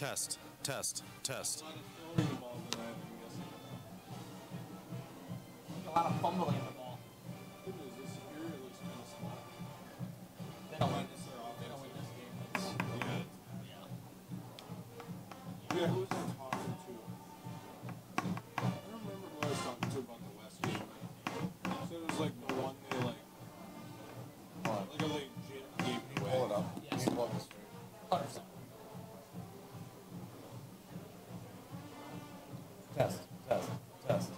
Test, test, test. A lot of fumbling in the ball. They don't win this. They don't win this game. Yeah, who was I talking to? I don't remember who I was talking to about the West game. So it was like the one they like a legit game away. Pull it up. Yes. You pull up the stream. 100%. Test, test, test.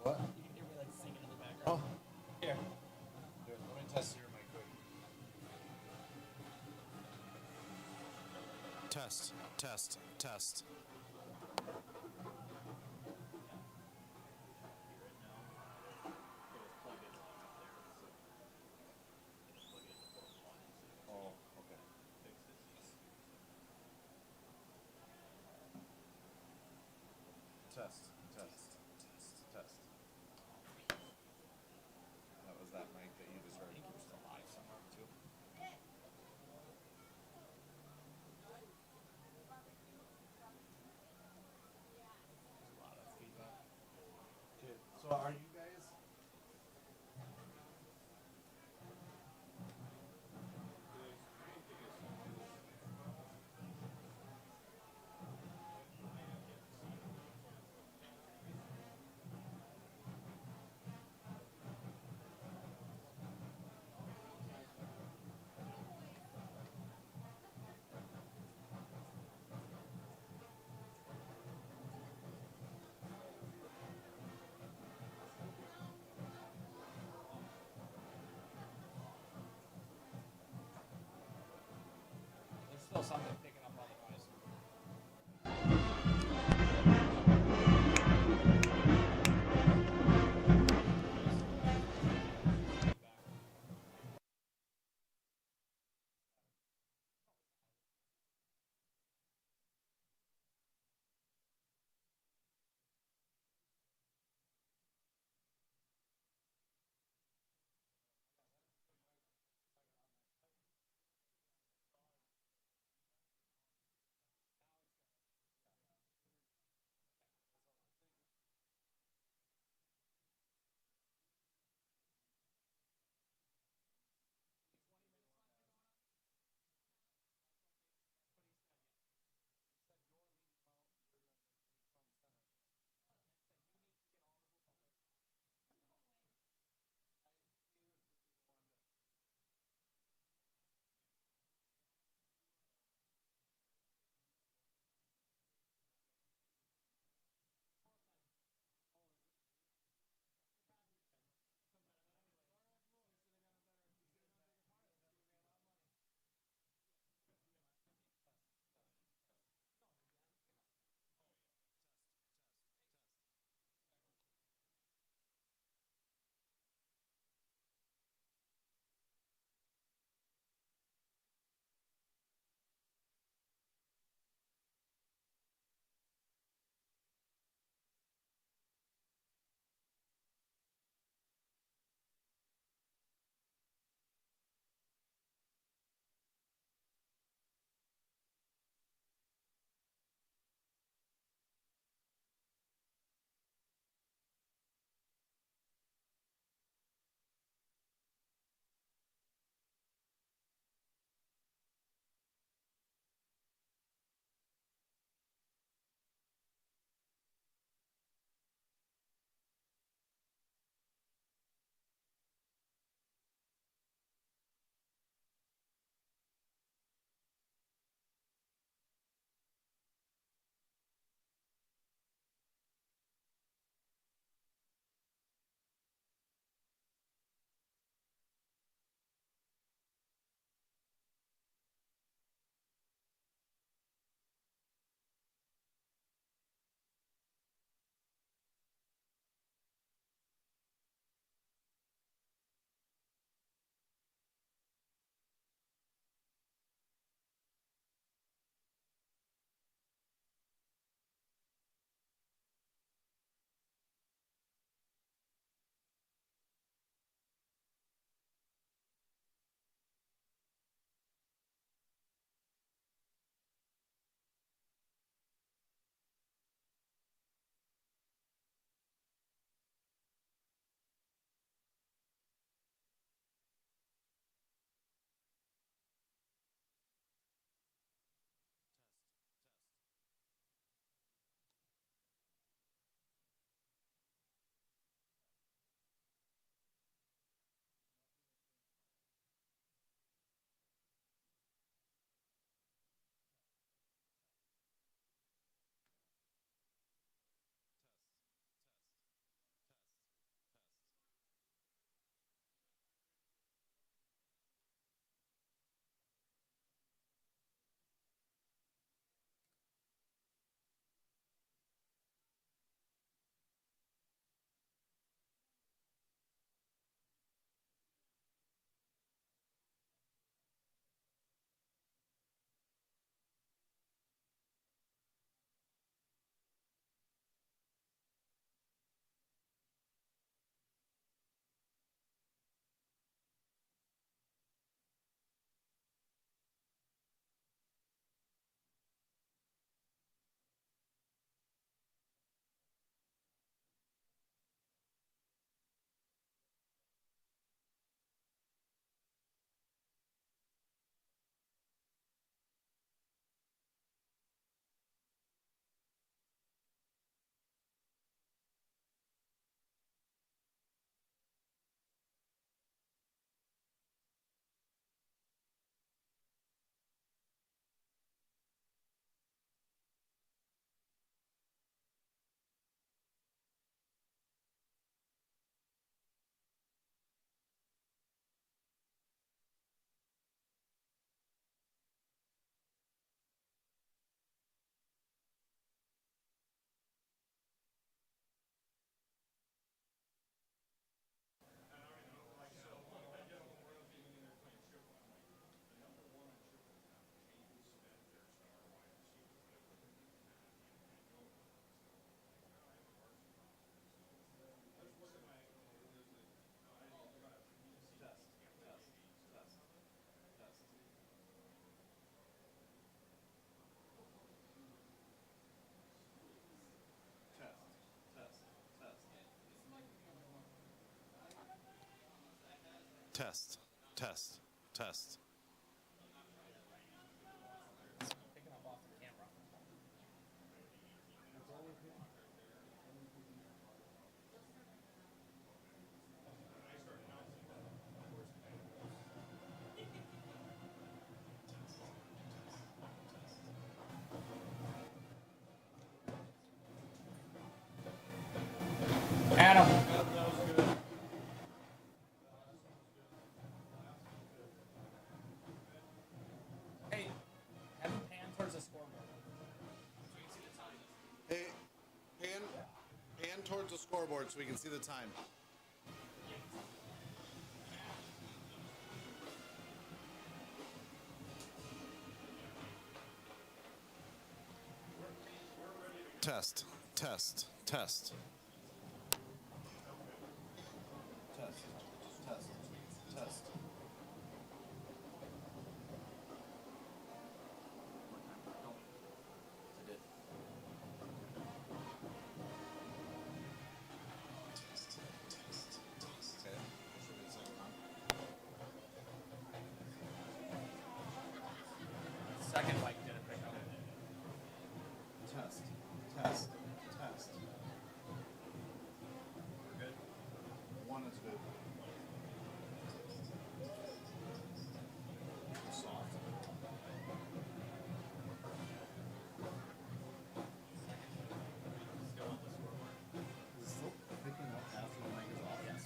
What? You can hear me like singing in the background. Here. Let me test your mic quick. Test, test, test. Oh, okay. Test, test, test, test. That was that mic that you just heard. I think you're still live somewhere too. Test, test, test. Picking up off the camera. Adam. Hey, have him pan towards the scoreboard. Hey, pan towards the scoreboard so we can see the time. Test, test, test. Test, test, test. I did. Okay. Second mic didn't pick up. Test, test, test. We're good. One is good. Soft. Still on the scoreboard. Is it still picking up after the mic is off? Yes.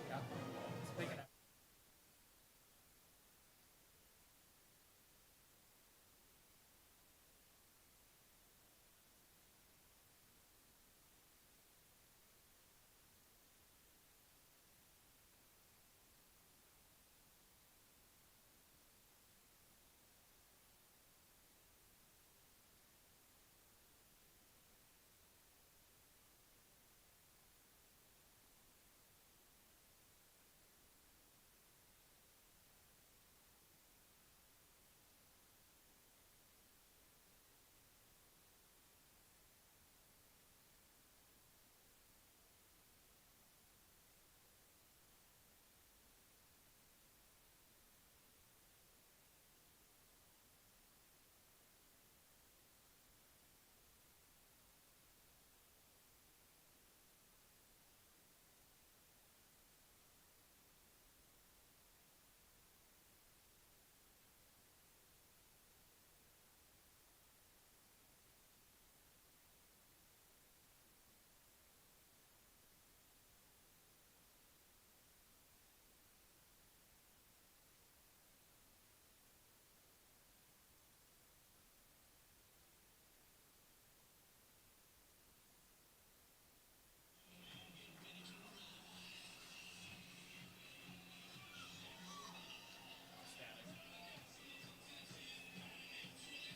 Yeah. It's picking up.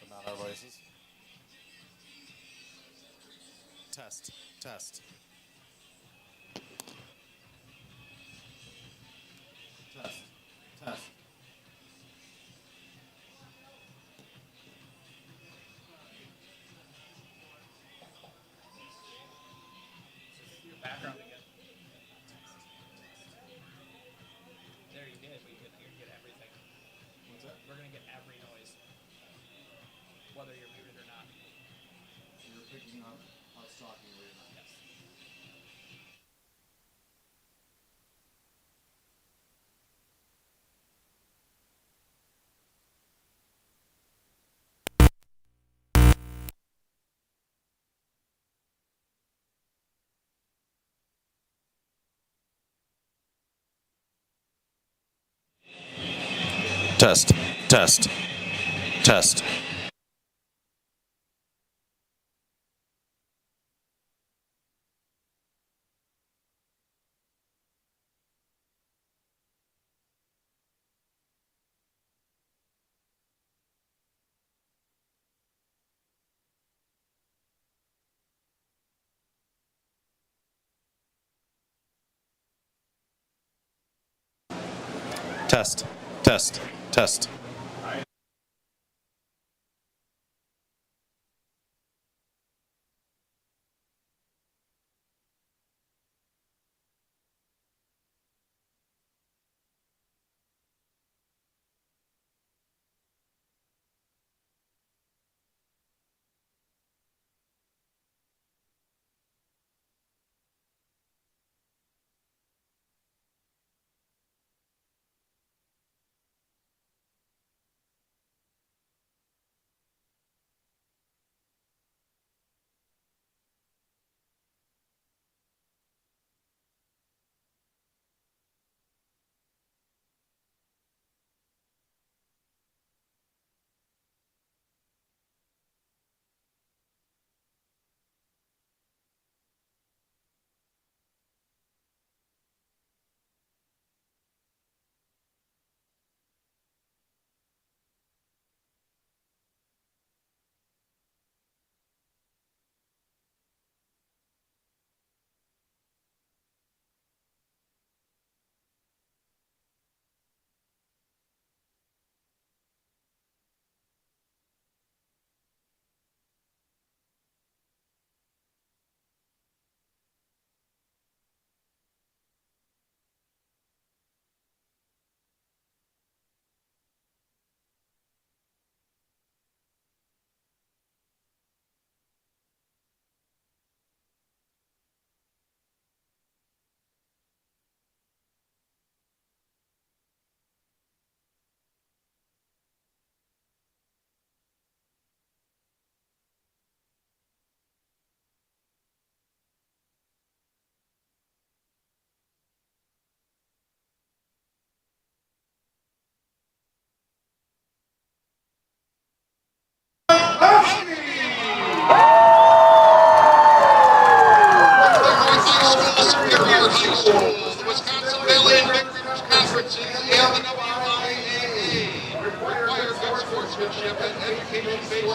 But not our voices. Test, test. Test, test. Your background again. There you did. We get everything. What's that? We're gonna get every noise, whether you're muted or not. You're picking up us talking or you're not. Yes. Test, test, test. Test, test, test.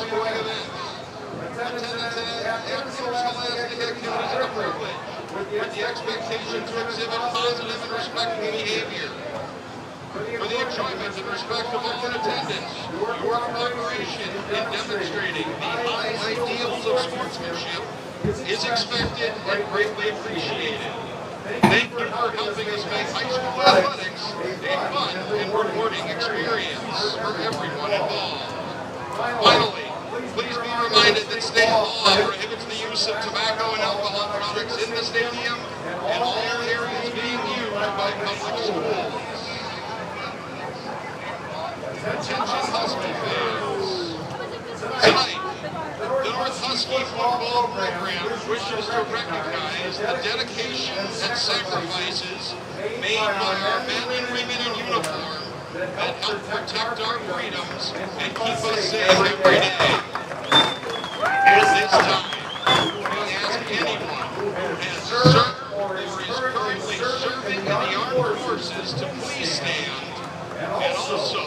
sporting events. Attendance at interscholastic activities is a privilege, with the expectation to exhibit positive and respectful behavior. For the enjoyment and respect of all in attendance, your cooperation in demonstrating the high ideals of sportsmanship is expected and greatly appreciated. Thank you for helping us make high school athletics a fun and rewarding experience for everyone involved. Finally, please be reminded that state law prohibits the use of tobacco and alcohol products in the stadium and all areas being used by public schools. Attention Husky fans. Tonight, the North Husky football program wishes to recognize the dedication and sacrifices made by our men and women in uniform that help protect our freedoms and keep us safe every day. At this time, we ask anyone who has served or is currently serving in the armed forces to please stand, and also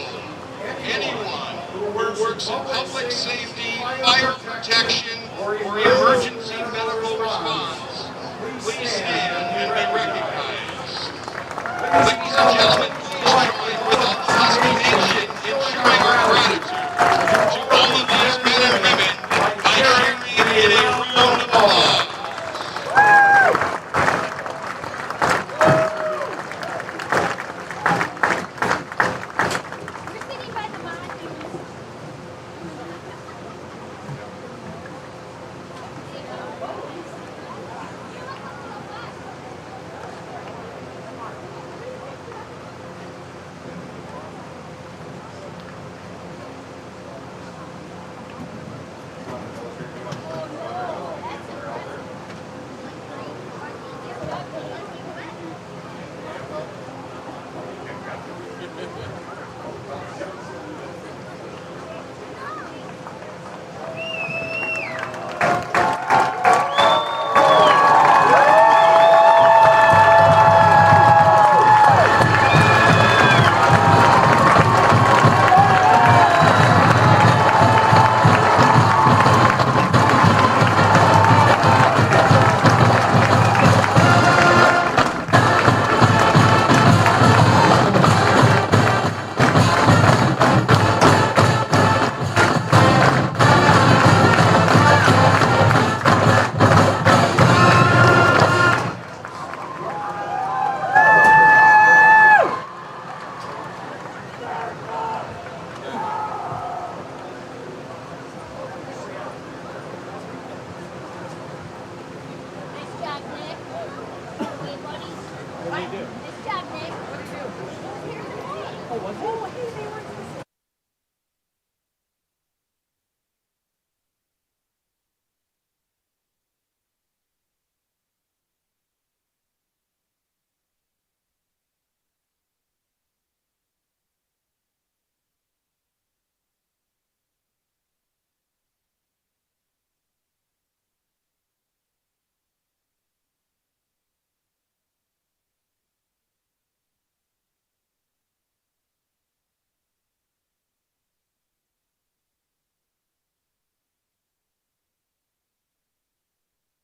anyone who works in public safety, fire protection, or emergency medical response, please stand and be recognized. Ladies and gentlemen, please join with all the Husky Nation in showing our gratitude to all of these men and women by sharing in a round of applause.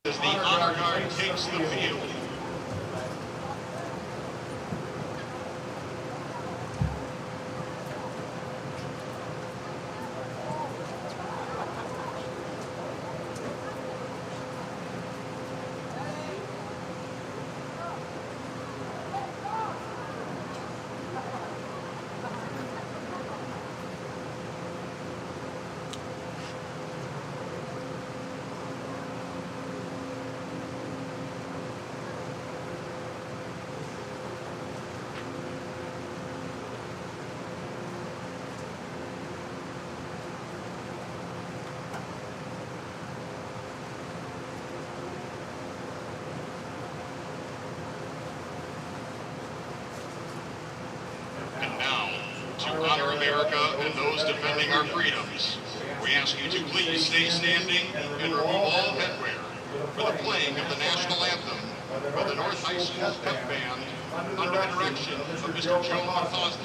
As the honor guard takes the field. To honor America and those defending our freedoms, we ask you to please stay standing and remove all headwear for the playing of the national anthem by the North High School Pep Band under the direction of Mr. Joe McCausland.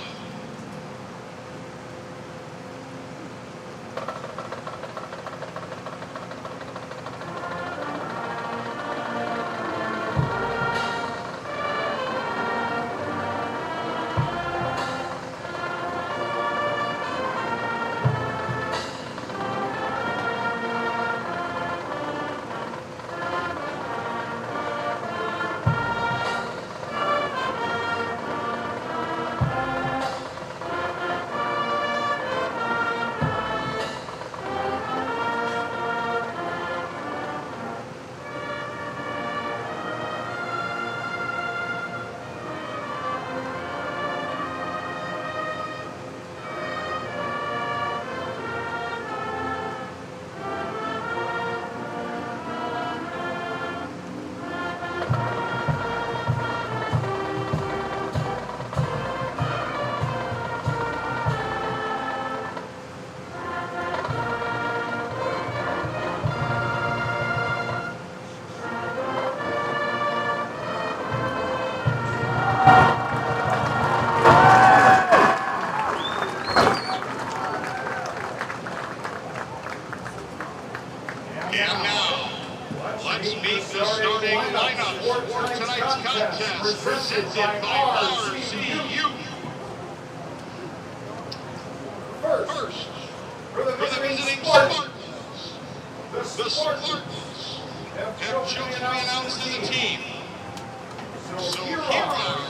And now, let's meet the starting lineup for tonight's contest, presented by RCU. First, for the visiting Spartans, the Spartans have chosen to be announced as a team. So here are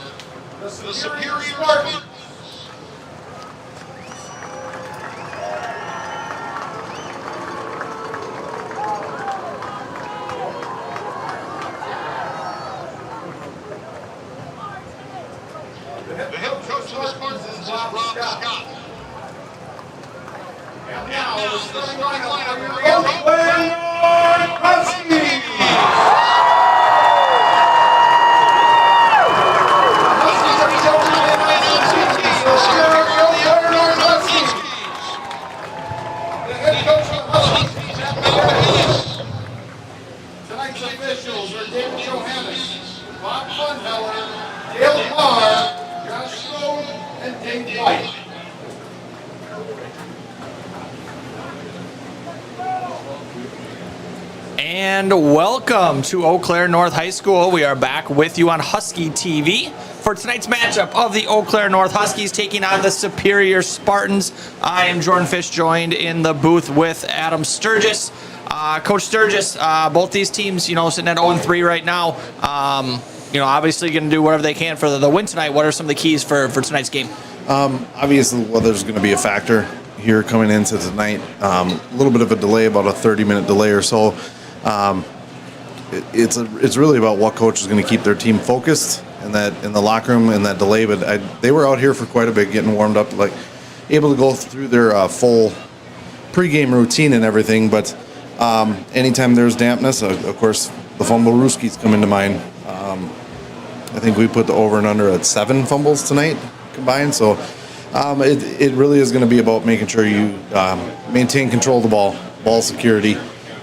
the Superior Spartans. The head coach of the Spartans is Rob Scott. And now the starting lineup for your Huskies. Tonight's officials are David Johannes, Bob Funheller, Dale Carr, Josh Strode, and Dave White. And welcome to Eau Claire North High School. We are back with you on Husky TV for tonight's matchup of the Eau Claire North Huskies taking on the Superior Spartans. I am Jordan Fish, joined in the booth with Adam Sturgis. Coach Sturgis, both these teams, sitting at 0-3 right now. Obviously going to do whatever they can for the win tonight. What are some of the keys for tonight's game? Obviously, weather's going to be a factor here coming into tonight. A little bit of a delay, about a 30-minute delay or so. It's really about what coach is going to keep their team focused in the locker room in that delay. But they were out here for quite a bit, getting warmed up, able to go through their full pregame routine and everything. But anytime there's dampness, of course, the fumble Rooskies come into mind. I think we put the over and under at 7 fumbles tonight combined. So it really is going to be about making sure you maintain control of the ball security.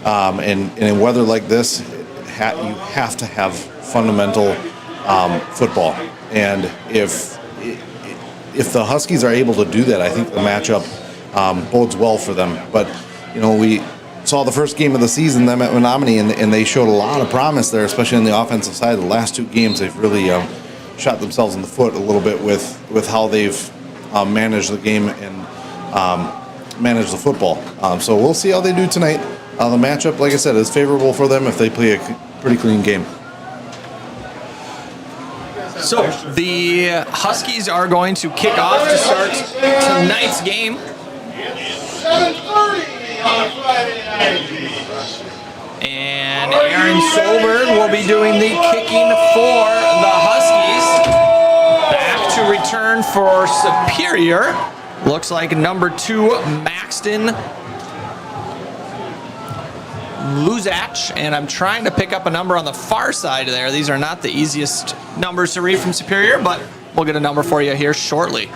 And in weather like this, you have to have fundamental football. And if the Huskies are able to do that, I think the matchup bodes well for them. But, we saw the first game of the season, them at Menominee, and they showed a lot of promise there, especially on the offensive side. The last 2 games, they've really shot themselves in the foot a little bit with how they've managed the game and managed the football. So we'll see how they do tonight. The matchup, like I said, is favorable for them if they play a pretty clean game. So the Huskies are going to kick off to start tonight's game. 7:30 on Friday night. And Aaron Solberg will be doing the kicking for the Huskies. Back to return for Superior. Looks like number 2, Maxton Luzach, and I'm trying to pick up a number on the far side there. These are not the easiest numbers to read from Superior, but we'll get a number for you here shortly.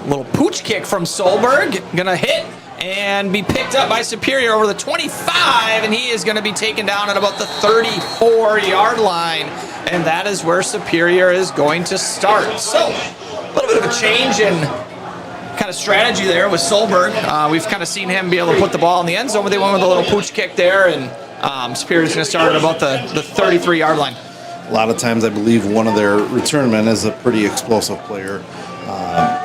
Little pooch kick from Solberg, gonna hit and be picked up by Superior over the 25, and he is going to be taken down at about the 34-yard line, and that is where Superior is going to start. So a little bit of a change in kind of strategy there with Solberg. We've kind of seen him be able to put the ball in the end zone, but they went with a little pooch kick there, and Superior is going to start at about the 33-yard line. A lot of times I believe one of their return men is a pretty explosive player,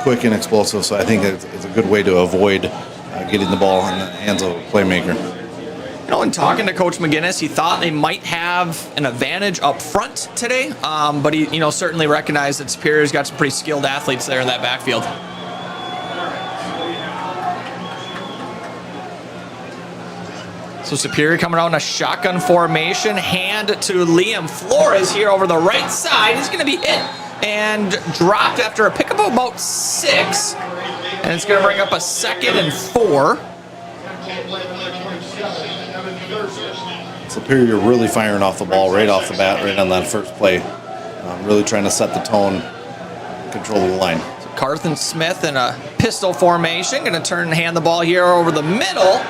quick and explosive, so I think it's a good way to avoid getting the ball in the hands of a playmaker. In talking to Coach McGinnis, he thought they might have an advantage up front today, but he, certainly recognized that Superior's got some pretty skilled athletes there in that backfield. So Superior coming out in a shotgun formation, hand to Liam Flores here over the right side. He's going to be hit and dropped after a pickup of about 6. And it's going to bring up a 2nd and 4. Superior really firing off the ball right off the bat, right on that first play. Really trying to set the tone, control the line. So Carthan Smith in a pistol formation, going to turn and hand the ball here over the middle.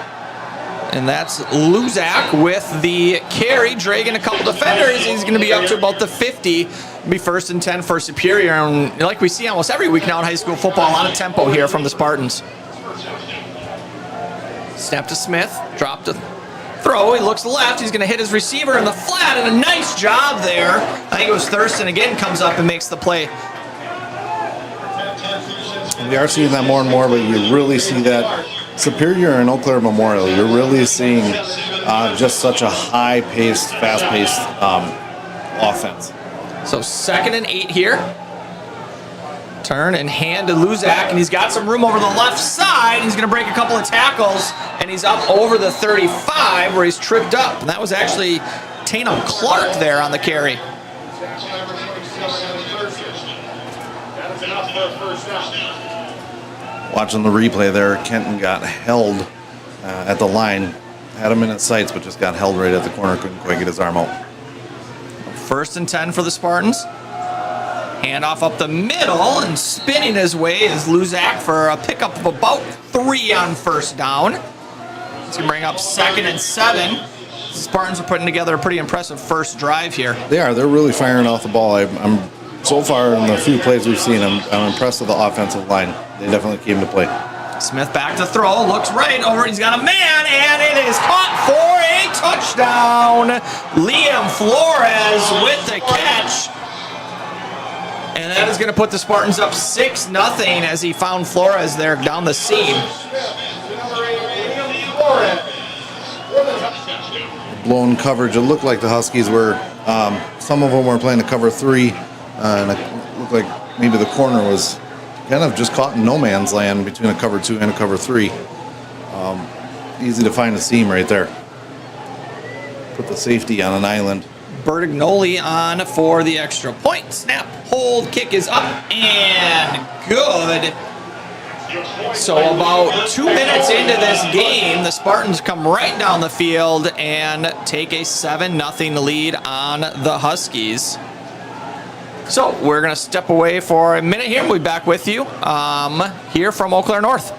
And that's Luzak with the carry, dragging a couple defenders. He's going to be up to about the 50. Be 1st and 10 for Superior. And like we see almost every week now in high school football, a lot of tempo here from the Spartans. Snap to Smith, drop to throw. He looks left. He's going to hit his receiver in the flat, and a nice job there. I think it was Thurston again comes up and makes the play. We are seeing that more and more, but you really see that Superior and Eau Claire Memorial. You're really seeing just such a high-paced, fast-paced offense. So 2nd and 8 here. Turn and hand to Luzak, and he's got some room over the left side. He's going to break a couple of tackles, and he's up over the 35 where he's tripped up. And that was actually Tatum Clark there on the carry. Watching the replay there, Kenton got held at the line. Had him in his sights, but just got held right at the corner. Couldn't quite get his arm out. 1st and 10 for the Spartans. Handoff up the middle, and spinning his way is Luzak for a pickup of about 3 on 1st down. He's going to bring up 2nd and 7. The Spartans are putting together a pretty impressive first drive here. They are. They're really firing off the ball. I'm so far in the few plays we've seen, I'm impressed with the offensive line. They definitely came to play. Smith back to throw, looks right over, he's got a man, and it is caught for a touchdown. Liam Flores with the catch. And that is going to put the Spartans up 6-0 as he found Flores there down the seam. Blown coverage. It looked like the Huskies were, some of them were playing a cover 3, and it looked like maybe the corner was kind of just caught in no man's land between a cover 2 and a cover 3. Easy to find a seam right there. Put the safety on an island. Bertignoli on for the extra point. Snap, hold, kick is up, and good. So about 2 minutes into this game, the Spartans come right down the field and take a 7-0 lead on the Huskies. So we're going to step away for a minute here. We'll be back with you here from Eau Claire North.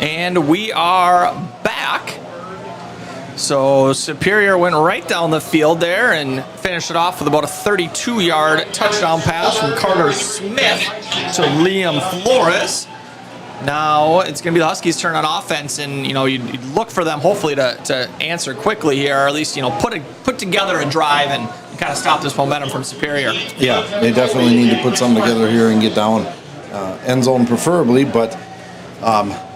And we are back. So Superior went right down the field there and finished it off with about a 32-yard touchdown pass from Carter Smith to Liam Flores. Now it's going to be the Huskies' turn on offense, and you'd look for them hopefully to answer quickly here, or at least put together a drive and kind of stop this momentum from Superior. Yeah, they definitely need to put something together here and get down end zone preferably, but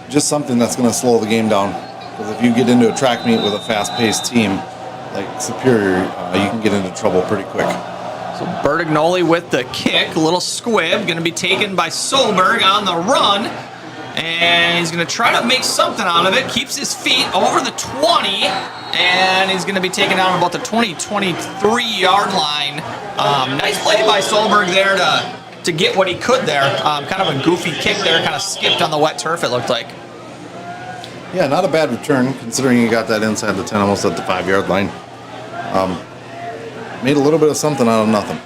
just something that's going to slow the game down. Because if you get into a track meet with a fast-paced team like Superior, you can get into trouble pretty quick. So Bertignoli with the kick, a little squib, going to be taken by Solberg on the run. And he's going to try to make something out of it. Keeps his feet over the 20. And he's going to be taken down about the 23-yard line. Nice play by Solberg there to get what he could there. Kind of a goofy kick there. Kind of skipped on the wet turf, it looked like. Yeah, not a bad return, considering he got that inside the 10, almost at the 5-yard line. Made a little bit of something out of nothing.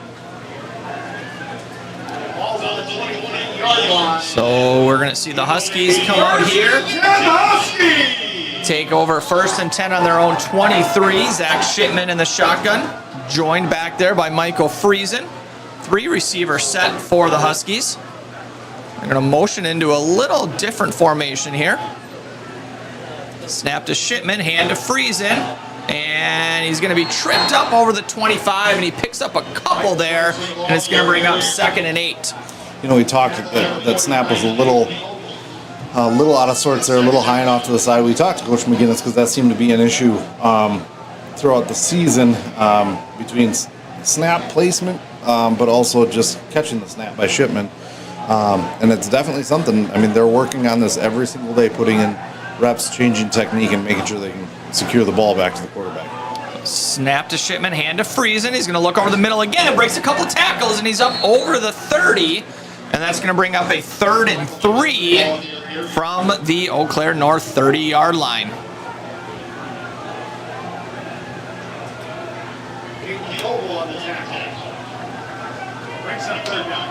So we're going to see the Huskies come out here. Take over 1st and 10 on their own 23. Zach Shipman in the shotgun. Joined back there by Michael Friesen. 3 receiver set for the Huskies. They're going to motion into a little different formation here. Snap to Shipman, hand to Friesen. And he's going to be tripped up over the 25, and he picks up a couple there, and it's going to bring up 2nd and 8. We talked that snap was a little a little out of sorts there, a little high and off to the side. We talked to Coach McGinnis because that seemed to be an issue throughout the season between snap placement, but also just catching the snap by Shipman. And it's definitely something. I mean, they're working on this every single day, putting in reps, changing technique, and making sure they can secure the ball back to the quarterback. Snap to Shipman, hand to Friesen. He's going to look over the middle again and breaks a couple tackles, and he's up over the 30. And that's going to bring up a 3rd and 3 from the Eau Claire North 30-yard line. Oval on the tackle. Brings up 3rd down.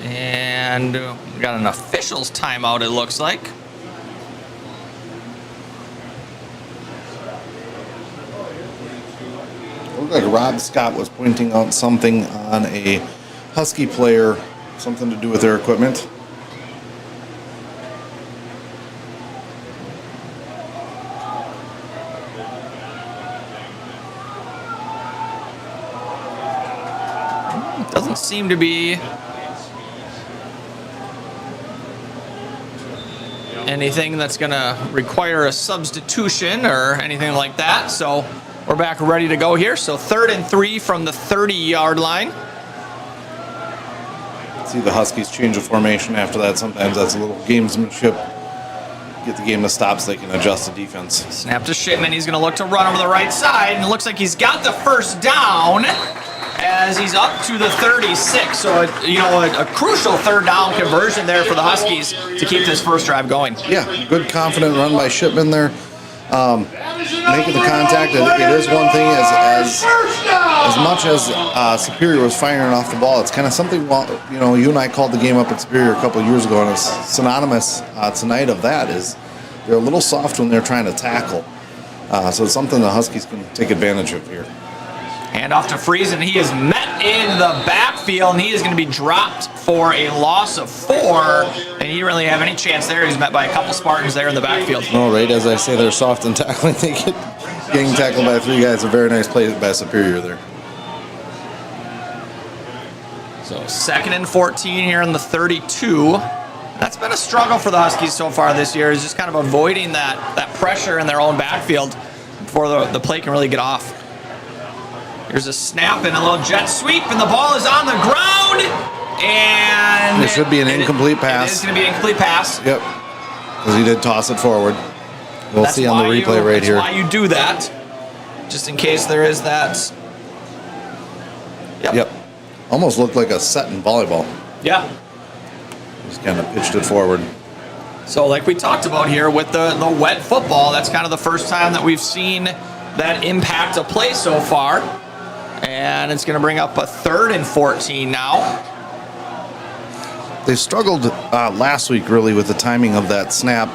And we got an officials timeout, it looks like. It looked like Rob Scott was pointing out something on a Husky player, something to do with their equipment. Doesn't seem to be anything that's going to require a substitution or anything like that. So we're back ready to go here. So 3rd and 3 from the 30-yard line. See the Huskies change of formation after that. Sometimes that's a little gamesmanship. Get the game to stop so they can adjust the defense. Snap to Shipman. He's going to look to run over the right side. And it looks like he's got the first down as he's up to the 36. So, a crucial 3rd down conversion there for the Huskies to keep this first drive going. Yeah, good confident run by Shipman there. Making the contact. It is one thing as much as Superior was firing off the ball. It's kind of something, you and I called the game up at Superior a couple of years ago, and it's synonymous tonight of that is they're a little soft when they're trying to tackle. So it's something the Huskies can take advantage of here. Hand off to Friesen. He is met in the backfield, and he is going to be dropped for a loss of 4. And he didn't really have any chance there. He's met by a couple Spartans there in the backfield. No, right as I say, they're soft in tackling. They get getting tackled by 3 guys. A very nice play by Superior there. So 2nd and 14 here in the 32. That's been a struggle for the Huskies so far this year, is just kind of avoiding that pressure in their own backfield before the play can really get off. Here's a snap and a little jet sweep, and the ball is on the ground. And it should be an incomplete pass. It is going to be an incomplete pass. Yep, because he did toss it forward. We'll see on the replay right here. That's why you do that, just in case there is that. Yep. Almost looked like a set in volleyball. Yeah. Just kind of pitched it forward. So like we talked about here with the wet football, that's kind of the first time that we've seen that impact a play so far. And it's going to bring up a 3rd and 14 now. They struggled last week really with the timing of that snap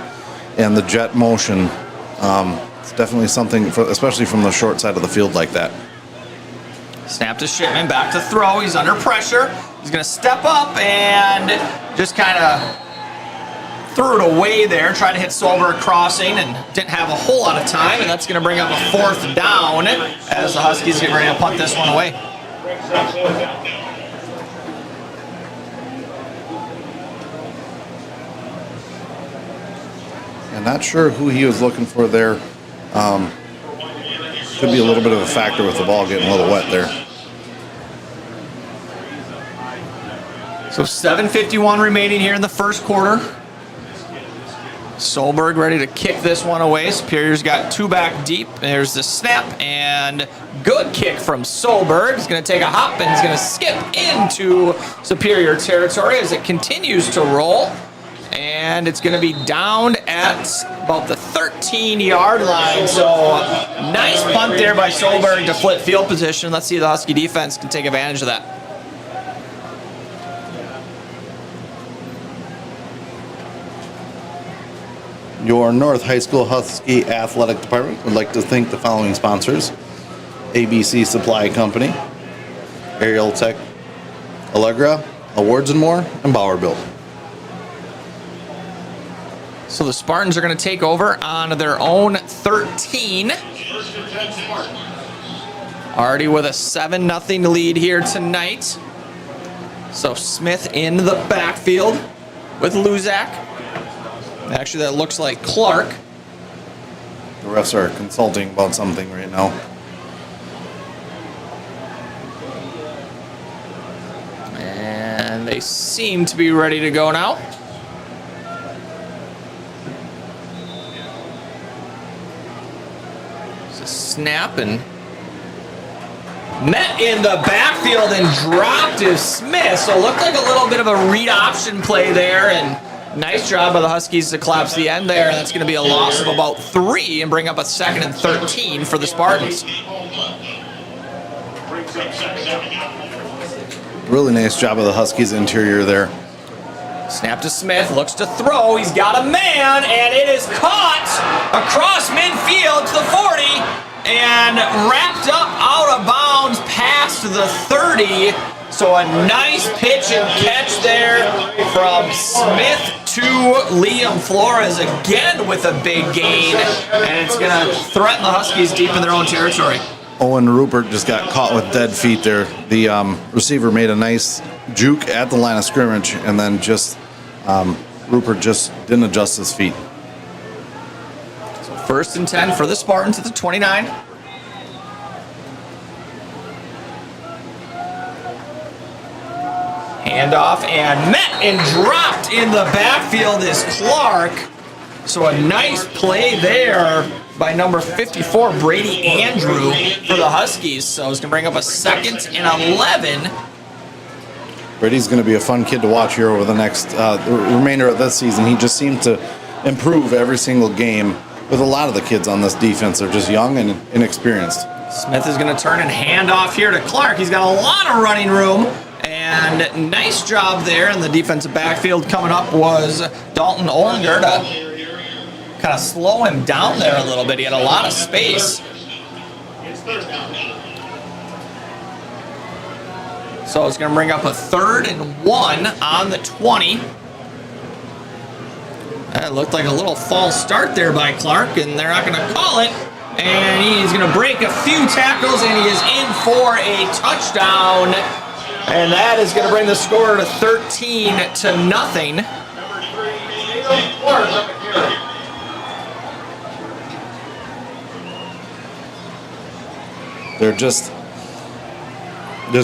and the jet motion. It's definitely something, especially from the short side of the field like that. Snap to Shipman, back to throw. He's under pressure. He's going to step up and just kind of threw it away there, trying to hit Solberg crossing, and didn't have a whole lot of time, and that's going to bring up a 4th down as the Huskies get ready to punt this one away. And not sure who he was looking for there. Could be a little bit of a factor with the ball getting a little wet there. So 7:51 remaining here in the first quarter. Solberg ready to kick this one away. Superior's got 2 back deep. There's the snap, and good kick from Solberg. He's going to take a hop, and he's going to skip into Superior territory as it continues to roll. And it's going to be down at about the 13-yard line. So nice punt there by Solberg to flip field position. Let's see if the Husky defense can take advantage of that. Your North High School Husky Athletic Department would like to thank the following sponsors: ABC Supply Company, Aerial Tech, Allegra, Awards and More, and Bauer Build. So the Spartans are going to take over on their own 13. Already with a 7-0 lead here tonight. So Smith in the backfield with Luzak. Actually, that looks like Clark. The refs are consulting about something right now. And they seem to be ready to go now. It's a snap and met in the backfield and dropped to Smith. So it looked like a little bit of a read option play there. And nice job by the Huskies to collapse the end there. And that's going to be a loss of about 3 and bring up a 2nd and 13 for the Spartans. Really nice job of the Huskies interior there. Snap to Smith, looks to throw, he's got a man, and it is caught across midfield to the 40, and wrapped up out of bounds past the 30. So a nice pitch and catch there from Smith to Liam Flores again with a big gain, and it's going to threaten the Huskies deep in their own territory. Owen Rupert just got caught with dead feet there. The receiver made a nice juke at the line of scrimmage, and then just Rupert just didn't adjust his feet. So 1st and 10 for the Spartans at the 29. Handoff and met and dropped in the backfield is Clark. So a nice play there by number 54, Brady Andrew, for the Huskies. So it's going to bring up a 2nd and 11. Brady's going to be a fun kid to watch here over the next the remainder of this season. He just seems to improve every single game with a lot of the kids on this defense. They're just young and inexperienced. Smith is going to turn and hand off here to Clark. He's got a lot of running room. And nice job there in the defensive backfield. Coming up was Dalton Olinger to kind of slow him down there a little bit. He had a lot of space. So it's going to bring up a 3rd and 1 on the 20. That looked like a little false start there by Clark, and they're not going to call it. And he's going to break a few tackles, and he is in for a touchdown. And that is going to bring the score to 13-0. They're just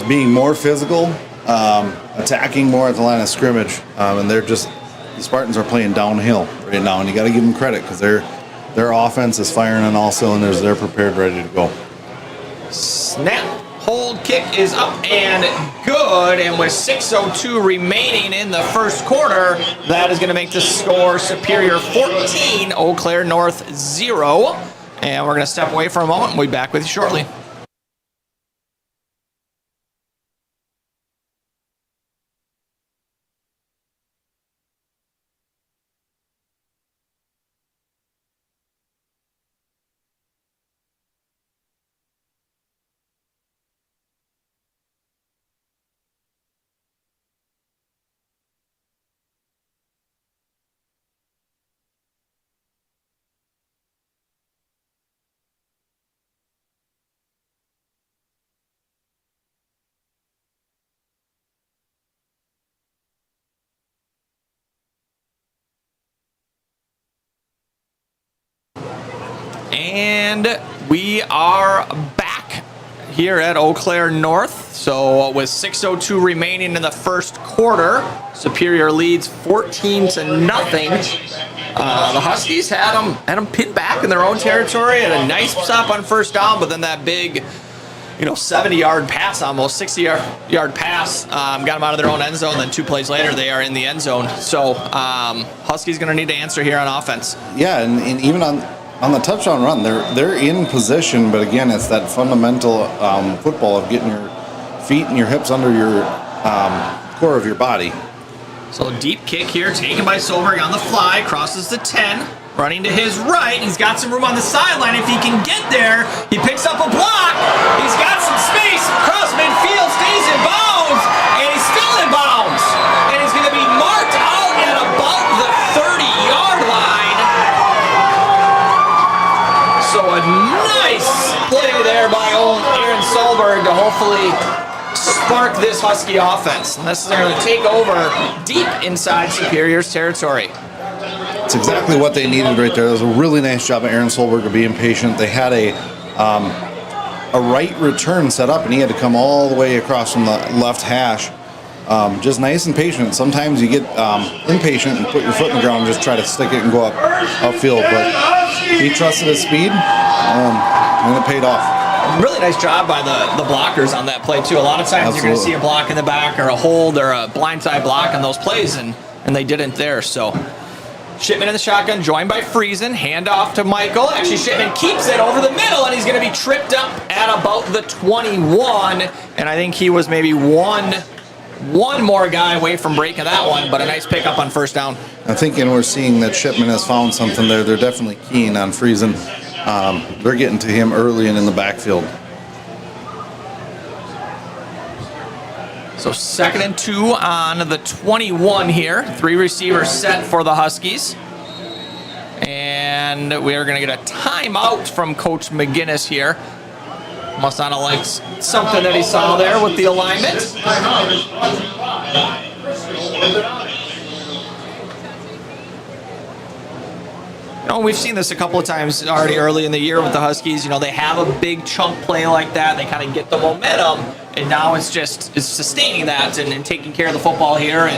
being more physical, attacking more at the line of scrimmage, and the Spartans are playing downhill right now, and you got to give them credit because their offense is firing on all cylinders. They're prepared, ready to go. Snap. Hold kick is up and good, and with 6:02 remaining in the first quarter, that is going to make the score Superior 14, Eau Claire North 0. And we're going to step away for a moment, and we'll be back with you shortly. And we are back here at Eau Claire North. So with 6:02 remaining in the first quarter, Superior leads 14-0. The Huskies had them pinned back in their own territory, had a nice stop on first down, but then that big 70-yard pass, almost 60-yard pass, got them out of their own end zone. Then 2 plays later, they are in the end zone. So Huskies going to need to answer here on offense. Yeah, and even on the touchdown run, they're in position, but again, it's that fundamental football of getting your feet and your hips under your core of your body. So deep kick here, taken by Solberg on the fly, crosses the 10, running to his right. He's got some room on the sideline. If he can get there, he picks up a block. He's got some space across midfield, stays in bounds, and he's still in bounds. And he's going to be marked out at about the 30-yard line. So a nice play there by Aaron Solberg. hopefully spark this Husky offense. And this is going to take over deep inside Superior's territory. It's exactly what they needed right there. That was a really nice job of Aaron Solberg of being patient. They had a right return set up, and he had to come all the way across from the left hash. Just nice and patient. Sometimes you get impatient and put your foot in the ground and just try to stick it and go upfield. But he trusted his speed, and it paid off. Really nice job by the blockers on that play, too. A lot of times you're going to see a block in the back or a hold or a blindside block on those plays, and they didn't there. So Shipman in the shotgun, joined by Friesen. Hand off to Michael. Actually, Shipman keeps it over the middle, and he's going to be tripped up at about the 21. And I think he was maybe one more guy away from breaking that one, but a nice pickup on first down. I'm thinking we're seeing that Shipman has found something there. They're definitely keen on Friesen. They're getting to him early and in the backfield. So 2nd and 2 on the 21 here. 3 receivers set for the Huskies. And we are going to get a timeout from Coach McGinnis here. Must not have liked something that he saw there with the alignment. Timeout is brought to you by Crystal Orthodontics. You know, we've seen this a couple of times already early in the year with the Huskies. You know, they have a big chunk play like that. They kind of get the momentum, and now it's sustaining that and taking care of the football here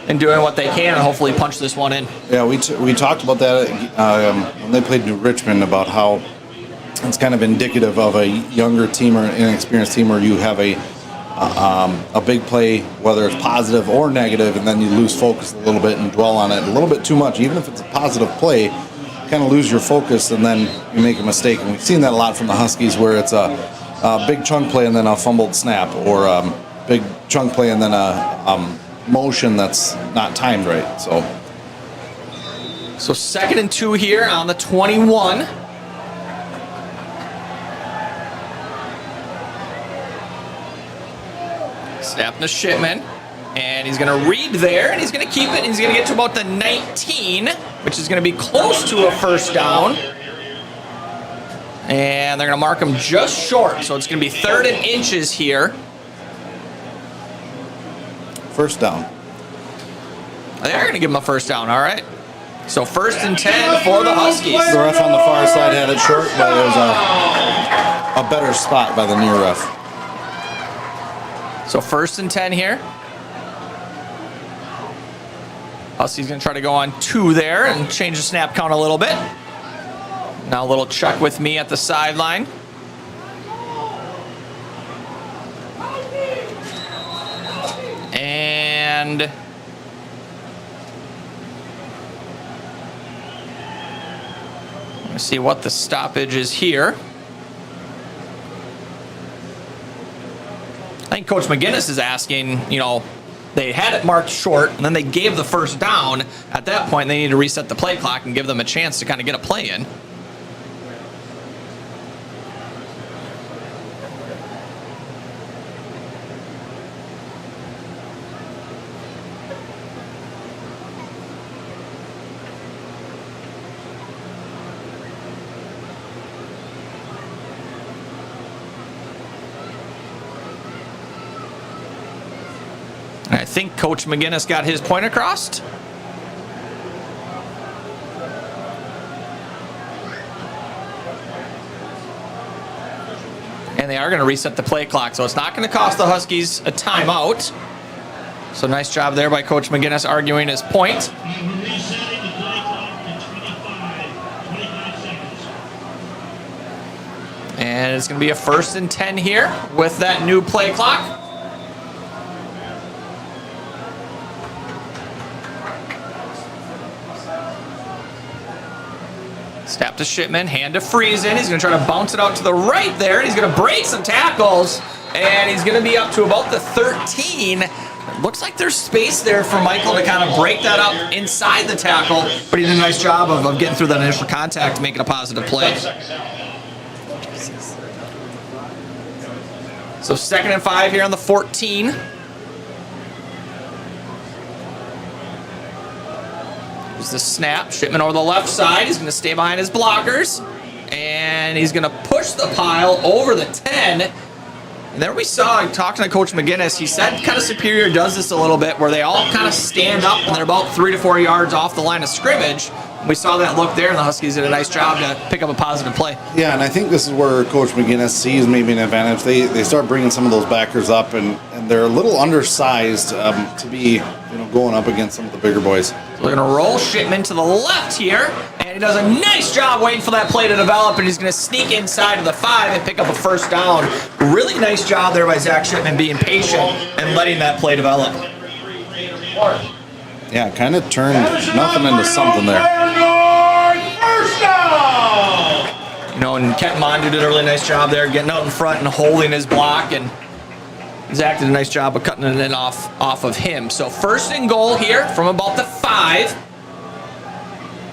and doing what they can and hopefully punch this one in. Yeah, we talked about that when they played New Richmond, about how it's kind of indicative of a younger team or an inexperienced team where you have a big play, whether it's positive or negative, and then you lose focus a little bit and dwell on it a little bit too much. Even if it's a positive play, kind of lose your focus and then you make a mistake. And we've seen that a lot from the Huskies, where it's a big chunk play and then a fumbled snap, or a big chunk play and then a motion that's not timed right. So 2nd and 2 here on the 21. Snap to Shipman. And he's going to read there, and he's going to keep it, and he's going to get to about the 19, which is going to be close to a first down. And they're going to mark him just short, so it's going to be 3rd and inches here. first down. They are going to give him a first down, all right. So 1st and 10 for the Huskies. The ref on the far side had it short, but it was a better spot by the near ref. So 1st and 10 here. Huskies going to try to go on 2 there and change the snap count a little bit. Now a little check with me at the sideline. And let's see what the stoppage is here. I think Coach McGinnis is asking, you know, they had it marked short, and then they gave the first down. At that point, they need to reset the play clock and give them a chance to kind of get a play in. I think Coach McGinnis got his point across. And they are going to reset the play clock, so it's not going to cost the Huskies a timeout. So nice job there by Coach McGinnis arguing his point. And it's going to be a 1st and 10 here with that new play clock. Snap to Shipman, hand to Friesen. He's going to try to bounce it out to the right there. He's going to break some tackles, and he's going to be up to about the 13. It looks like there's space there for Michael to kind of break that up inside the tackle, but he did a nice job of getting through that initial contact to make it a positive play. So 2nd and 5 here on the 14. Here's the snap. Shipman over the left side. He's going to stay behind his blockers. And he's going to push the pile over the 10. And there we saw, talking to Coach McGinnis, he said kind of Superior does this a little bit where they all kind of stand up and they're about 3 to 4 yards off the line of scrimmage. We saw that look there, and the Huskies did a nice job to pick up a positive play. Yeah, and I think this is where Coach McGinnis sees maybe an advantage. They start bringing some of those backers up, and they're a little undersized to be going up against some of the bigger boys. So we're going to roll Shipman to the left here, and he does a nice job waiting for that play to develop, and he's going to sneak inside of the 5 and pick up a first down. Really nice job there by Zach Shipman being patient and letting that play develop. Yeah, kind of turned nothing into something there. First down! And Kent Mondu did a really nice job there, getting out in front and holding his block, and Zach did a nice job of cutting it off of him. So 1st and goal here from about the 5.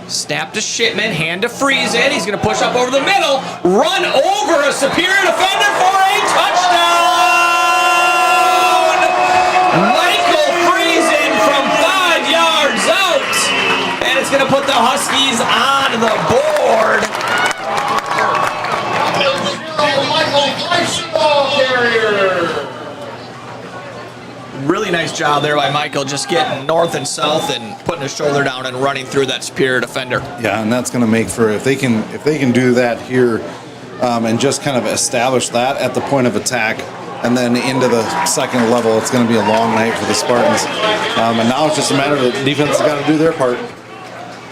Snap to Shipman, hand to Friesen. He's going to push up over the middle, run over a Superior defender for a touchdown! Michael Friesen from 5 yards out, and it's going to put the Huskies on the board. Michael Friesen, ball carrier. Really nice job there by Michael, just getting north and south and putting his shoulder down and running through that Superior defender. Yeah, and that's going to make for, if they can do that here and just kind of establish that at the point of attack and then into the second level, it's going to be a long night for the Spartans. And now it's just a matter of the defense has got to do their part.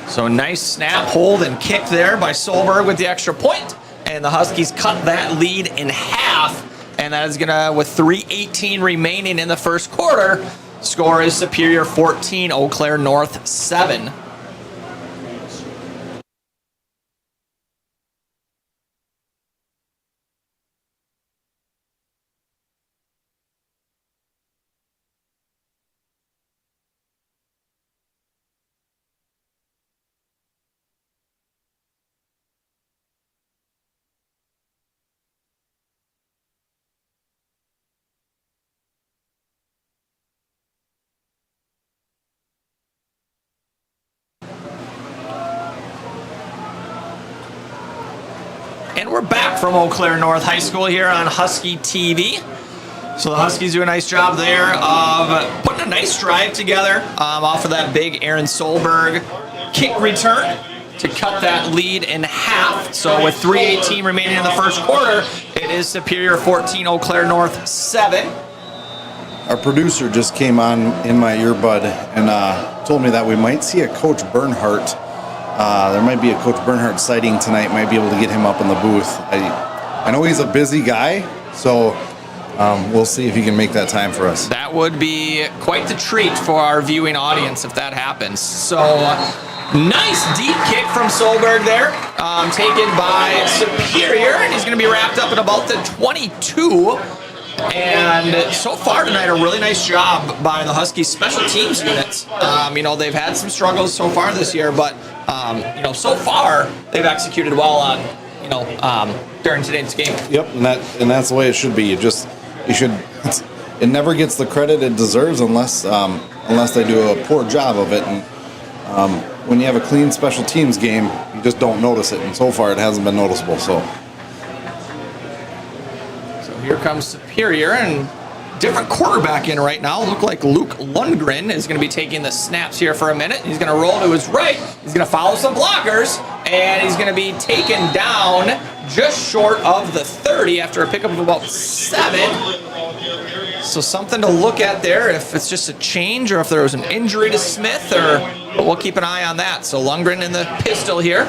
So nice snap, hold, and kick there by Solberg with the extra point, and the Huskies cut that lead in half. And that is going to, with 3:18 remaining in the first quarter, score is Superior 14, Eau Claire North 7. And we're back from Eau Claire North High School here on Husky TV. So the Huskies do a nice job there of putting a nice drive together off of that big Aaron Solberg kick return to cut that lead in half. So with 3:18 remaining in the first quarter, it is Superior 14, Eau Claire North 7. Our producer just came on in my earbud and told me that we might see a Coach Bernhardt. There might be a Coach Bernhardt sighting tonight. Might be able to get him up in the booth. I know he's a busy guy, so we'll see if he can make that time for us. That would be quite the treat for our viewing audience if that happens. So nice deep kick from Solberg there, taken by Superior, and he's going to be wrapped up at about the 22. And so far tonight, a really nice job by the Huskies special teams units. They've had some struggles so far this year, but so far they've executed well on, during today's game. Yep, and that's the way it should be. It never gets the credit it deserves unless they do a poor job of it. And when you have a clean special teams game, you just don't notice it. And so far, it hasn't been noticeable. So here comes Superior, and different quarterback in right now. Look like Luke Lundgren is going to be taking the snaps here for a minute. He's going to roll to his right. He's going to follow some blockers, and he's going to be taken down just short of the 30 after a pickup of about 7. So something to look at there, if it's just a change or if there was an injury to Smith, but we'll keep an eye on that. So Lundgren in the pistol here,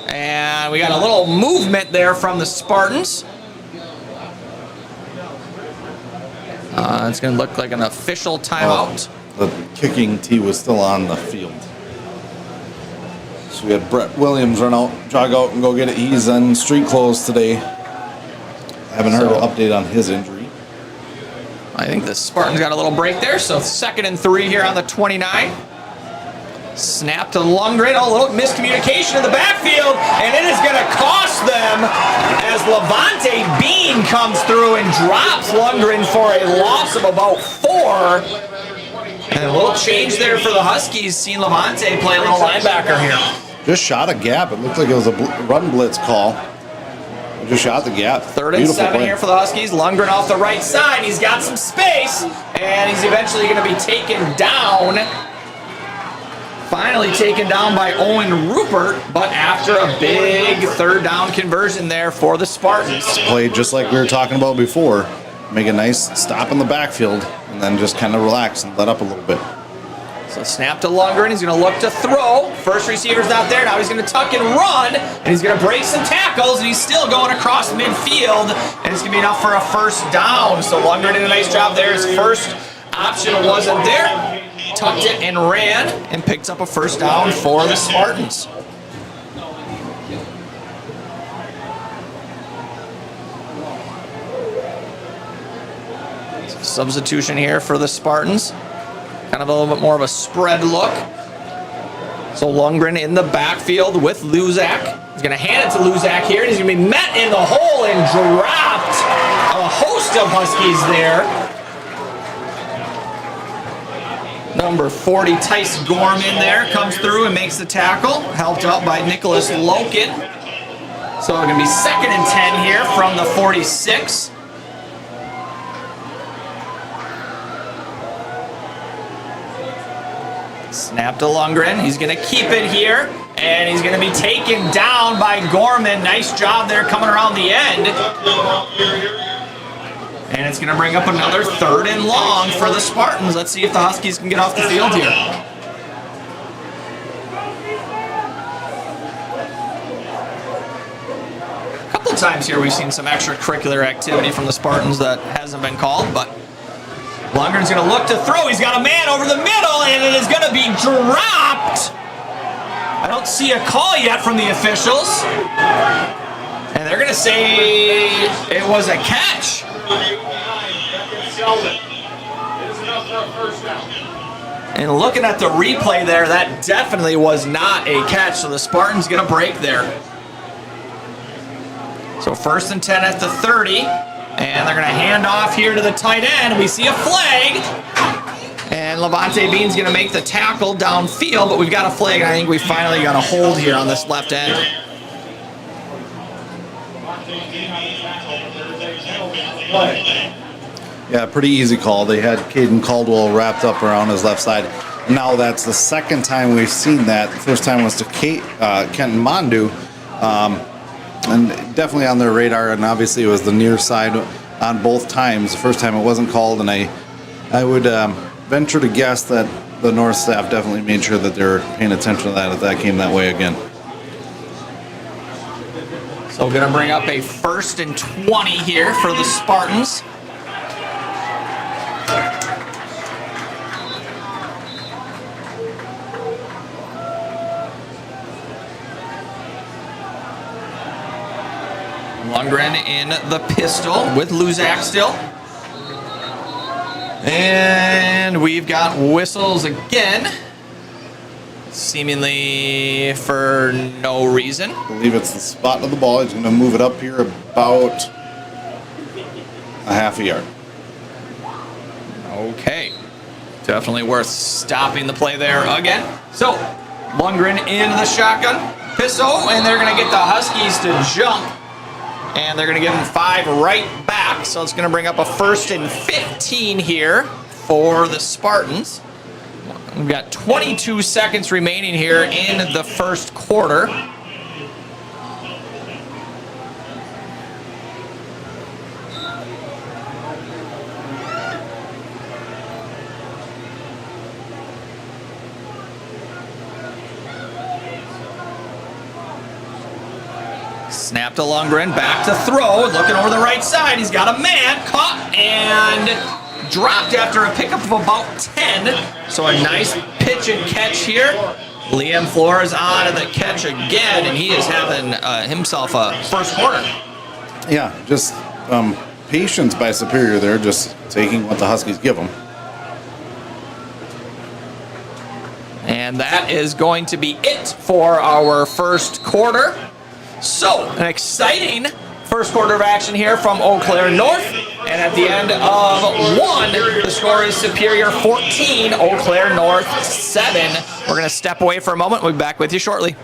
and we got a little movement there from the Spartans. It's going to look like an official timeout. The kicking tee was still on the field. So we had Brett Williams jog out and go get it. He's in street clothes today. Haven't heard an update on his injury. I think the Spartans got a little break there. So 2nd and 3 here on the 29. Snap to Lundgren. A little miscommunication in the backfield, and it is going to cost them as Levante Bean comes through and drops Lundgren for a loss of about 4. And a little change there for the Huskies, seeing Levante play a little linebacker here. Just shot a gap. It looked like it was a run blitz call. Just shot the gap. Third and Beautiful 7 play. here for the Huskies. Lundgren off the right side. He's got some space, and he's eventually going to be taken down. Finally taken down by Owen Rupert, but after a big third down conversion there for the Spartans. Played just like we were talking about before. Make a nice stop in the backfield, and then just kind of relax and let up a little bit. So snap to Lundgren. He's going to look to throw. First receiver's not there. Now he's going to tuck and run, and he's going to break some tackles, and he's still going across midfield, and it's going to be enough for a first down. So Lundgren did a nice job there. His first option wasn't there. Tucked it and ran and picked up a first down for the Spartans. Substitution here for the Spartans. Kind of a little bit more of a spread look. So Lundgren in the backfield with Luzak. He's going to hand it to Luzak here, and he's going to be met in the hole and dropped. A host of Huskies there. Number 40, Tice Gorman there, comes through and makes the tackle. Helped out by Nicholas Loken. So it's going to be 2nd and 10 here from the 46. Snap to Lundgren. He's going to keep it here, and he's going to be taken down by Gorman. Nice job there coming around the end. And it's going to bring up another 3rd and long for the Spartans. Let's see if the Huskies can get off the field here. A couple times here we've seen some extracurricular activity from the Spartans that hasn't been called, but Lundgren's going to look to throw. He's got a man over the middle, and it is going to be dropped. I don't see a call yet from the officials. And they're going to say it was a catch. And looking at the replay there, that definitely was not a catch. So the Spartans get a break there. So 1st and 10 at the 30. And they're going to hand off here to the tight end. We see a flag. And Levante Bean's going to make the tackle downfield, but we've got a flag. And I think we finally got a hold here on this left end. Yeah, pretty easy call. They had Caden Caldwell wrapped up around his left side. Now that's the second time we've seen that. The first time was to Kenton Mondu, and definitely on their radar. And obviously it was the near side on both times. The first time it wasn't called, and I would venture to guess that the North staff definitely made sure that they were paying attention to that if that came that way again. So going to bring up a 1st and 20 here for the Spartans. Lundgren in the pistol with Luzak still. And we've got whistles again. Seemingly for no reason. I believe it's the spot of the ball. He's going to move it up here about a half a yard. Okay. Definitely worth stopping the play there again. So, Lundgren in the shotgun pistol, and they're going to get the Huskies to jump. And they're going to give them 5 right back. So it's going to bring up a 1st and 15 here for the Spartans. We've got 22 seconds remaining here in the first quarter. Snap to Lundgren, back to throw, looking over the right side. He's got a man, caught and dropped after a pickup of about 10. So a nice pitch and catch here. Liam Flores on to the catch again, and he is having himself a first quarter. Yeah, just patience by Superior there, just taking what the Huskies give them. And that is going to be it for our first quarter. So, an exciting first quarter of action here from Eau Claire North. And at the end of 1, the score is Superior 14, Eau Claire North 7. We're going to step away for a moment. We'll be back with you shortly.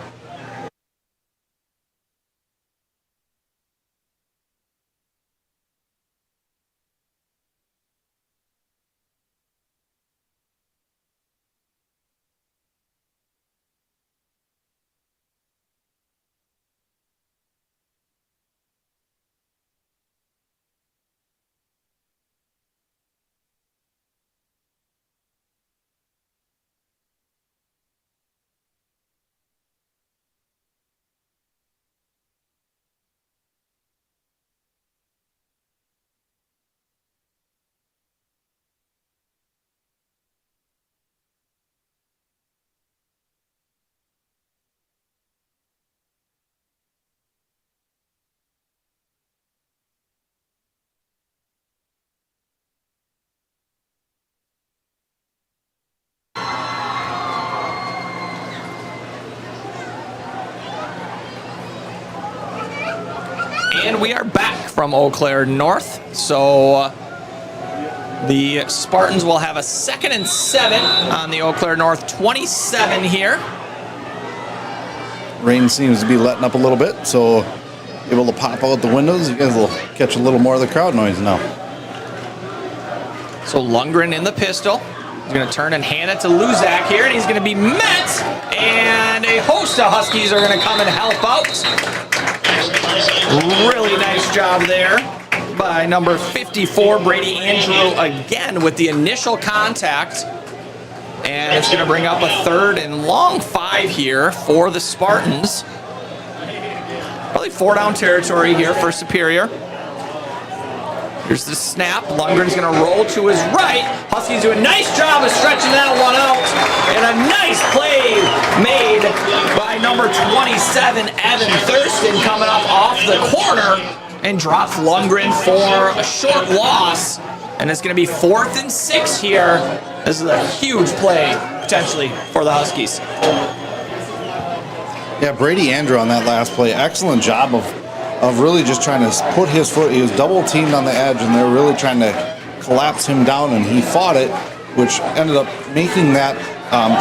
And we are back from Eau Claire North. So the Spartans will have a 2nd and 7 on the Eau Claire North 27 here. Rain seems to be letting up a little bit, so able to pop out the windows. You guys will catch a little more of the crowd noise now. So Lundgren in the pistol. He's going to turn and hand it to Luzak here, and he's going to be met. And a host of Huskies are going to come and help out. Really nice job there by number 54, Brady Andrew, again with the initial contact. And it's going to bring up a 3rd and long 5 here for the Spartans. Probably 4-down territory here for Superior. Here's the snap. Lundgren's going to roll to his right. Huskies do a nice job of stretching that one out. And a nice play made by number 27, Evan Thurston, coming up off the corner and drops Lundgren for a short loss. And it's going to be 4th and 6 here. This is a huge play, potentially, for the Huskies. Yeah, Brady Andrew on that last play. Excellent job of really just trying to put his foot. He was double teamed on the edge, and they were really trying to collapse him down, and he fought it, which ended up making that,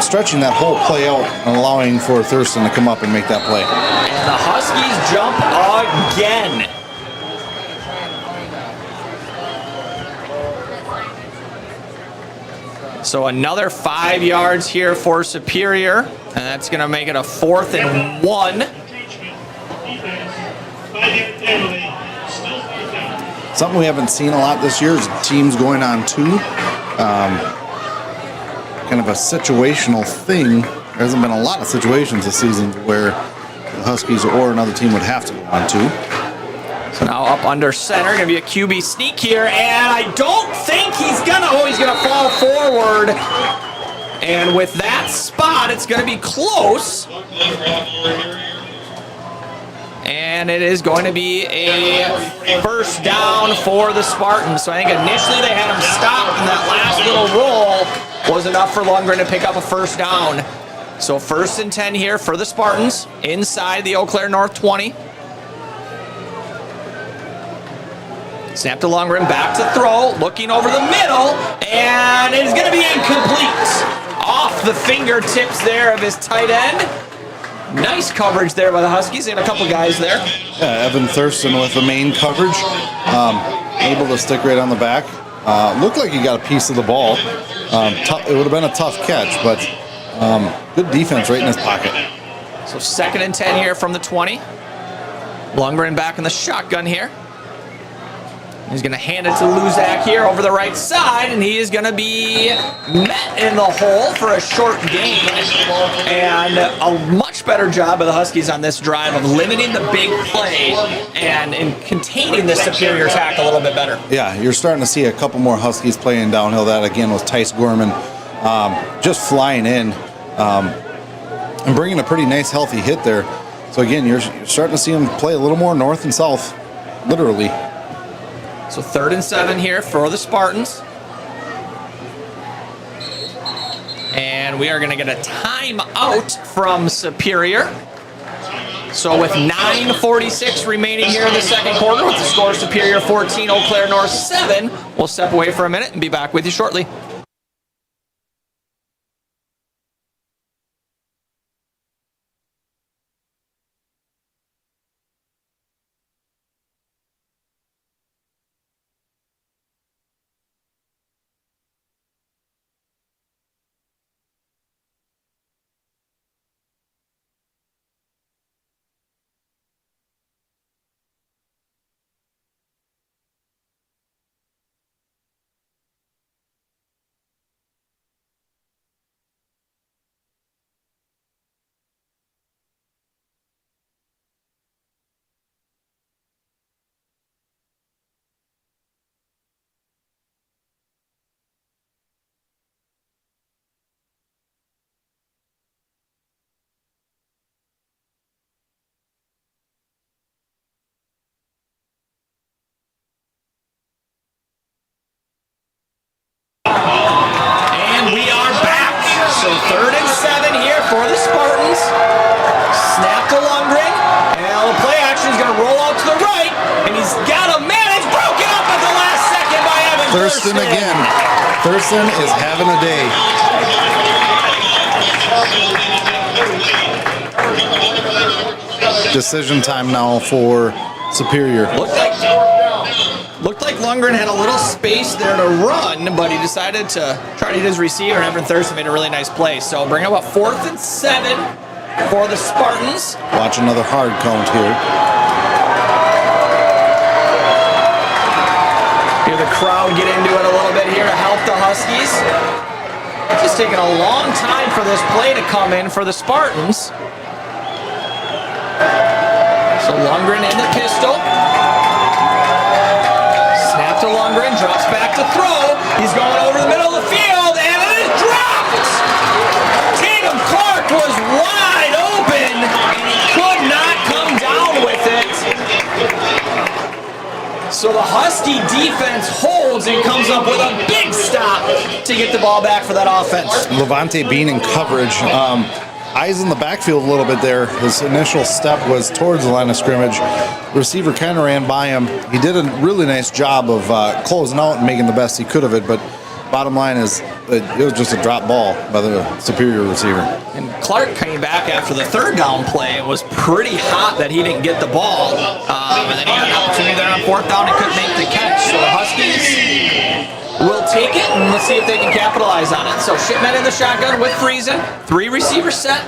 stretching that whole play out and allowing for Thurston to come up and make that play. And the Huskies jump again. So another 5 yards here for Superior, and that's going to make it a 4th and 1. Something we haven't seen a lot this year is teams going on 2. Kind of a situational thing. There hasn't been a lot of situations this season where the Huskies or another team would have to go on 2. So now up under center, going to be a QB sneak here, and I don't think he's going to fall forward. And with that spot, it's going to be close. And it is going to be a 1st down for the Spartans. So I think initially they had him stopped, and that last little roll was enough for Lundgren to pick up a 1st down. So 1st and 10 here for the Spartans inside the Eau Claire North 20. Snap to Lundgren, back to throw, looking over the middle, and it's going to be incomplete. Off the fingertips there of his tight end. Nice coverage there by the Huskies. They had a couple guys there. Yeah, Evan Thurston with the main coverage, able to stick right on the back. Looked like he got a piece of the ball. It would have been a tough catch, but good defense right in his pocket. So 2nd and 10 here from the 20. Lundgren back in the shotgun here. He's going to hand it to Luzak here over the right side, and he is going to be met in the hole for a short gain. And a much better job of the Huskies on this drive of limiting the big play and in containing the Superior attack a little bit better. Yeah, you're starting to see a couple more Huskies playing downhill. That, again, was Tice Gorman just flying in and bringing a pretty nice, healthy hit there. So, again, you're starting to see him play a little more north and south, literally. So 3rd and 7 here for the Spartans. And we are going to get a timeout from Superior. So with 9:46 remaining here in the 2nd quarter, with the score Superior 14, Eau Claire North 7, we'll step away for a minute and be back with you shortly. Thurston again. Thurston is having a day. Decision time now for Superior. Looked like Lundgren had a little space there to run, but he decided to try to hit his receiver, and Evan Thurston made a really nice play. So bring up a 4th and 7 for the Spartans. Watch another hard count here. Hear the crowd get into it a little bit here to help the Huskies. It's just taking a long time for this play to come in for the Spartans. So Lundgren in the pistol. Snap to Lundgren, drops back to throw. He's going over the middle of the field, and it is dropped! Tatum Clark was wide open, and he could not come down with it. So the Husky defense holds and comes up with a big stop to get the ball back for that offense. Levante Bean in coverage. Eyes in the backfield a little bit there. His initial step was towards the line of scrimmage. The receiver kind of ran by him. He did a really nice job of closing out and making the best he could of it, but bottom line is it was just a drop ball by the Superior receiver. And Clark came back after the 3rd down play. It was pretty hot that he didn't get the ball. And then he had an opportunity there on 4th down and couldn't make the catch. So the Huskies will take it, and let's see if they can capitalize on it. So Shipman in the shotgun with Friesen. 3 receivers set.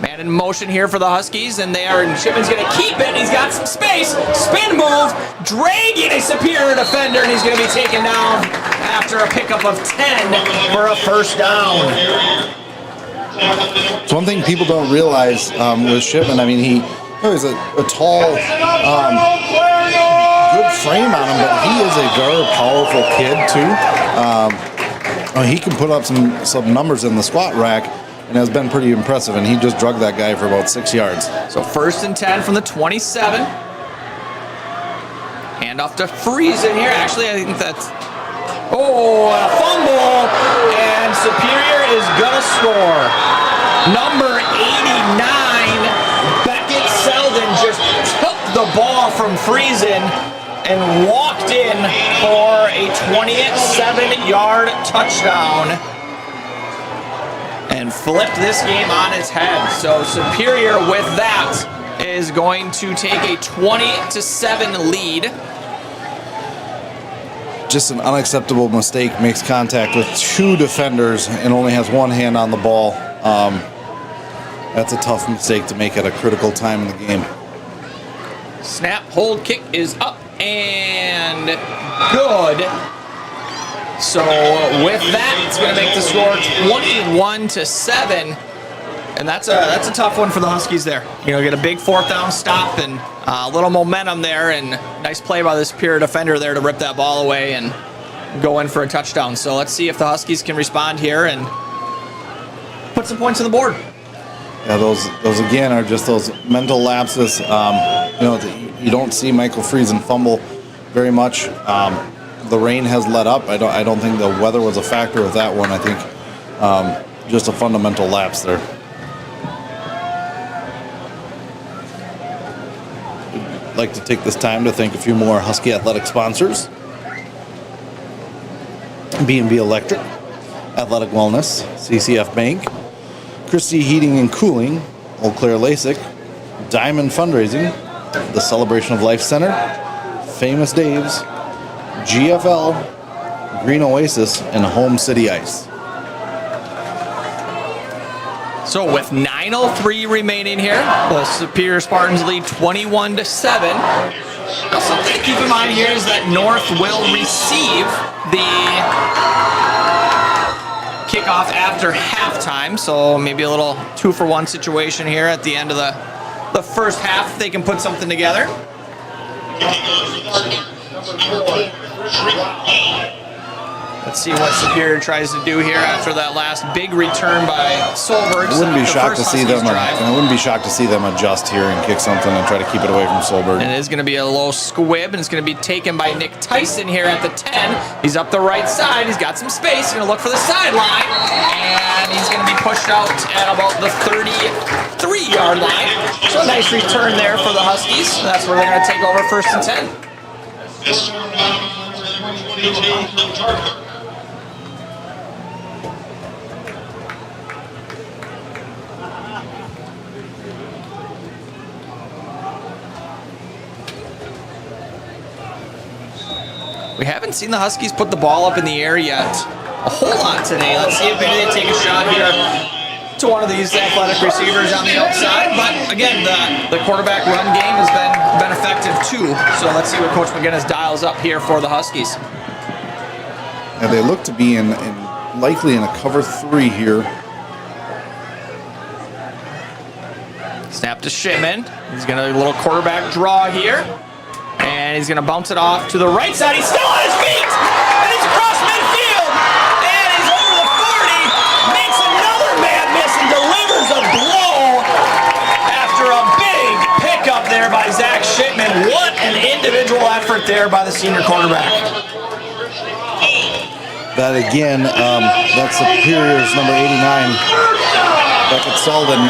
Man in motion here for the Huskies, and Shipman's going to keep it. He's got some space. Spin move, dragging a Superior defender, and he's going to be taken down after a pickup of 10 for a 1st down. It's one thing people don't realize with Shipman. I mean, he's a tall, good frame on him, but he is a very powerful kid too. He can put up some numbers in the squat rack, and has been pretty impressive. And he just drugged that guy for about 6 yards. So 1st and 10 from the 27. Hand off to Friesen here. Actually, I think that's a fumble, and Superior is gonna score. Number 89, Beckett Selden just took the ball from Friesen and walked in for a 27-yard touchdown and flipped this game on its head. So Superior with that is going to take a 20-7 lead. Just an unacceptable mistake. Makes contact with 2 defenders and only has 1 hand on the ball. That's a tough mistake to make at a critical time in the game. Snap, hold, kick is up and good. So with that, it's going to make the score 21-7, and that's a tough one for the Huskies there. Get a big 4th down stop and a little momentum there, and nice play by the Superior defender there to rip that ball away and go in for a touchdown. So let's see if the Huskies can respond here and put some points on the board. Yeah, those again are just those mental lapses. You don't see Michael Friesen fumble very much. The rain has let up. I don't think the weather was a factor with that one. I think just a fundamental lapse there. I'd like to take this time to thank a few more Husky Athletic sponsors. B&B Electric, Athletic Wellness, CCF Bank, Christie Heating and Cooling, Eau Claire LASIK, Diamond Fundraising, the Celebration of Life Center, Famous Dave's, GFL, Green Oasis, and Home City Ice. So with 9:03 remaining here, the Superior Spartans lead 21-7. Now something to keep in mind here is that North will receive the kickoff after halftime, so maybe a little 2-for-1 situation here at the end of the first half. They can put something together. Let's see what Superior tries to do here after that last big return by Solberg. I wouldn't be shocked to see them. I wouldn't be shocked to see them adjust here and kick something and try to keep it away from Solberg. And it is going to be a low squib, and it's going to be taken by Nick Tyson here at the 10. He's up the right side. He's got some space. He's going to look for the sideline, and he's going to be pushed out at about the 33-yard line. So a nice return there for the Huskies. That's where they're going to take over 1st and 10. JT Turner. We haven't seen the Huskies put the ball up in the air yet a whole lot today. Let's see if maybe they take a shot here to one of these athletic receivers on the outside. But again, the quarterback run game has been effective too. So let's see what Coach McGinnis dials up here for the Huskies. And they look to be likely in a cover 3 here. Snap to Shipman. He's going to a little quarterback draw here. And he's going to bounce it off to the right side. He's still on his feet. And he's across midfield. And he's over the 40. Makes another man miss and delivers a blow after a big pickup there by Zach Shipman. What an individual effort there by the senior quarterback. That again, that's Superior's number 89, Beckett Sullivan.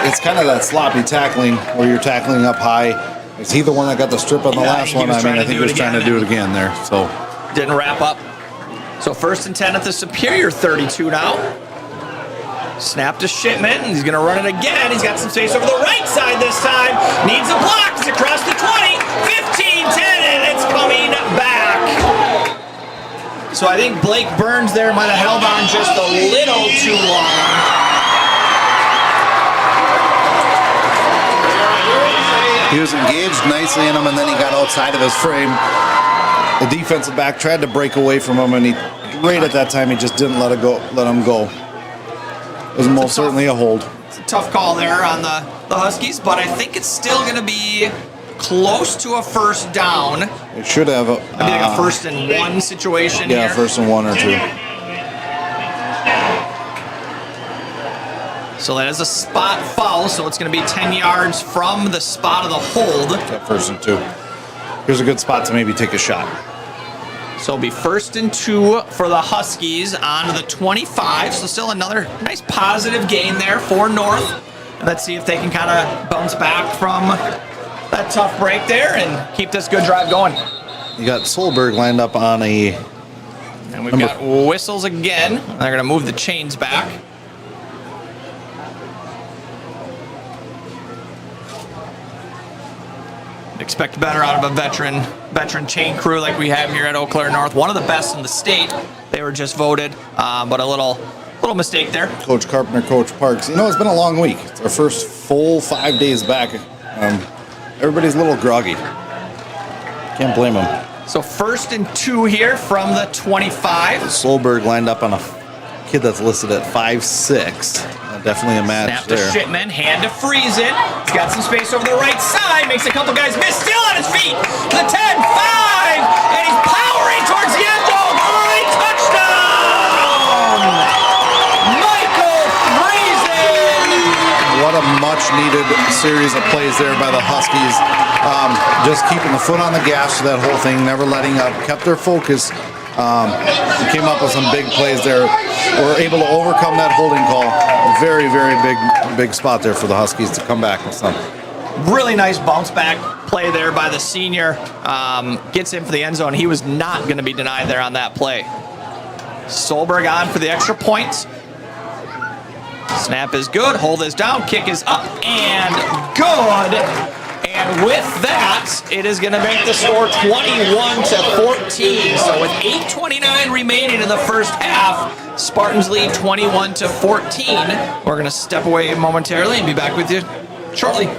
It's kind of that sloppy tackling where you're tackling up high. Is he the one that got the strip on the last one? I think he was trying to do it again there. So didn't wrap up. So 1st and 10 at the Superior 32 now. Snap to Shipman. He's going to run it again. He's got some space over the right side this time. Needs a block. He's across the 20, 15, 10, and it's coming back. So I think Blake Burns there might have held on just a little too long. he was engaged nicely in him, and then he got outside of his frame. The defensive back tried to break away from him, and right at that time, he just didn't let him go. It was most certainly a hold. It's a tough call there on the Huskies, but I think it's still going to be close to a first down. It should have Maybe like a 1st and 1 situation here. Yeah, 1st and 1 or 2. So that is a spot foul, so it's going to be 10 yards from the spot of the hold. Yeah, 1st and 2. Here's a good spot to maybe take a shot. So it'll be 1st and 2 for the Huskies on the 25. So still another nice positive gain there for North. And let's see if they can kind of bounce back from that tough break there and keep this good drive going. You got Solberg lined up on a... And we've got whistles again. They're going to move the chains back. Expect better out of a veteran chain crew like we have here at Eau Claire North. One of the best in the state. They were just voted, but a little mistake there. Coach Carpenter, Coach Parks. You know, it's been a long week. It's our first full 5 days back. Everybody's a little groggy. Can't blame them. So 1st and 2 here from the 25. Solberg lined up on a kid that's listed at 5'6". Definitely a match Snap there. to Shipman, hand to Friesen. He's got some space over the right side, makes a couple guys miss, still on his feet. The 10, 5, and he's powering towards the end zone for a touchdown! Michael Friesen! What a much-needed series of plays there by the Huskies. Just keeping the foot on the gas for that whole thing, never letting up, kept their focus. Came up with some big plays there. Were able to overcome that holding call. Very, very big spot there for the Huskies to come back with some. Really nice bounce back play there by the senior. Gets in for the end zone. He was not going to be denied there on that play. Solberg on for the extra point. Snap is good. Hold is down. Kick is up and good. And with that, it is going to make the score 21-14. So with 8:29 remaining in the first half, Spartans lead 21-14. We're going to step away momentarily and be back with you shortly.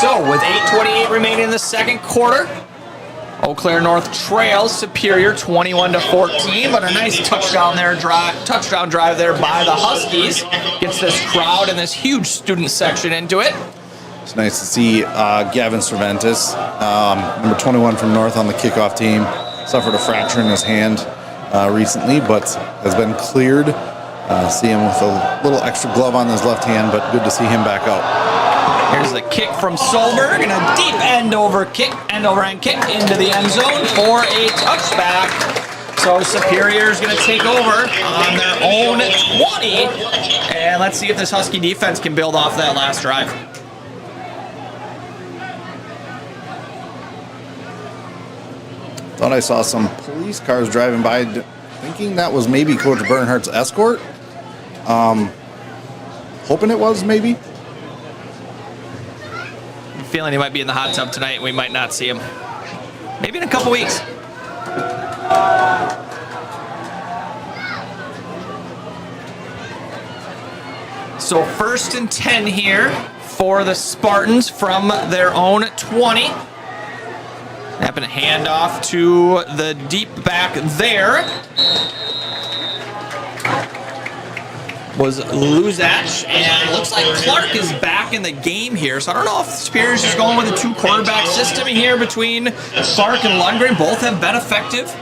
So with 8:28 remaining in the second quarter, Eau Claire North trails Superior 21-14, but a nice touchdown drive there by the Huskies. Gets this crowd and this huge student section into it. It's nice to see Gavin Cervantes, number 21 from North on the kickoff team. Suffered a fracture in his hand recently, but has been cleared. See him with a little extra glove on his left hand, but good to see him back out. Here's the kick from Solberg and a deep end over end kick into the end zone for a touchback. So Superior is going to take over on their own 20. And let's see if this Husky defense can build off that last drive. Thought I saw some police cars driving by, thinking that was maybe Coach Bernhardt's escort. Hoping it was, maybe. I'm feeling he might be in the hot tub tonight. We might not see him. Maybe in a couple weeks. So 1st and 10 here for the Spartans from their own 20. Happen to hand off to the deep back there. Was Luzach, and it looks like Clark is back in the game here. So I don't know if Spears is going with a 2-quarterback system here between Clark and Lundgren. Both have been effective.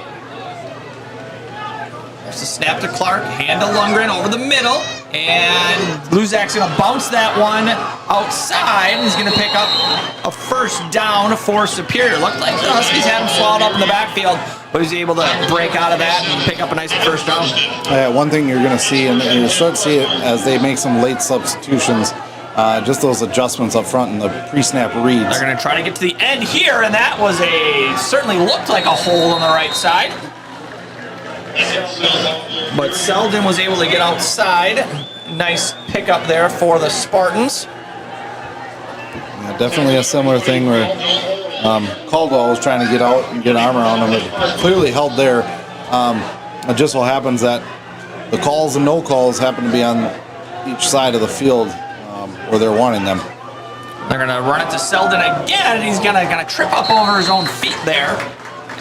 There's a snap to Clark, hand to Lundgren over the middle, and Luzak's going to bounce that one outside, and he's going to pick up a first down for Superior. Looked like the Huskies had him swallowed up in the backfield, but he's able to break out of that and pick up a nice first down. One thing you're going to see, and you start to see it as they make some late substitutions, just those adjustments up front in the pre-snap reads. They're going to try to get to the end here, and that was certainly looked like a hole on the right side. But Selden was able to get outside. Nice pickup there for the Spartans. Yeah, definitely a similar thing where Caldwell was trying to get out and get an arm around him. It clearly held there. It just so happens that the calls and no calls happen to be on each side of the field where they're wanting them. They're going to run it to Selden again, and he's going to trip up over his own feet there.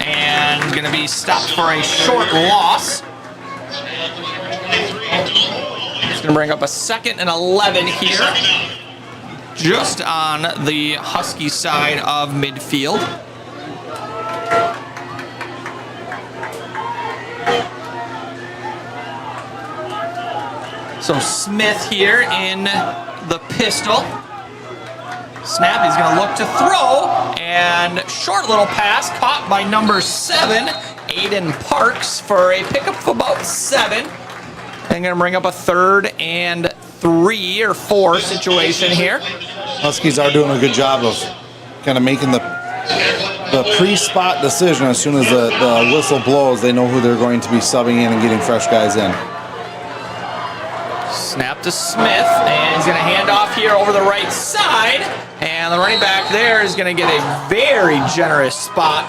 And going to be stopped for a short loss. It's going to bring up a 2nd and 11 here. Just on the Husky side of midfield. So Smith here in the pistol. Snap, he's going to look to throw, and short little pass caught by number 7, Aiden Parks, for a pickup of about 7. And going to bring up a 3rd and 3 or 4 situation here. Huskies are doing a good job of kind of making the pre-spot decision. As soon as the whistle blows, they know who they're going to be subbing in and getting fresh guys in. Snap to Smith, and he's going to hand off here over the right side. And the running back there is going to get a very generous spot.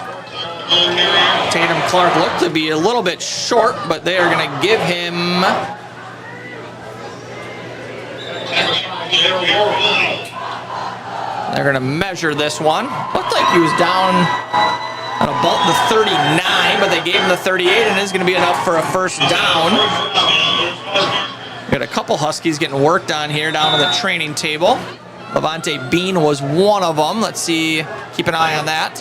Tatum Clark looked to be a little bit short, but they are going to give him... They're going to measure this one. Looked like he was down at about the 39, but they gave him the 38, and it's going to be enough for a first down. Got a couple Huskies getting worked on here down on the training table. Levante Bean was one of them. Let's see, keep an eye on that.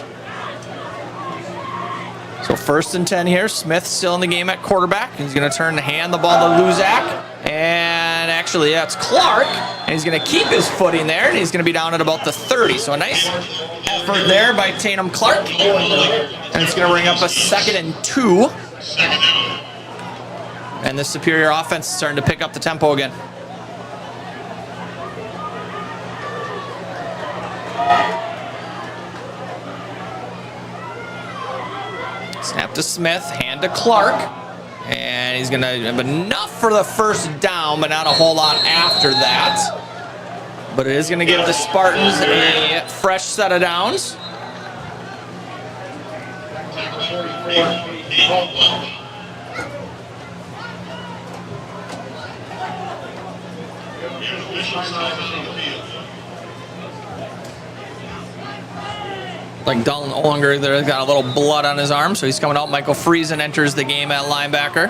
So 1st and 10 here. Smith still in the game at quarterback. He's going to turn to hand the ball to Luzak. And actually, that's Clark. And he's going to keep his footing there, and he's going to be down at about the 30. So a nice effort there by Tatum Clark. And it's going to bring up a 2nd and 2. And the Superior offense is starting to pick up the tempo again. Snap to Smith, hand to Clark. And he's going to have enough for the first down, but not a whole lot after that. But it is going to give the Spartans a fresh set of downs. like Dalton Olinger there got a little blood on his arm, so he's coming out. Michael Friesen enters the game at linebacker.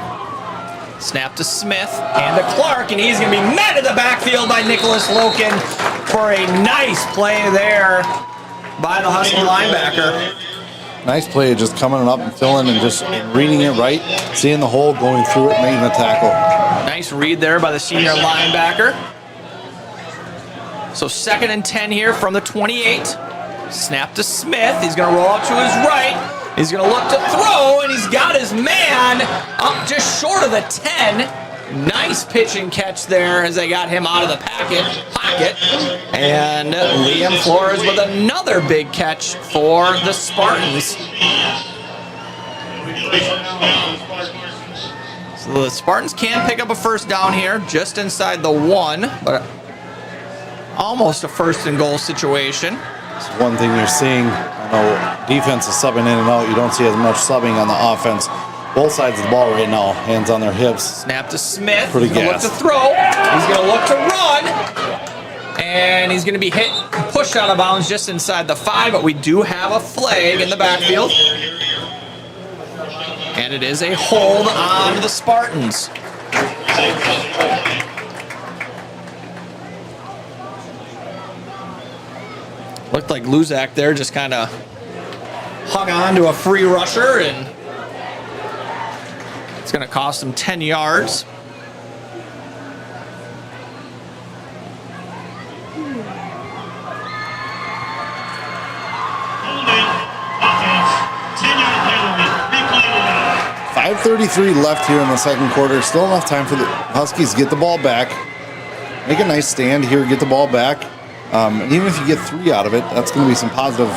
Snap to Smith and to Clark, and he's going to be met in the backfield by Nicholas Loken for a nice play there by the Husky linebacker. Nice play, just coming up and filling and just reading it right, seeing the hole, going through it, making the tackle. Nice read there by the senior linebacker. So 2nd and 10 here from the 28. Snap to Smith. He's going to roll out to his right. He's going to look to throw, and he's got his man up just short of the 10. Nice pitch and catch there as they got him out of the pocket. And Liam Flores with another big catch for the Spartans. So the Spartans can pick up a first down here, just inside the 1, but almost a 1st and goal situation. It's one thing you're seeing. I know defense is subbing in and out. You don't see as much subbing on the offense. Both sides of the ball right now, hands on their hips. Snap to Smith. Pretty He's going to look to throw. He's going to look to run. And he's going to be hit, pushed out of bounds just inside the 5, but we do have a flag in the backfield. And it is a hold on the Spartans. Looked like Luzak there just kind of hung on to a free rusher, and it's going to cost him 10 yards. Holding, offense, 10-yard penalty, replay will be. 5:33 left here in the second quarter. Still enough time for the Huskies to get the ball back. Make a nice stand here, get the ball back. And even if you get 3 out of it, that's going to be some positive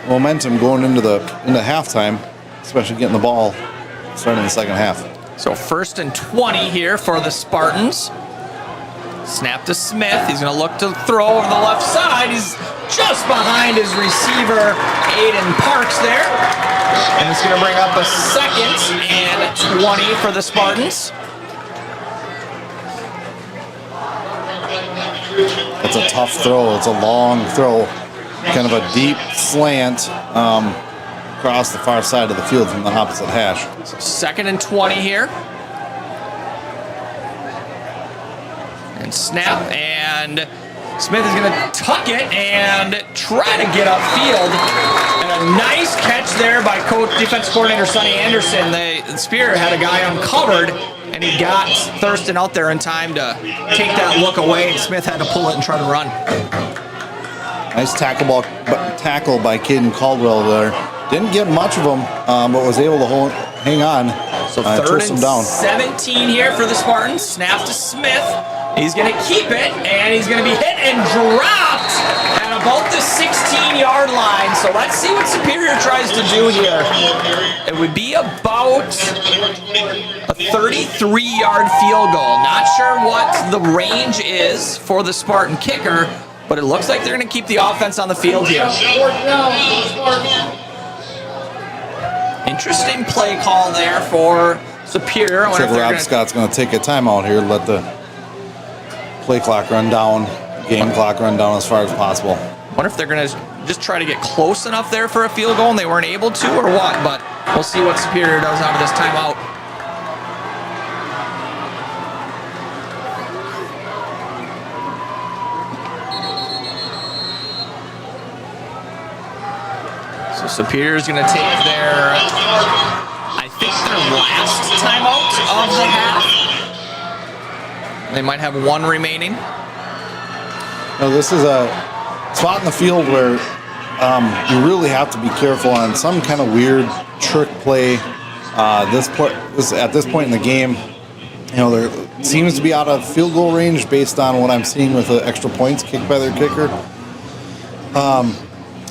momentum going into halftime, especially getting the ball starting in the second half. So 1st and 20 here for the Spartans. Snap to Smith. He's going to look to throw over the left side. He's just behind his receiver, Aiden Parks there. And it's going to bring up a 2nd and 20 for the Spartans. It's a tough throw. It's a long throw. Kind of a deep slant across the far side of the field from the opposite hash. So 2nd and 20 here. And snap, and Smith is going to tuck it and try to get upfield. And a nice catch there by defense coordinator Sonny Anderson. The Spear had a guy uncovered, and he got Thurston out there in time to take that look away, and Smith had to pull it and try to run. Nice tackle by Caden Caldwell there. Didn't get much of them, but was able to hang on. So 3rd and 17 here for the Spartans. Snap to Smith. He's going to keep it, and he's going to be hit and dropped at about the 16-yard line. So let's see what Superior tries to do here. It would be about a 33-yard field goal. Not sure what the range is for the Spartan kicker, but it looks like they're going to keep the offense on the field here. Interesting play call there for Superior. Looks like Rob Scott's going to take a timeout here, let the play clock run down, game clock run down as far as possible. Wonder if they're going to just try to get close enough there for a field goal and they weren't able to, or what, but we'll see what Superior does out of this timeout. So Superior's going to take their, I think their last timeout of the half. They might have one remaining. No, this is a spot in the field where you really have to be careful on some kind of weird trick play. At this point in the game, there seems to be out of field goal range based on what I'm seeing with the extra points kicked by their kicker.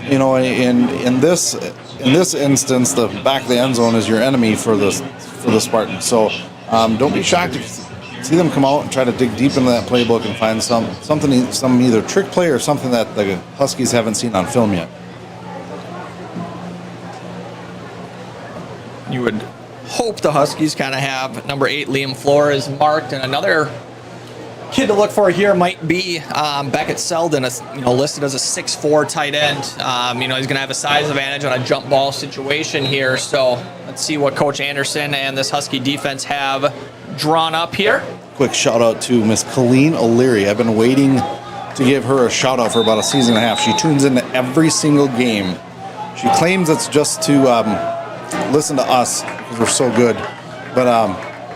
In this instance, the back of the end zone is your enemy for the Spartans. So don't be shocked if you see them come out and try to dig deep into that playbook and find some either trick play or something that the Huskies haven't seen on film yet. You would hope the Huskies kind of have number 8 Liam Flores marked, and another kid to look for here might be Beckett Selden, listed as a 6'4" tight end. He's going to have a size advantage on a jump ball situation here. So let's see what Coach Anderson and this Husky defense have drawn up here. Quick shout out to Miss Colleen O'Leary. I've been waiting to give her a shout out for about a season and a half. She tunes into every single game. She claims it's just to listen to us because we're so good. But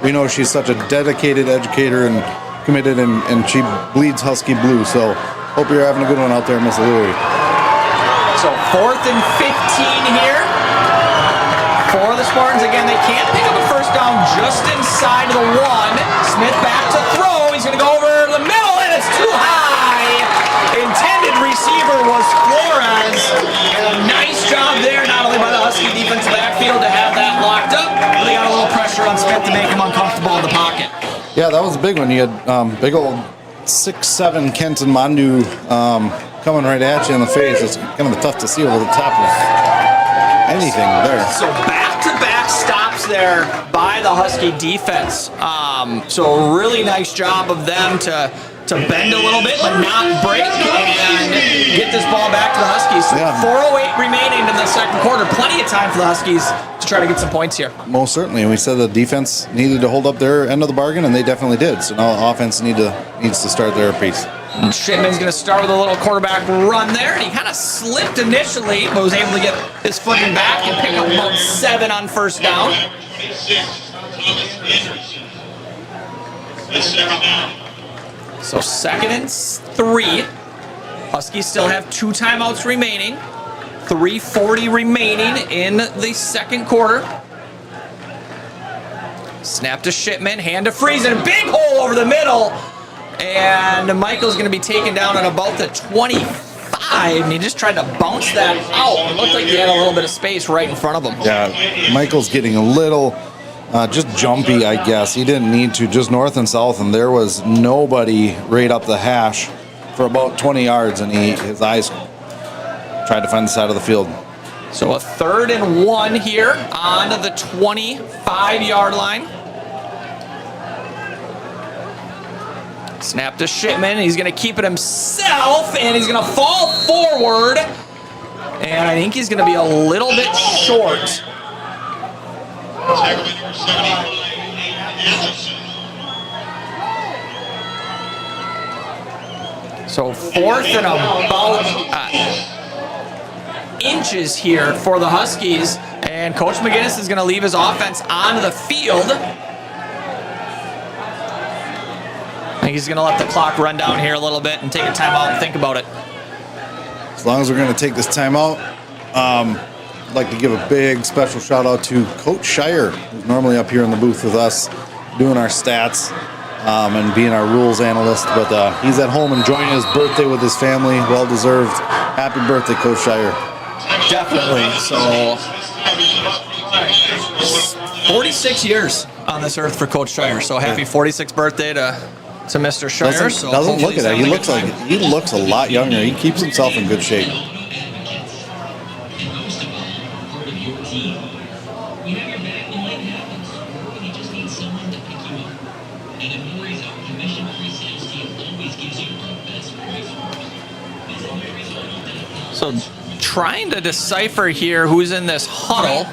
we know she's such a dedicated educator and committed, and she bleeds Husky blue. So hope you're having a good one out there, Miss O'Leary. So 4th and 15 here for the Spartans. Again, they can't pick up a first down just inside of the 1. Smith back to throw. He's going to go over the middle, and it's too high. Intended receiver was Flores, and a nice job there, not only by the Husky defensive backfield to have that locked up, but they got a little pressure on Smith to make him uncomfortable in the pocket. Yeah, that was a big one. You had big old 6'7" Kenton Mandu coming right at you in the face. It's kind of tough to see over the top of anything there. So back-to-back stops there by the Husky defense. So really nice job of them to bend a little bit, but not break, and get this ball back to the Huskies. Yeah. 4:08 remaining in the second quarter. Plenty of time for the Huskies to try to get some points here. Most certainly. And we said the defense needed to hold up their end of the bargain, and they definitely did. So now the offense needs to start their piece. Shipman's going to start with a little quarterback run there, and he kind of slipped initially, but was able to get his footing back and pick up about 7 on first down. So 2nd and 3. Huskies still have 2 timeouts remaining. 3:40 remaining in the second quarter. Snap to Shipman, hand to Friesen, big hole over the middle. And Michael's going to be taken down at about the 25, and he just tried to bounce that out. It looked like he had a little bit of space right in front of him. Yeah, Michael's getting a little just jumpy, I guess. He didn't need to, just north and south, and there was nobody right up the hash for about 20 yards, and his eyes tried to find the side of the field. So a 3rd and 1 here on the 25-yard line. Snap to Shipman. He's going to keep it himself, and he's going to fall forward. And I think he's going to be a little bit short. So 4th and about inches here for the Huskies. And Coach McGinnis is going to leave his offense on the field. I think he's going to let the clock run down here a little bit and take a timeout and think about it. As long as we're going to take this timeout, I'd like to give a big special shout out to Coach Shire, who's normally up here in the booth with us doing our stats and being our rules analyst. But he's at home enjoying his birthday with his family. Well deserved. Happy birthday, Coach Shire. Definitely. So 46 years on this earth for Coach Shire. So happy 46th birthday to Mr. Shire. Doesn't look at it. He looks a lot younger. He keeps himself in good shape. So trying to decipher here who's in this huddle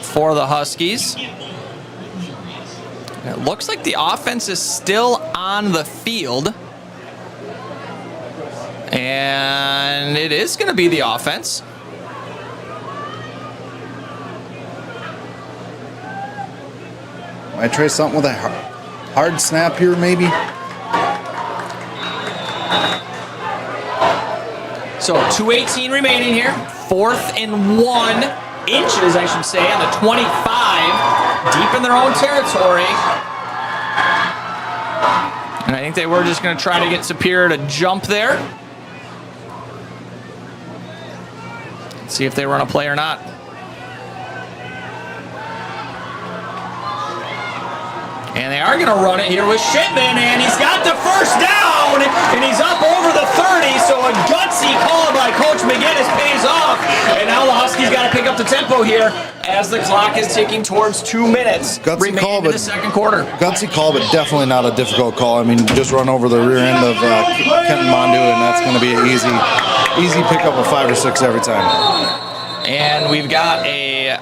for the Huskies. It looks like the offense is still on the field. And it is going to be the offense. Might try something with a hard snap here, maybe. So 2:18 remaining here. 4th and 1 inches, I should say, on the 25, deep in their own territory. And I think they were just going to try to get Superior to jump there. Let's see if they run a play or not. And they are going to run it here with Shipman, and he's got the first down. down, and he's up over the 30, so a gutsy call by Coach McGinnis pays off. And now the Huskies got to pick up the tempo here as the clock is ticking towards 2 minutes remaining in the second quarter. Gutsy call, but definitely not a difficult call. I mean, just run over the rear end of Kenton Mondu, and that's going to be an easy pickup of 5 or 6 every time. And we've got a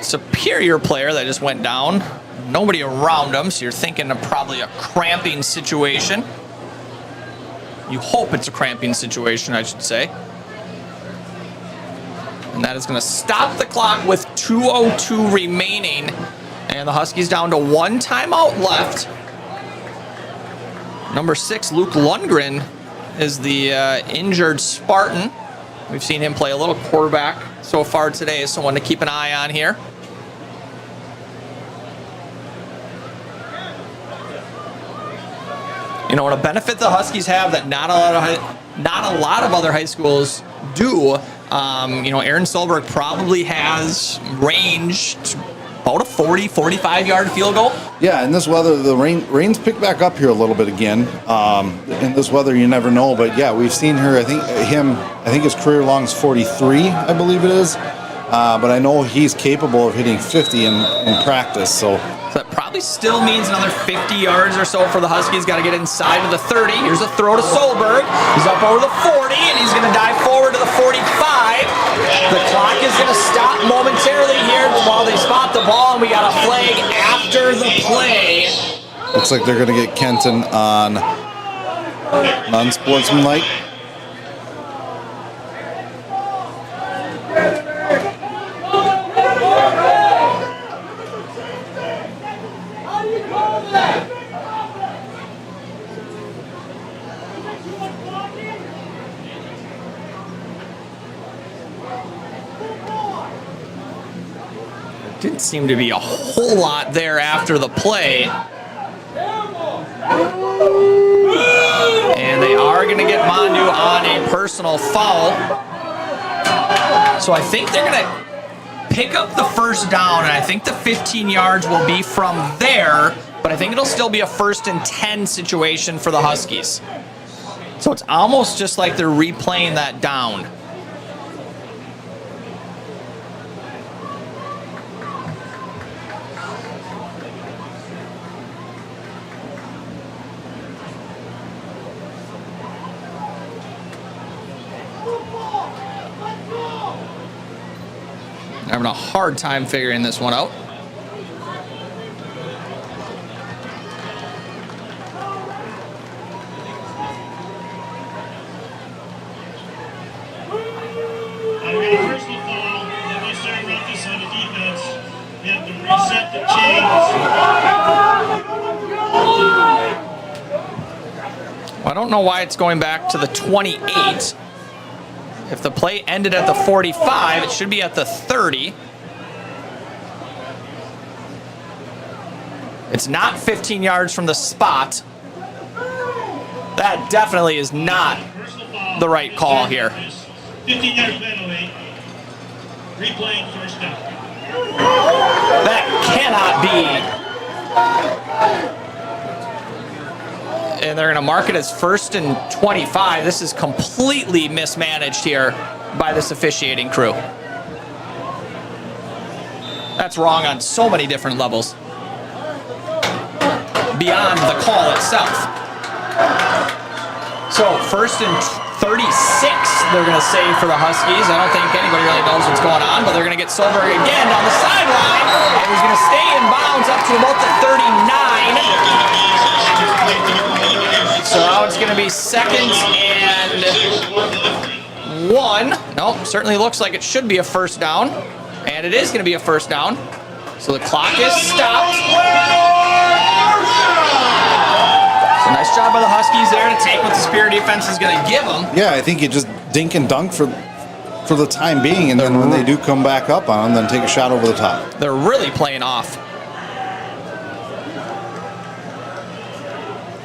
Superior player that just went down. Nobody around him, so you're thinking of probably a cramping situation. You hope it's a cramping situation, I should say. And that is going to stop the clock with 2:02 remaining. And the Huskies down to 1 timeout left. Number 6, Luke Lundgren, is the injured Spartan. We've seen him play a little quarterback so far today, so one to keep an eye on here. You know, and a benefit the Huskies have that not a lot of other high schools do. You know, Aaron Solberg probably has range to about a 40, 45-yard field goal. Yeah, in this weather, the rain's picked back up here a little bit again. In this weather, you never know. But yeah, we've seen her. I think his career long is 43, I believe it is. But I know he's capable of hitting 50 in practice. So that probably still means another 50 yards or so for the Huskies. Got to get inside of the 30. Here's a throw to Solberg. He's up over the 40, and he's going to dive forward to the 45. The clock is going to stop momentarily here while they spot the ball, and we got a flag after the play. Looks like they're going to get Kenton on unsportsmanlike. Didn't seem to be a whole lot there after the play. And they are going to get Mondu on a personal foul. So I think they're going to pick up the first down, and I think the 15 yards will be from there, but I think it'll still be a 1st and 10 situation for the Huskies. So it's almost just like they're replaying that down. Having a hard time figuring this one out. Personal foul, and they start running this on the defense. They have to reset the chains. Well, I don't know why it's going back to the 28. If the play ended at the 45, it should be at the 30. It's not 15 yards from the spot. That definitely is not the right call here. 15-yard penalty. Replaying first down. That cannot be. And they're going to mark it as 1st and 25. This is completely mismanaged here by this officiating crew. That's wrong on so many different levels. Beyond the call itself. So 1st and 36, they're going to say for the Huskies. I don't think anybody really knows what's going on, but they're going to get Solberg again down the sideline. And he's going to stay in bounds up to about the 39. So now it's going to be 2nd and 1. Nope, certainly looks like it should be a 1st down. And it is going to be a 1st down. So the clock is stopped. So nice job by the Huskies there to take what the Superior defense is going to give them. Yeah, I think you just dink and dunk for the time being, and then when they do come back up on them, then take a shot over the top. They're really playing off.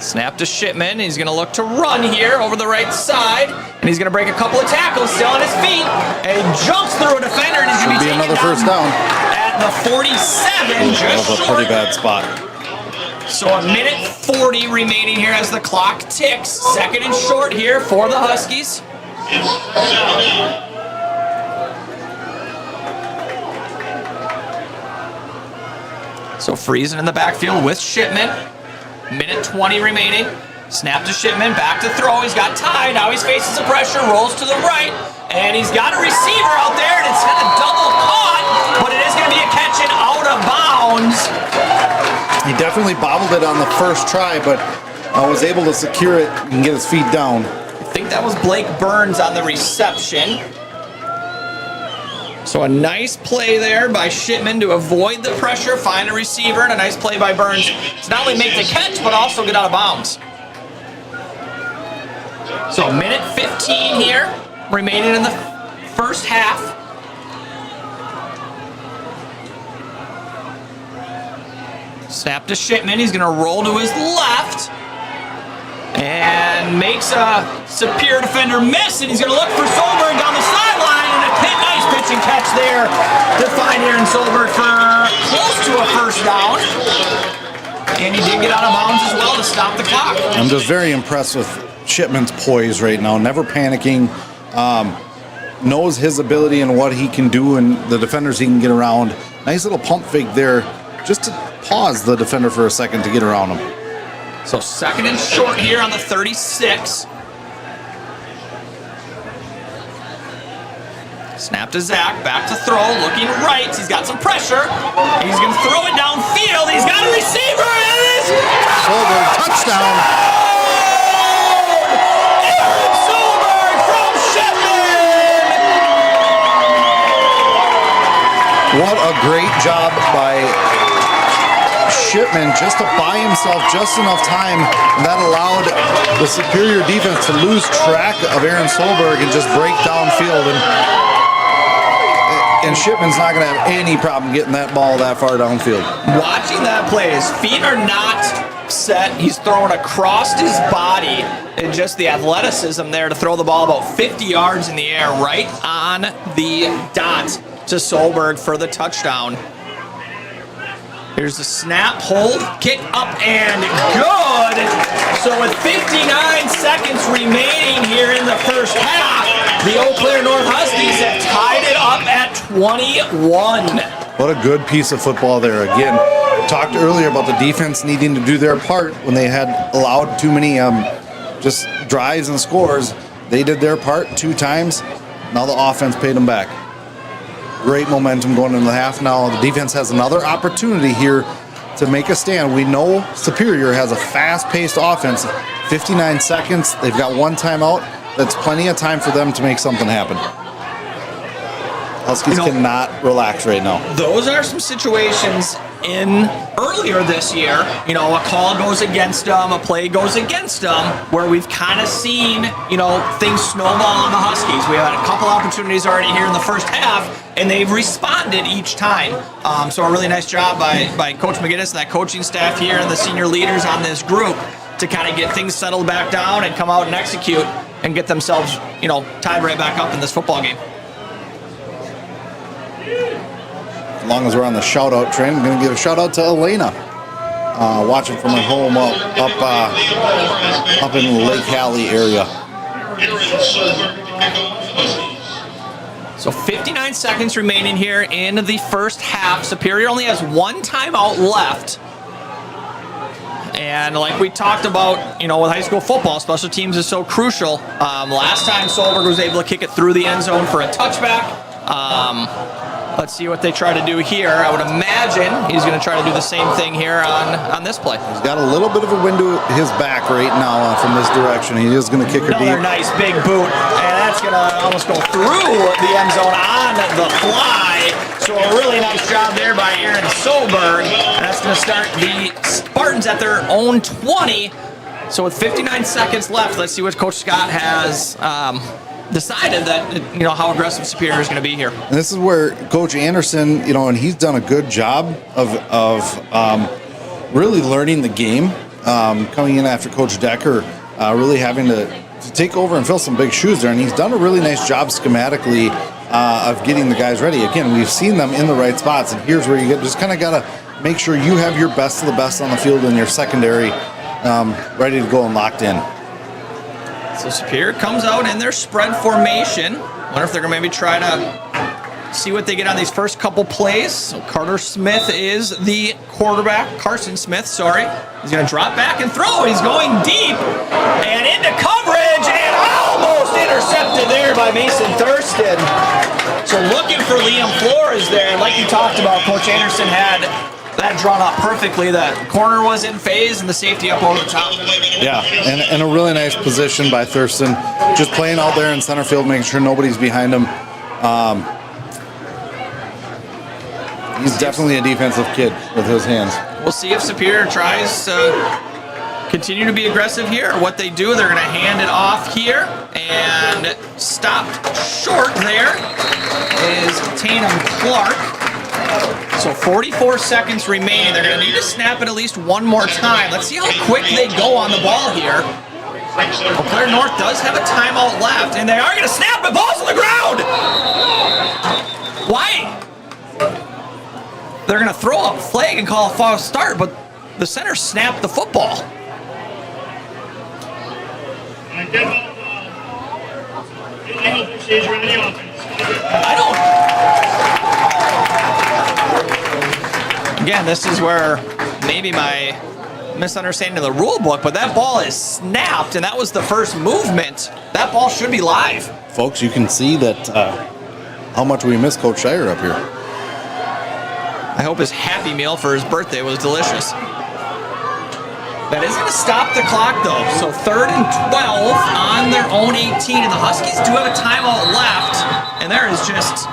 Snap to Shipman. He's going to look to run here over the right side. And he's going to break a couple of tackles, still on his feet. And he jumps through a defender, and he's going to be taken another 1st down at the 47. That was a pretty bad spot. So a minute 40 remaining here as the clock ticks. Second and short here for the Huskies. So freezing in the backfield with Shipman. Minute 20 remaining. Snap to Shipman, back to throw. He's got Ty. Now he's facing some pressure, rolls to the right, and he's got a receiver out there, and it's kind of double caught, but it is going to be a catch and out of bounds. He definitely bobbled it on the first try, but was able to secure it and get his feet down. I think that was Blake Burns on the reception. So a nice play there by Shipman to avoid the pressure, find a receiver, and a nice play by Burns to not only make the catch, but also get out of bounds. So a minute 15 here, remaining in the first half. Snap to Shipman, he's gonna roll to his left. And makes a Superior defender miss, and he's gonna look for Solberg down the sideline, and a nice pitch and catch there to find Aaron Solberg for close to a first down. And he did get out of bounds as well to stop the clock. I'm just very impressed with Shipman's poise right now, never panicking, knows his ability and what he can do and the defenders he can get around. Nice little pump fake there just to pause the defender for a second to get around him. So second and short here on the 36. Snap to Zach, back to throw, looking right. He's got some pressure. He's going to throw it downfield. He's got a receiver. And it is Solberg, touchdown. Aaron Solberg from Shipman. What a great job by Shipman just to buy himself just enough time, and that allowed the Superior defense to lose track of Aaron Solberg and just break downfield. And Shipman's not going to have any problem getting that ball that far downfield. Watching that play, his feet are not set. He's throwing across his body, and just the athleticism there to throw the ball about 50 yards in the air, right on the dot to Solberg for the touchdown. Here's the snap, hold, kick up and good. So with 59 seconds remaining here in the first half, the Eau Claire North Huskies have tied it up at 21. What a good piece of football there. Again, talked earlier about the defense needing to do their part when they had allowed too many just drives and scores. They did their part 2 times. Now the offense paid them back. Great momentum going into the half. Now the defense has another opportunity here to make a stand. We know Superior has a fast-paced offense. 59 seconds. They've got 1 timeout. That's plenty of time for them to make something happen. Huskies cannot relax right now. Those are some situations in earlier this year. You know, a call goes against them, a play goes against them, where we've kind of seen, things snowball on the Huskies. We had a couple opportunities already here in the first half, and they've responded each time. So a really nice job by Coach McGinnis and that coaching staff here and the senior leaders on this group to kind of get things settled back down and come out and execute and get themselves, tied right back up in this football game. As long as we're on the shout-out train, I'm going to give a shout-out to Elena, watching from her home up in the Lake Hallie area. So 59 seconds remaining here in the first half. Superior only has 1 timeout left. And like we talked about, with high school football, special teams is so crucial. Last time Solberg was able to kick it through the end zone for a touchback. Let's see what they try to do here. I would imagine he's going to try to do the same thing here on this play. He's got a little bit of a window his back right now from this direction. He is going to kick her deep. Another nice big boot, and that's going to almost go through the end zone on the fly. So a really nice job there by Aaron Solberg. And that's going to start the Spartans at their own 20. So with 59 seconds left, let's see what Coach Scott has decided that, how aggressive Superior is going to be here. And this is where Coach Anderson, and he's done a good job of really learning the game, coming in after Coach Decker, really having to take over and fill some big shoes there. And he's done a really nice job schematically of getting the guys ready. Again, we've seen them in the right spots, and here's where you just kind of got to make sure you have your best of the best on the field in your secondary, ready to go and locked in. So Superior comes out in their spread formation. Wonder if they're going to maybe try to see what they get on these first couple plays. So Carter Smith is the quarterback. Carson Smith, sorry. He's going to drop back and throw. He's going deep and into coverage and almost intercepted there by Mason Thurston. So looking for Liam Flores there. And like you talked about, Coach Anderson had that drawn up perfectly. The corner was in phase and the safety up over the top. Yeah, and a really nice position by Thurston. Just playing out there in center field, making sure nobody's behind him. He's definitely a defensive kid with his hands. We'll see if Superior tries to continue to be aggressive here. What they do, they're going to hand it off here. And stopped short there is Tatum Clark. So 44 seconds remaining. They're going to need to snap it at least one more time. Let's see how quick they go on the ball here. Eau Claire North does have a timeout left, and they are going to snap it. Ball's on the ground. Why? They're going to throw up a flag and call a false start, but the center snapped the football. Illegal procedure on the offense. Again, this is where maybe my misunderstanding of the rule book, but that ball is snapped, and that was the first movement. That ball should be live. Folks, you can see that how much we miss Coach Shire up here. I hope his Happy Meal for his birthday was delicious. That is going to stop the clock, though. So 3rd and 12 on their own 18, and the Huskies do have a timeout left, and there is just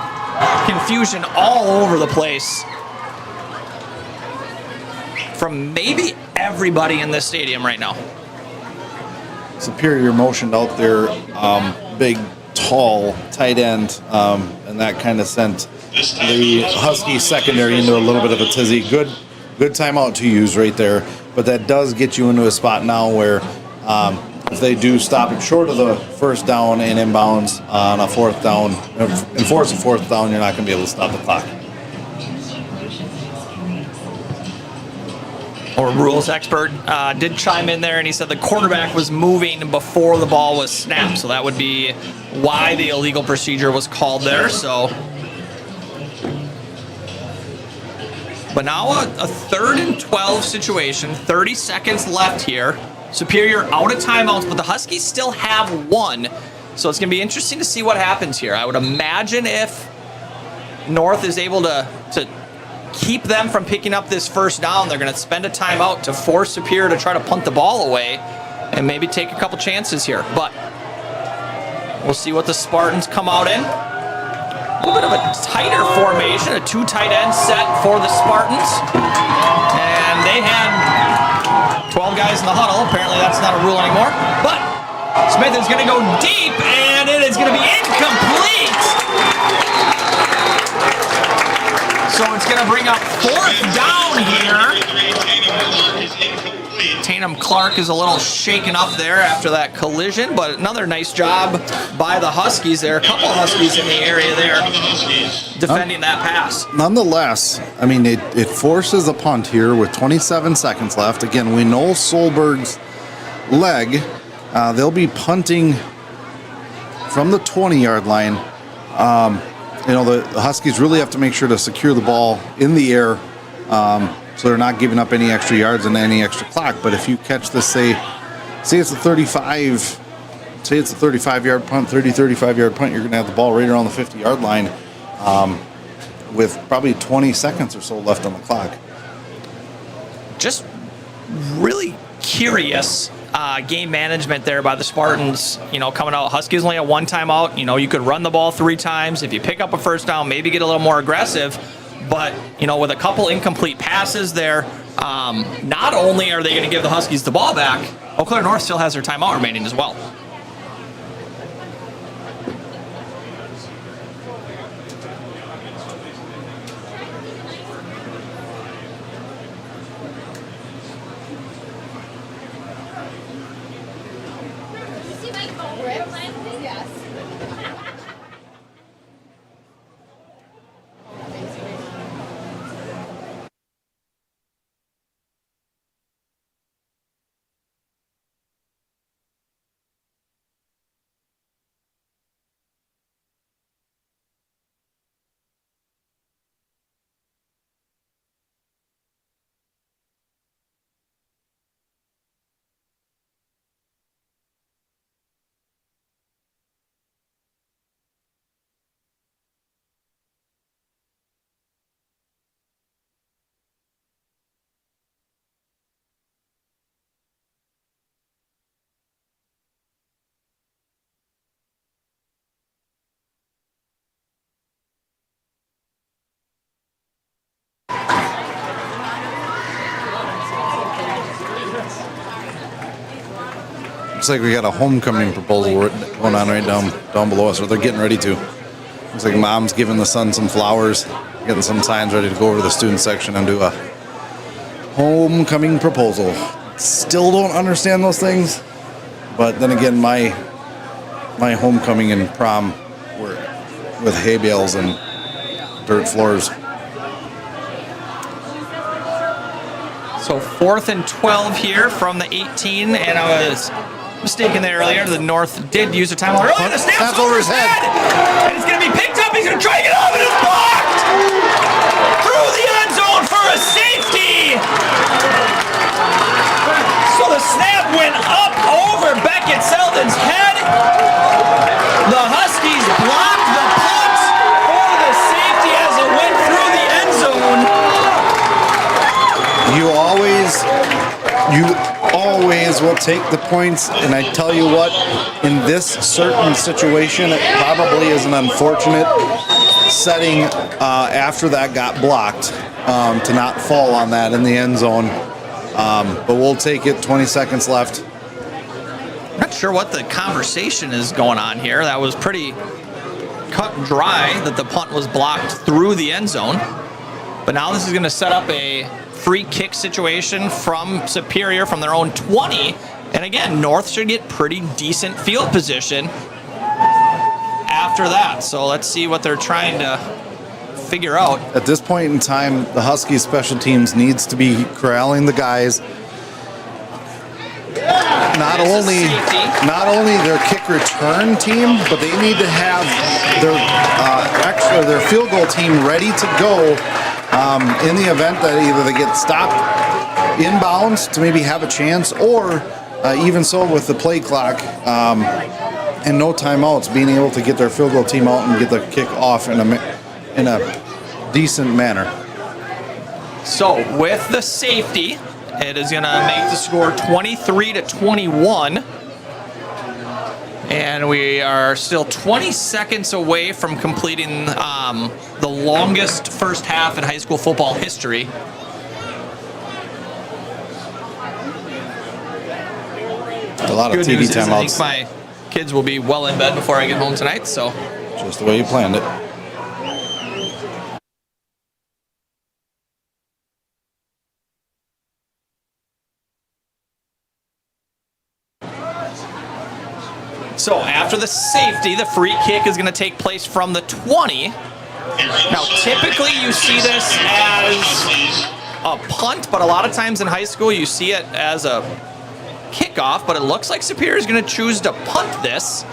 confusion all over the place from maybe everybody in this stadium right now. Superior motioned out their big, tall tight end, and that kind of sent the Husky secondary into a little bit of a tizzy. Good timeout to use right there, but that does get you into a spot now where if they do stop it short of the first down and inbounds on a fourth down, enforce a fourth down, you're not going to be able to stop the clock. Or rules expert did chime in there, and he said the quarterback was moving before the ball was snapped, so that would be why the illegal procedure was called there. So, but now a 3rd and 12 situation, 30 seconds left here. Superior out of timeouts, but the Huskies still have one, so it's going to be interesting to see what happens here. I would imagine if North is able to keep them from picking up this first down, they're going to spend a timeout to force Superior to try to punt the ball away and maybe take a couple chances here. But we'll see what the Spartans come out in. A little bit of a tighter formation, a 2 tight end set for the Spartans. And they had 12 guys in the huddle. Apparently that's not a rule anymore. But Smith is going to go deep, and it is going to be incomplete. So it's going to bring up 4th down here. Tatum Clark is a little shaken up there after that collision, but another nice job by the Huskies there. A couple of Huskies in the area there defending that pass. Nonetheless, I mean, it forces a punt here with 27 seconds left. Again, we know Solberg's leg. They'll be punting from the 20-yard line. You know, the Huskies really have to make sure to secure the ball in the air so they're not giving up any extra yards and any extra clock. But if you catch this, say it's a 35-yard punt, 35-yard punt, you're going to have the ball right around the 50-yard line with probably 20 seconds or so left on the clock. Just really curious game management there by the Spartans, you know, coming out. Huskies only had 1 timeout. You know, you could run the ball 3 times. If you pick up a first down, maybe get a little more aggressive. But, you know, with a couple incomplete passes there, not only are they going to give the Huskies the ball back, Eau Claire North still has their timeout remaining as well. Looks like we got a homecoming proposal going on right down below us, or they're getting ready to. Looks like mom's giving the son some flowers, getting some signs ready to go over to the student section and do a homecoming proposal. Still don't understand those things, but then again, my homecoming and prom were with hay bales and dirt floors. So 4th and 12 here from the 18, and I was mistaken there earlier. The North did use a timeout earlier. The snap's over his head, and it's going to be picked up. He's going to try to get off, and it's blocked through the end zone for a safety. So the snap went up over Beckett Selden's head. The Huskies blocked the punt for the safety as it went through the end zone. You always will take the points, and I tell you what, in this certain situation, it probably is an unfortunate setting after that got blocked to not fall on that in the end zone. But we'll take it. 20 seconds left. Not sure what the conversation is going on here. That was pretty cut and dry that the punt was blocked through the end zone. But now this is going to set up a free kick situation from Superior from their own 20. And again, North should get pretty decent field position after that. So let's see what they're trying to figure out. At this point in time, the Huskies special teams needs to be corralling the guys. Not only their kick return team, but they need to have their field goal team ready to go in the event that either they get stopped inbounds to maybe have a chance, or even so with the play clock and no timeouts, being able to get their field goal team out and get the kick off in a decent manner. So with the safety, it is going to make the score 23-21. And we are still 20 seconds away from completing the longest first half in high school football history. A lot of Good TV news is I timeouts. think my kids will be well in bed before I get home tonight, so. Just the way you planned it. So after the safety, the free kick is going to take place from the 20. Now, typically you see this as a punt, but a lot of times in high school you see it as a kickoff, but it looks like Superior is going to choose to punt this. I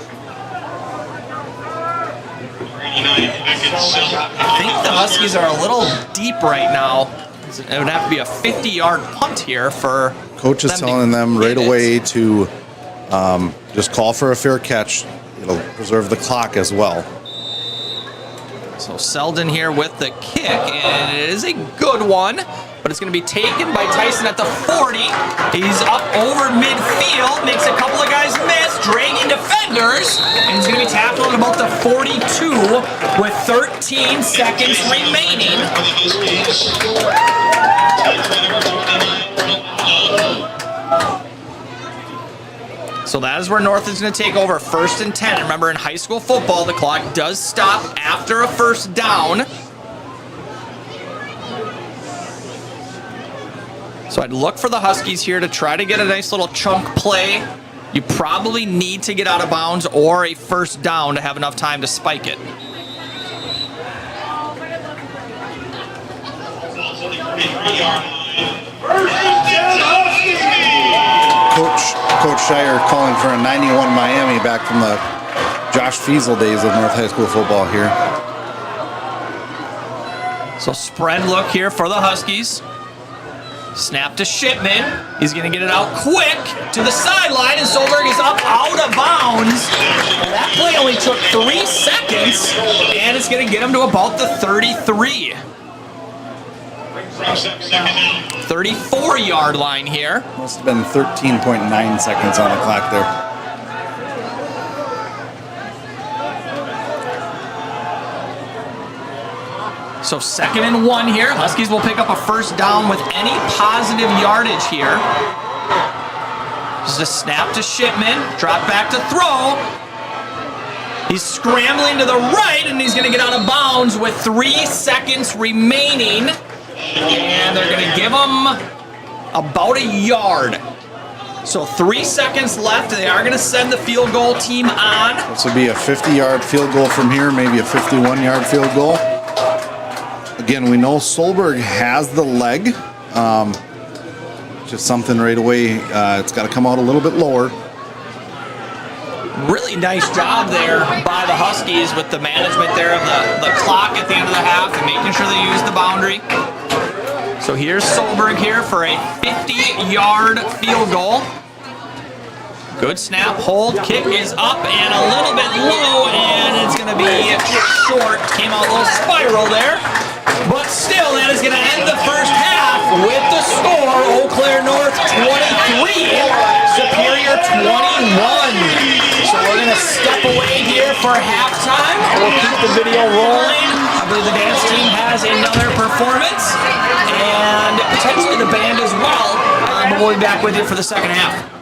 think the Huskies are a little deep right now. It would have to be a 50-yard punt here for Coach is telling them right away to just call for a fair catch. It'll preserve the clock as well. So Selden here with the kick, and it is a good one, but it's going to be taken by Tyson at the 40. He's up over midfield, makes a couple of guys miss, dragging defenders, and he's going to be tackled at about the 42 with 13 seconds remaining. So that is where North is going to take over 1st and 10. Remember, in high school football, the clock does stop after a first down. So I'd look for the Huskies here to try to get a nice little chunk play. You probably need to get out of bounds or a first down to have enough time to spike it. Coach Shire calling for a 91 Miami back from the Josh Fiesel days of North High School football here. So spread look here for the Huskies. Snap to Shipman. He's going to get it out quick to the sideline, and Solberg is up out of bounds. And that play only took 3 seconds, and it's going to get him to about the 33. 34-yard line here. Must have been 13.9 seconds on the clock there. So 2nd and 1 here. Huskies will pick up a first down with any positive yardage here. Just a snap to Shipman. Drop back to throw. He's scrambling to the right, and he's going to get out of bounds with 3 seconds remaining. And they're going to give him about a yard. So 3 seconds left. They are going to send the field goal team on. This would be a 50-yard field goal from here, maybe a 51-yard field goal. Again, we know Solberg has the leg. Just something right away. It's got to come out a little bit lower. Really nice job there by the Huskies with the management there of the clock at the end of the half and making sure they use the boundary. So here's Solberg here for a 50-yard field goal. Good snap, hold, kick is up and a little bit low, and it's going to be short. Came out a little spiral there. But still, that is going to end the first half with the score. Eau Claire North 23, Superior 21. So we're going to step away here for halftime. We'll keep the video rolling. I believe the dance team has another performance, and potentially the band as well. But we'll be back with you for the second half.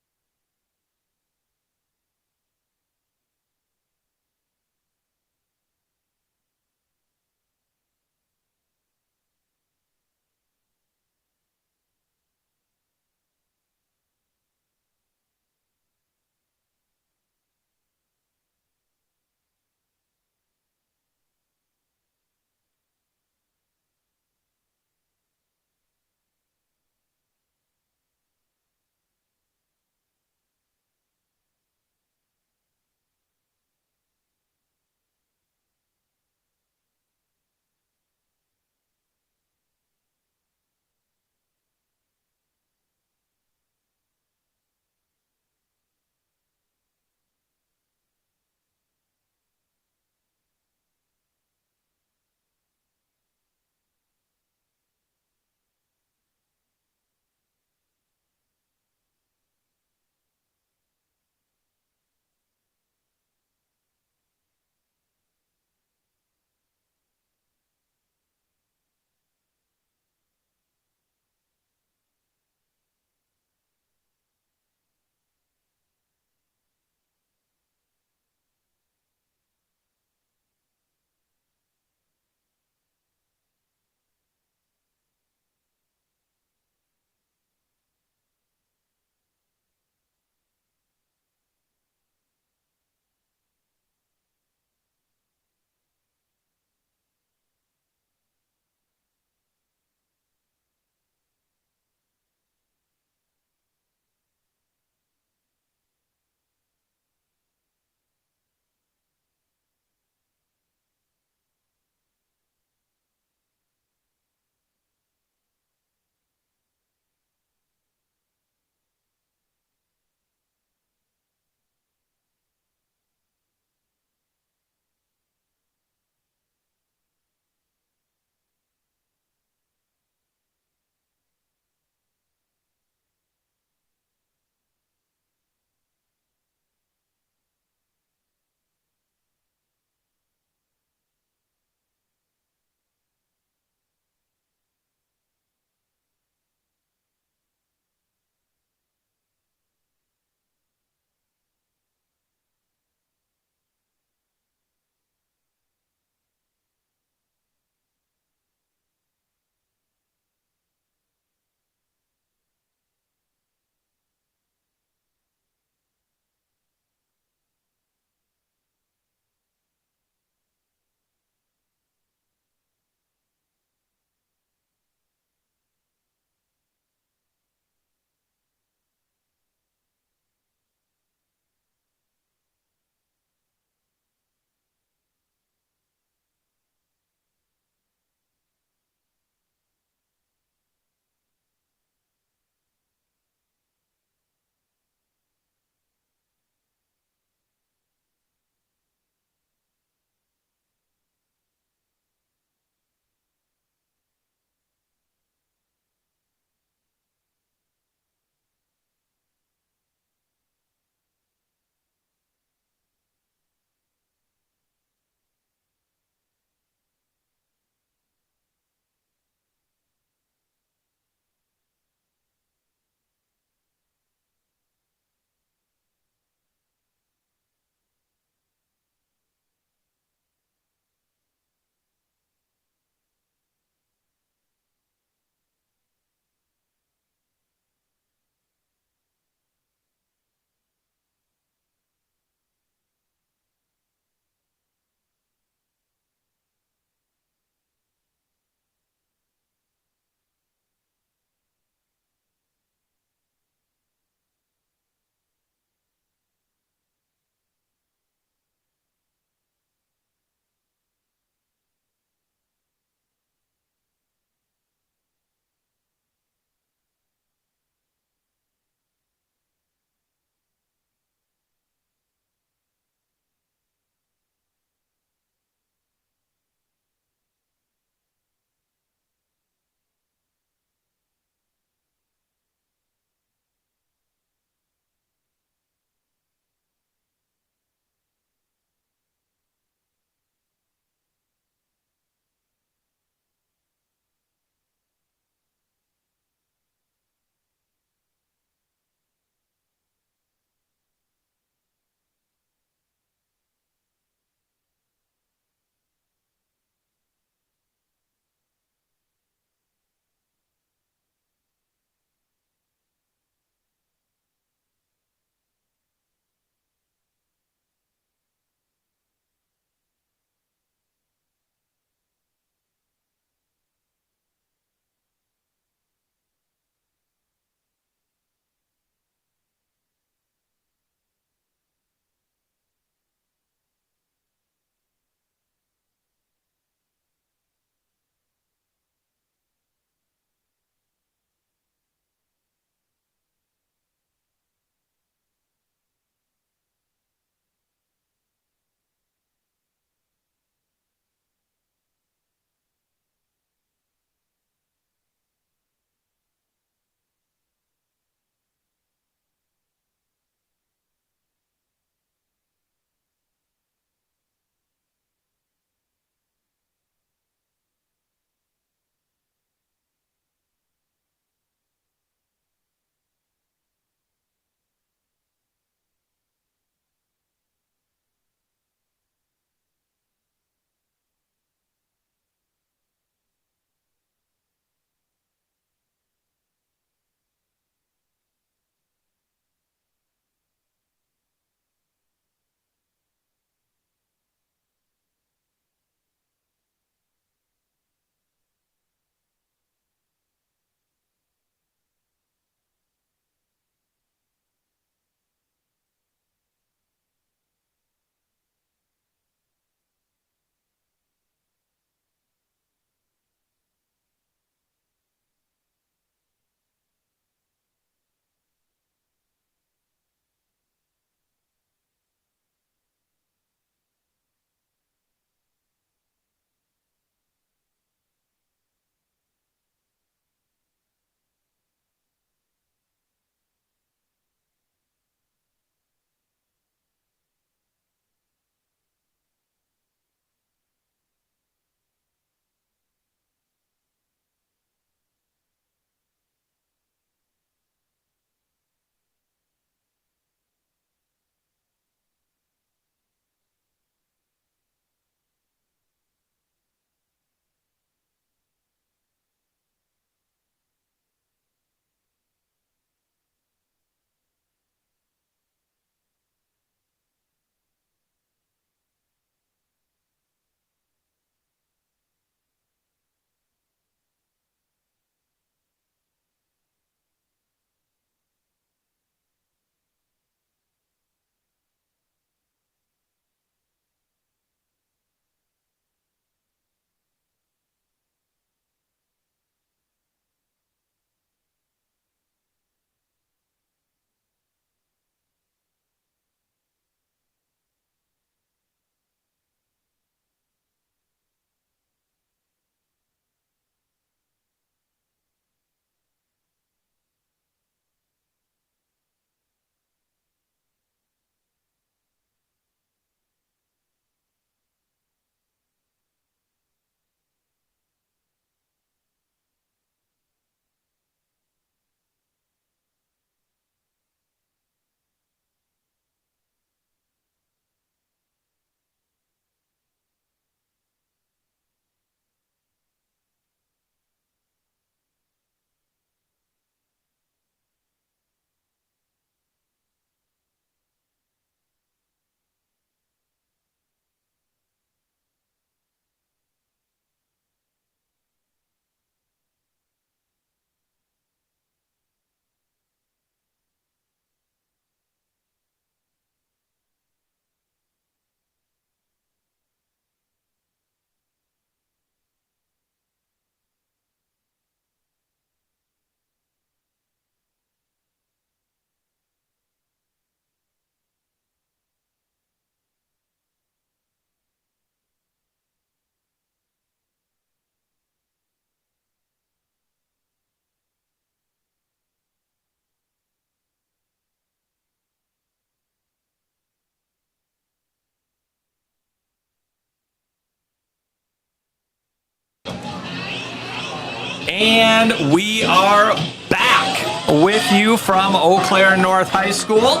And we are back with you from Eau Claire North High School,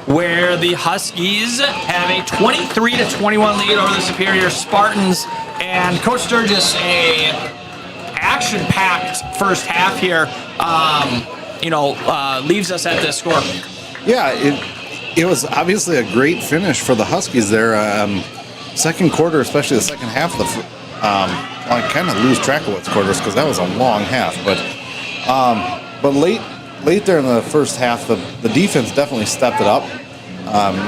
where the Huskies have a 23-21 lead over the Superior Spartans. And Coach Sturgis, a action-packed first half here, leaves us at this score. Yeah, it was obviously a great finish for the Huskies there. Second quarter, especially the second half of the I kind of lose track of what's quarters because that was a long half. But late there in the first half, the defense definitely stepped it up.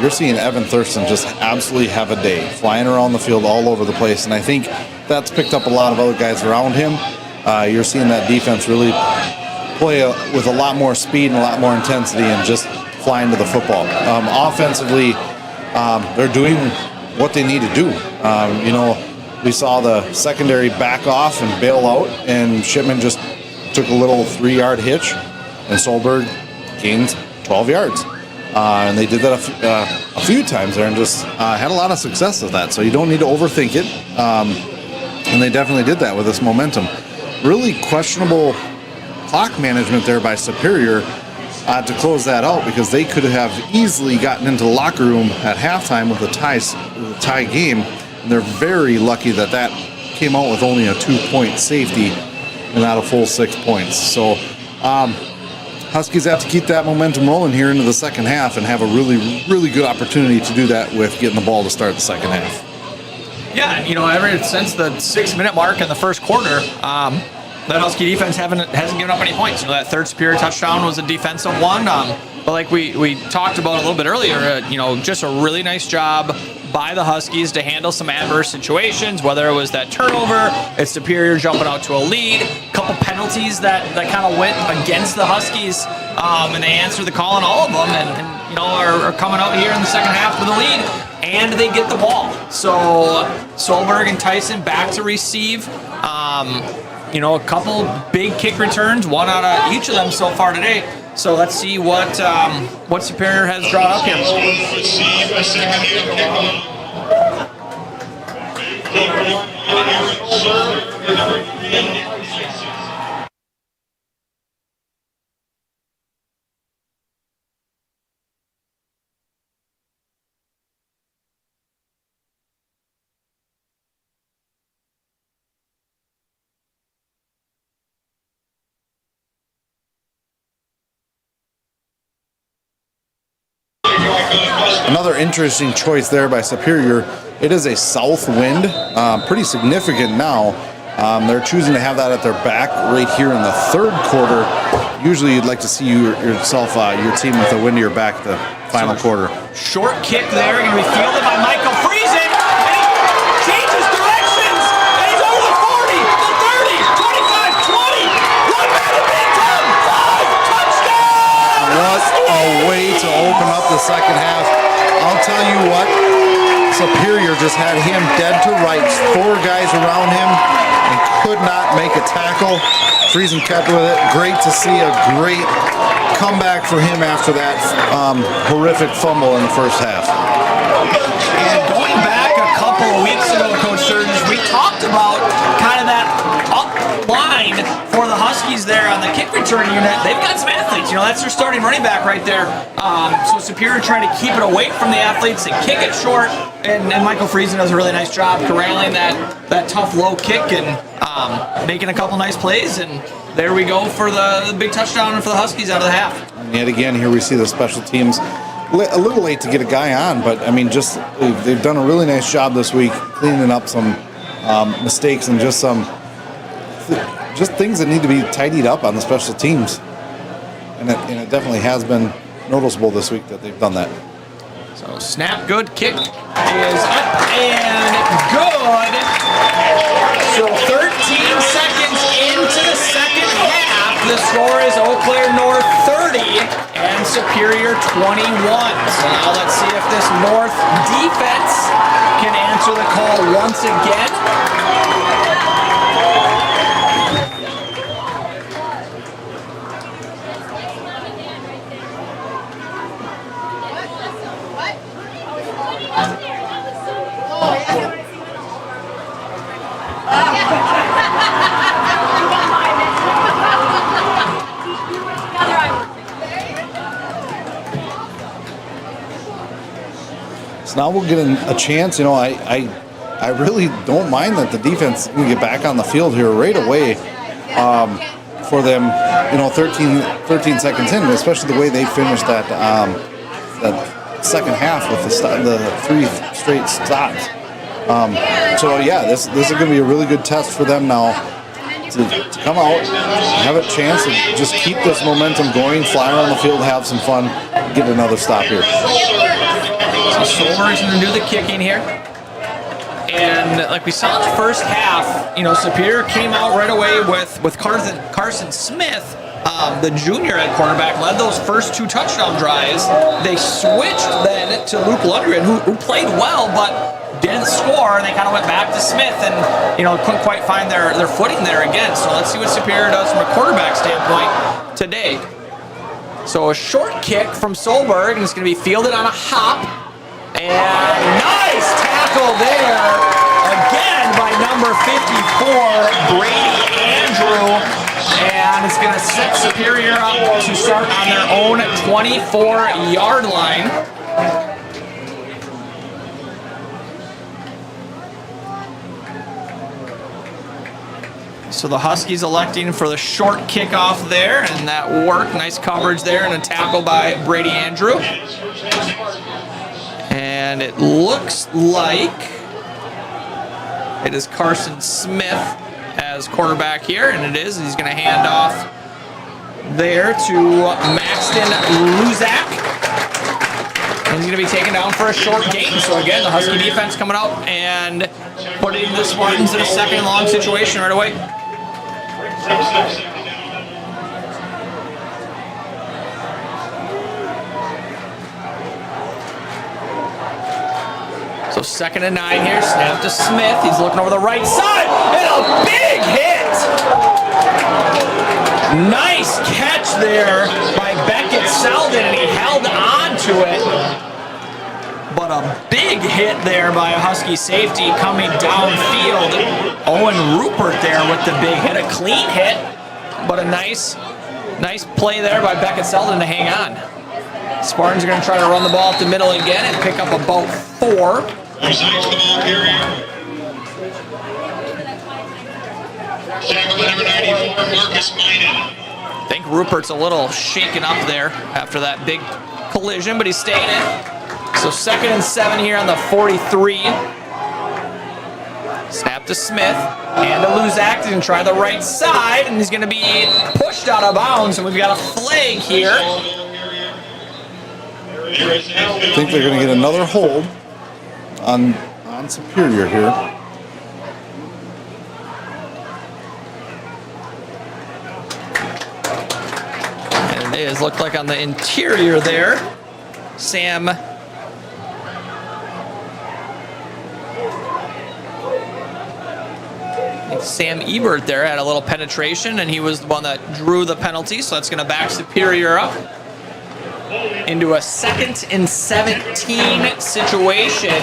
You're seeing Evan Thurston just absolutely have a day, flying around the field all over the place, and I think that's picked up a lot of other guys around him. You're seeing that defense really play with a lot more speed and a lot more intensity and just flying to the football. Offensively, they're doing what they need to do. We saw the secondary back off and bail out, and Shipman just took a little 3-yard hitch, and Solberg gained 12 yards. And they did that a few times there and just had a lot of success with that. So you don't need to overthink it. And they definitely did that with this momentum. Really questionable clock management there by Superior to close that out, because they could have easily gotten into the locker room at halftime with a tie game. And they're very lucky that came out with only a 2-point safety and not a full 6 points. So Huskies have to keep that momentum rolling here into the second half and have a really, really good opportunity to do that with getting the ball to start the second half. Yeah, ever since the 6-minute mark in the first quarter, that Husky defense hasn't given up any points. That third Superior touchdown was a defensive one. But like we talked about a little bit earlier, just a really nice job by the Huskies to handle some adverse situations, whether it was that turnover, it's Superior jumping out to a lead, a couple penalties that kind of went against the Huskies, and they answered the call on all of them, and are coming out here in the second half with a lead, and they get the ball. So Solberg and Tyson back to receive. A couple big kick returns, one out of each of them so far today. So let's see what Superior has drawn up here. Receive a second hand Another interesting choice there by Superior. It is a south wind, pretty significant now. They're choosing to have that at their back right here in the third quarter. Usually you'd like to see your team with a wind to your back the final quarter. Short kick there, going to be fielded by Michael Friesen, and he changes directions, and he's over the 40, the 30, 25, 20, one man to beat him, 5, touchdown! What a way to open up the second half. I'll tell you what, Superior just had him dead to rights, 4 guys around him, and could not make a tackle. Friesen kept with it. Great to see a great comeback for him after that horrific fumble in the first half. And going back a couple of weeks ago, Coach Sturgis, we talked about kind of that up line for the Huskies there on the kick return unit. They've got some athletes. That's their starting running back right there. So Superior trying to keep it away from the athletes and kick it short. And Michael Friesen does a really nice job corralling that tough low kick and making a couple nice plays. And there we go for the big touchdown for the Huskies out of the half. And yet again, here we see the special teams a little late to get a guy on, but I mean, they've done a really nice job this week cleaning up some mistakes and just things that need to be tidied up on the special teams. And it definitely has been noticeable this week that they've done that. So snap good, kick is up and good. So 13 seconds into the second half, the score is Eau Claire North 30 and Superior 21. So now let's see if this North defense can answer the call once again. So now we'll get a chance. You know, I really don't mind that the defense can get back on the field here right away for them. You know, 13 seconds in, especially the way they finished that second half with the 3 straight stops. So yeah, this is going to be a really good test for them now to come out, have a chance to just keep this momentum going, fly around the field, have some fun, get another stop here. So Solberg's going to do the kicking here. And like we saw in the first half, you know, Superior came out right away with Carson Smith, the junior at quarterback, led those first 2 touchdown drives. They switched then to Luke Lundgren, who played well, but didn't score, and they kind of went back to Smith and, you know, couldn't quite find their footing there again. So let's see what Superior does from a quarterback standpoint today. So a short kick from Solberg, and it's going to be fielded on a hop. And nice tackle there, again by number 54, Brady Andrew. And it's going to set Superior up to start on their own 24-yard line. So the Huskies electing for the short kickoff there, and that worked. Nice coverage there, and a tackle by Brady Andrew. And it looks like it is Carson Smith as quarterback here, and it is. He's going to hand off there to Maxton Luzak. And he's going to be taken down for a short gain. So again, the Husky defense coming out and putting the Spartans in a second and long situation right away. So 2nd and 9 here, snap to Smith. He's looking over the right side, and a big hit. Nice catch there by Beckett Selden, and he held on to it. But a big hit there by a Husky safety coming downfield. Owen Rupert there with the big hit, a clean hit, but a nice play there by Beckett Selden to hang on. Spartans are going to try to run the ball up the middle again and pick up about 4. Besides the ball carrier. Tackle number 94, Marcus Minot. I think Rupert's a little shaken up there after that big collision, but he's staying in. So 2nd and 7 here on the 43. Snap to Smith, and to Luzak. He's going to try the right side, and he's going to be pushed out of bounds, and we've got a flag here. I think they're going to get another hold on Superior here. And it is, looked like on the interior there, Sam Ebert there had a little penetration, and he was the one that drew the penalty, so that's going to back Superior up into a 2nd and 17 situation.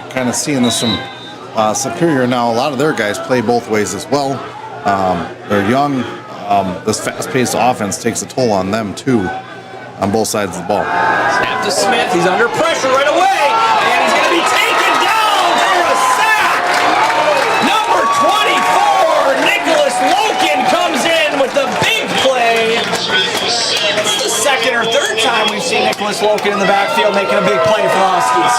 Kind of seeing this from Superior now. A lot of their guys play both ways as well. They're young. This fast-paced offense takes a toll on them too, on both sides of the ball. Snap to Smith. He's under pressure right away, and he's going to be taken down for a sack. Number 24, Nicholas Loken comes in with the big play. It's the 2nd or 3rd time we've seen Nicholas Loken in the backfield making a big play for the Huskies.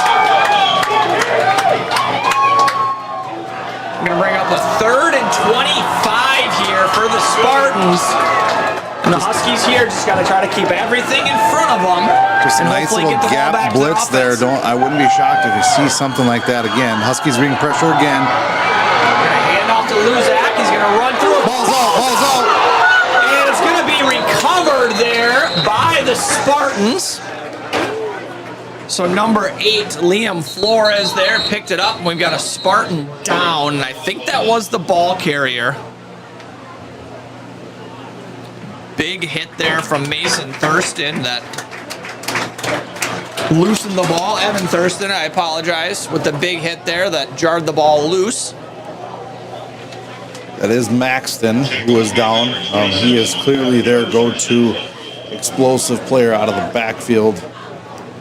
We're going to bring up a 3rd and 25 here for the Spartans. And the Huskies here just got to try to keep everything in front of them. Just a nice little gap blitz there. I wouldn't be shocked if you see something like that again. Huskies bring pressure again. We're going to hand off to Luzak. He's going to run through it. Ball's out. And it's going to be recovered there by the Spartans. So number 8, Liam Flores there, picked it up, and we've got a Spartan down. And I think that was the ball carrier. Big hit there from Mason Thurston that loosened the ball. Evan Thurston, I apologize, with the big hit there that jarred the ball loose. That is Maxton, who is down. He is clearly their go-to explosive player out of the backfield.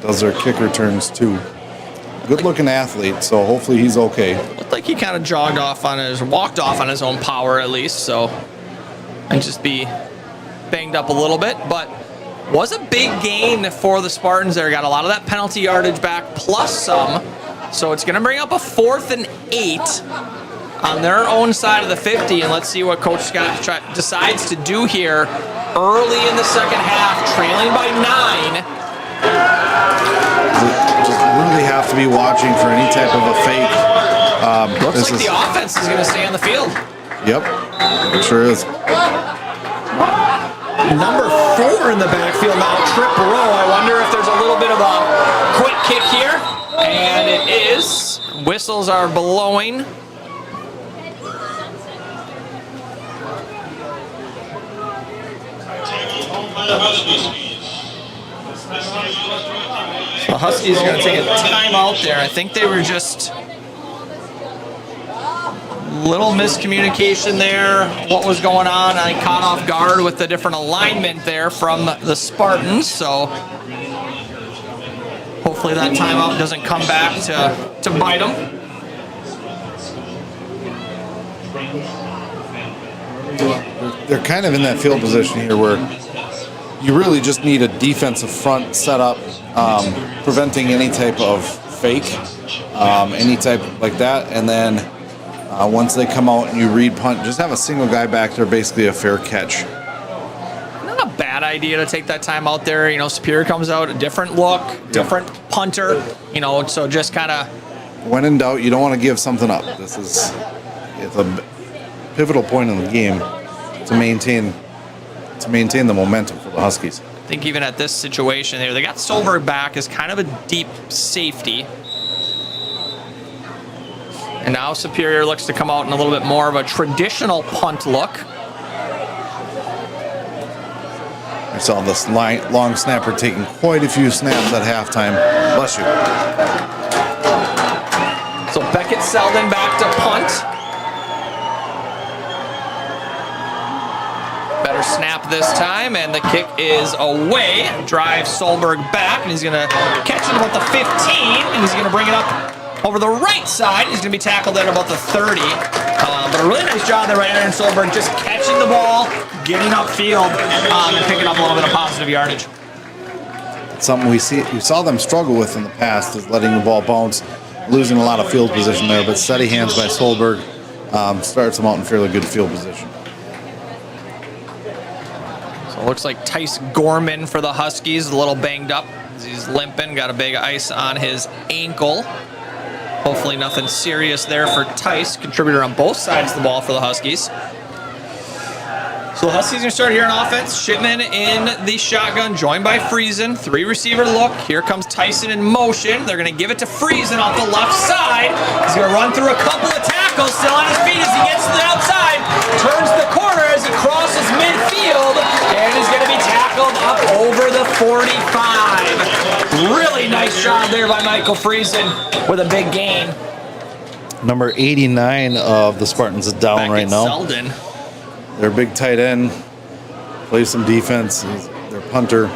Does their kick returns too. Good-looking athlete, so hopefully he's okay. Looked like he kind of walked off on his own power at least, so and just be banged up a little bit, but was a big gain for the Spartans there. Got a lot of that penalty yardage back plus some, so it's going to bring up a 4th and 8 on their own side of the 50, and let's see what Coach Scott decides to do here early in the second half, trailing by 9. Just really have to be watching for any type of a fake. Looks like the offense is going to stay on the field. Yep, it sure is. Number 4 in the backfield now, Trip Rowe. I wonder if there's a little bit of a quick kick here, and it is. Whistles are blowing. The Huskies are going to take a timeout there. I think they were just little miscommunication there. What was going on? I caught off guard with the different alignment there from the Spartans. So hopefully that timeout doesn't come back to bite them. They're kind of in that field position here where you really just need a defensive front set up, preventing any type of fake, any type like that. And then once they come out and you read punt, just have a single guy back there, basically a fair catch. Not a bad idea to take that time out there. You know, Superior comes out, a different look, different punter, you know, so just kind of. When in doubt, you don't want to give something up. It's a pivotal point in the game to maintain the momentum for the Huskies. I think even at this situation there, they got Solberg back as kind of a deep safety. And now Superior looks to come out in a little bit more of a traditional punt look. I saw this long snapper taking quite a few snaps at halftime. Bless you. So Beckett Selden back to punt. Better snap this time, and the kick is away. Drive Solberg back, and he's going to catch it about the 15, and he's going to bring it up over the right side. He's going to be tackled at about the 30. But a really nice job there by Aaron Solberg, just catching the ball, getting upfield, and picking up a little bit of positive yardage. Something we saw them struggle with in the past is letting the ball bounce, losing a lot of field position there, but steady hands by Solberg starts them out in fairly good field position. So it looks like Tice Gorman for the Huskies, a little banged up. He's limping, got a big ice on his ankle. Hopefully nothing serious there for Tice, contributor on both sides of the ball for the Huskies. So the Huskies are going to start here on offense. Shipman in the shotgun, joined by Friesen. 3-receiver look. Here comes Tyson in motion. They're going to give it to Friesen off the left side. He's going to run through a couple of tackles, still on his feet as he gets to the outside. Turns the corner as he crosses midfield, and is going to be tackled up over the 45. Really nice job there by Michael Friesen with a big gain. Number 89 of the Spartans is down Beckett right now. Selden. Their big tight end plays some defense. He's their punter.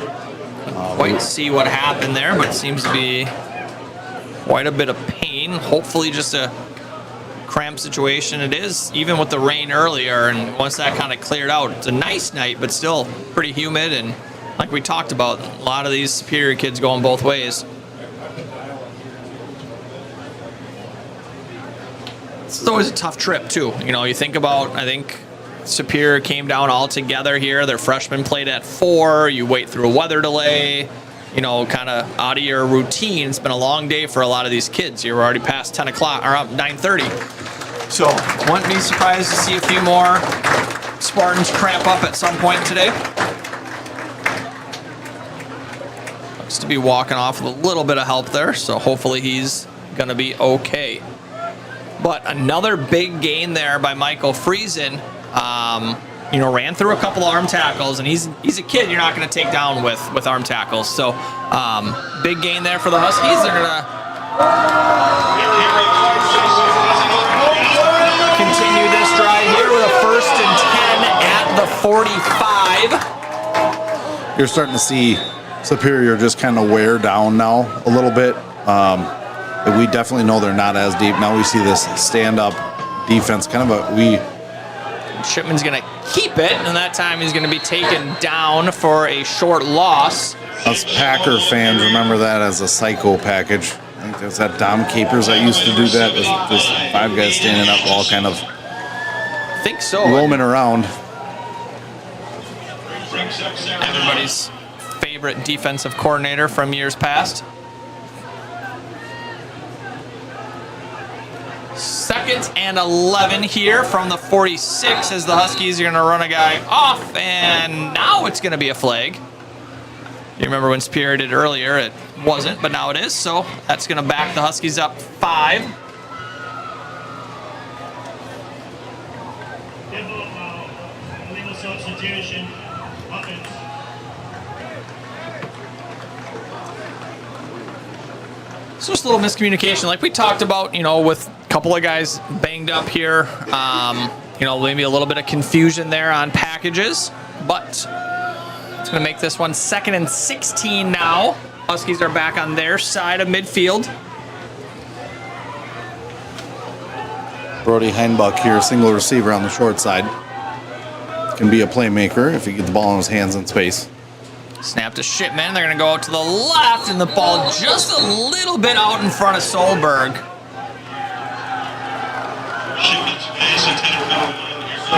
Quite see what happened there, but it seems to be quite a bit of pain. Hopefully just a cramp situation. It is, even with the rain earlier, and once that kind of cleared out, it's a nice night, but still pretty humid. And like we talked about, a lot of these Superior kids going both ways. It's always a tough trip, too. You know, you think about, I think Superior came down all together here. Their freshmen played at 4. You wait through a weather delay, you know, kind of out of your routine. It's been a long day for a lot of these kids. You're already past 10 o'clock, or up 9:30. So, wouldn't be surprised to see a few more Spartans cramp up at some point today. Looks to be walking off with a little bit of help there, so hopefully he's going to be okay. But another big gain there by Michael Friesen. You know, ran through a couple of arm tackles, and he's a kid you're not going to take down with arm tackles. So big gain there for the Huskies. They're going to continue this drive here with a 45. You're starting to see Superior just kind of wear down now a little bit. We definitely know they're not as deep. Now we see this stand-up defense. Shipman's going to keep it, and that time he's going to be taken down for a short loss. Us Packer fans remember that as a psycho package. I think there's that Dom Capers that used to do that. Just 5 guys standing up, all kind of I think so. roaming around. Everybody's favorite defensive coordinator from years past. 2nd and 11 here from the 46 as the Huskies are going to run a guy off, and now it's going to be a flag. You remember when Superior did earlier, it wasn't, but now it is, so that's going to back the Huskies up 5. Illegal substitution. Offense. So just a little miscommunication, like we talked about, with a couple of guys banged up here. Maybe a little bit of confusion there on packages, but it's going to make this one 2nd and 16 now. Huskies are back on their side of midfield. Brody Heinbuch here, single receiver on the short side. Can be a playmaker if he gets the ball in his hands in space. Snap to Shipman. They're going to go out to the left, and the ball just a little bit out in front of Solberg.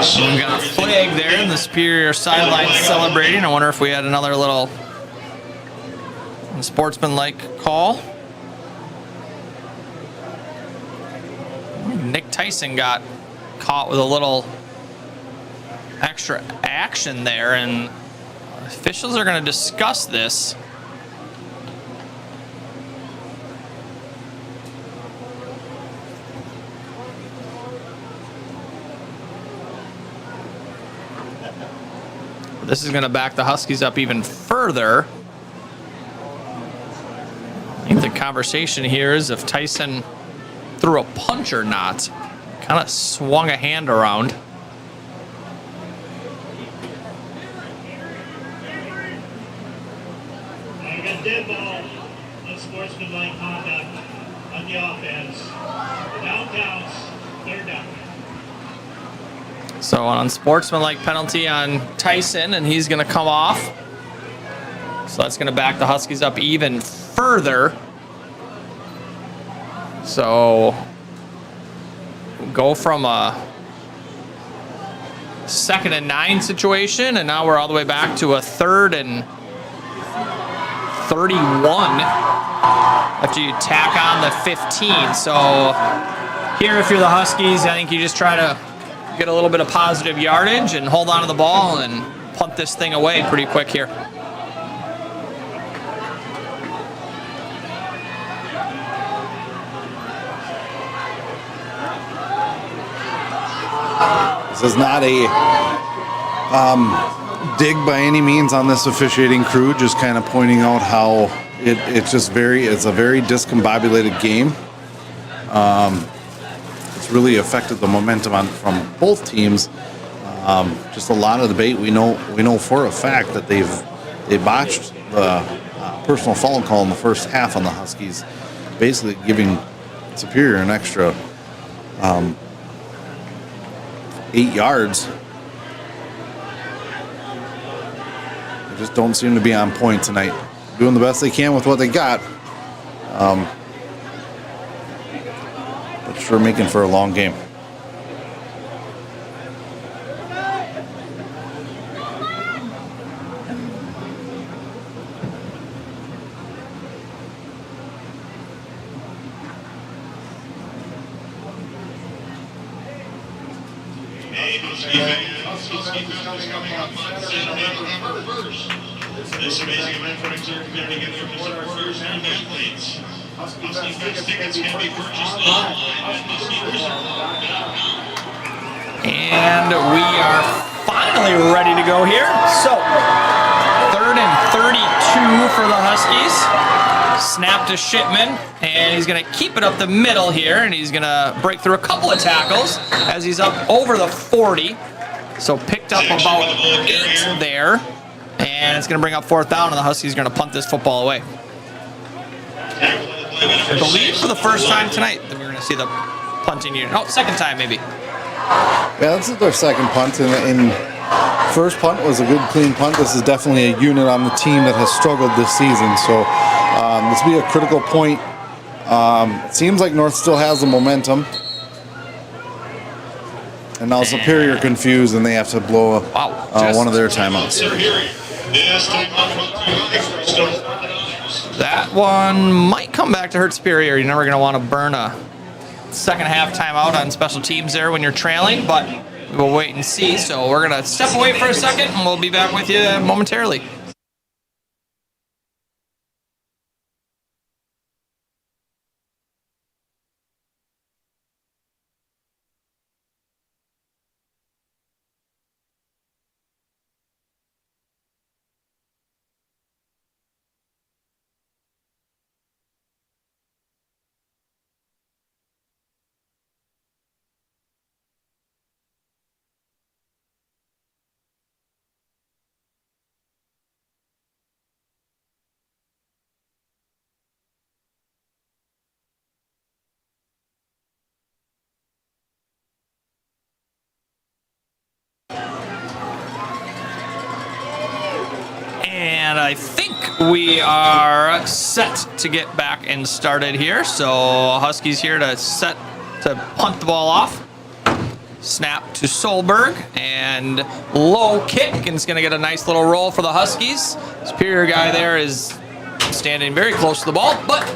So we got a flag there, and the Superior sideline celebrating. I wonder if we had another little sportsmanlike call. Nick Tyson got caught with a little extra action there, and officials are going to discuss this. This is going to back the Huskies up even further. I think the conversation here is if Tyson threw a punch or not. Kind of swung a hand around. I got dead ball. Unsportsmanlike conduct on the offense. Down counts. 3rd down. So an unsportsmanlike penalty on Tyson, and he's going to come off. So that's going to back the Huskies up even further. So go from a 2nd and 9 situation, and now we're all the way back to a 3rd and 31 after you tack on the 15. So here, if you're the Huskies, I think you just try to get a little bit of positive yardage and hold on to the ball and punt this thing away pretty quick here. This is not a dig by any means on this officiating crew, just kind of pointing out how it's a very discombobulated game. It's really affected the momentum from both teams. Just a lot of debate. We know for a fact that they botched the personal foul call in the first half on the Huskies, basically giving Superior an extra 8 yards. They just don't seem to be on point tonight. Doing the best they can with what they got. But sure making for a long game. This amazing event brings our community together for supporters and athletes. Husky Fest tickets can be purchased online at huskyfest.com. And we are finally ready to go here. So, 3rd and 32 for the Huskies. Snap to Shipman, and he's going to keep it up the middle here, and he's going to break through a couple of tackles as he's up over the 40. So picked up about 8 there, and it's going to bring up 4th down, and the Huskies are going to punt this football away. I believe for the first time tonight that we're going to see the punting unit. Oh, second time maybe. Yeah, this is their second punt, and first punt was a good, clean punt. This is definitely a unit on the team that has struggled this season, so this will be a critical point. It seems like North still has the momentum, and now Superior confused, and they have to blow one of their timeouts. That one might come back to hurt Superior. You're never going to want to burn a second half timeout on special teams there when you're trailing, but we'll wait and see. So we're going to step away for a second, and we'll be back with you momentarily. And I think we are set to get back and started here. So Huskies here to punt the ball off. Snap to Solberg, and low kick, and it's going to get a nice little roll for the Huskies. Superior guy there is standing very close to the ball, but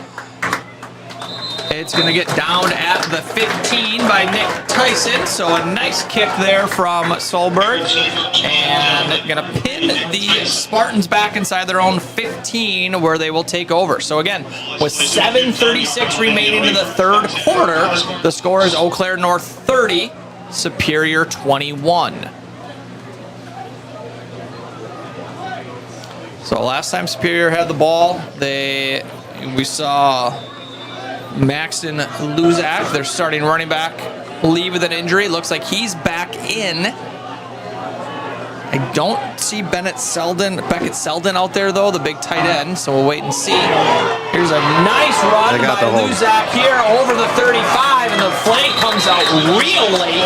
it's going to get down at the 15 by Nick Tyson. So a nice kick there from Solberg, and going to pin the Spartans back inside their own 15 where they will take over. So again, with 7:36 remaining in the third quarter, the score is Eau Claire North 30, Superior 21. So last time Superior had the ball, we saw Maxton Luzak, their starting running back, leave with an injury. Looks like he's back in. I don't see Beckett Selden out there, though, the big tight end, so we'll wait and see. Here's a nice run by Luzak here over the 35, and the flank comes out real late.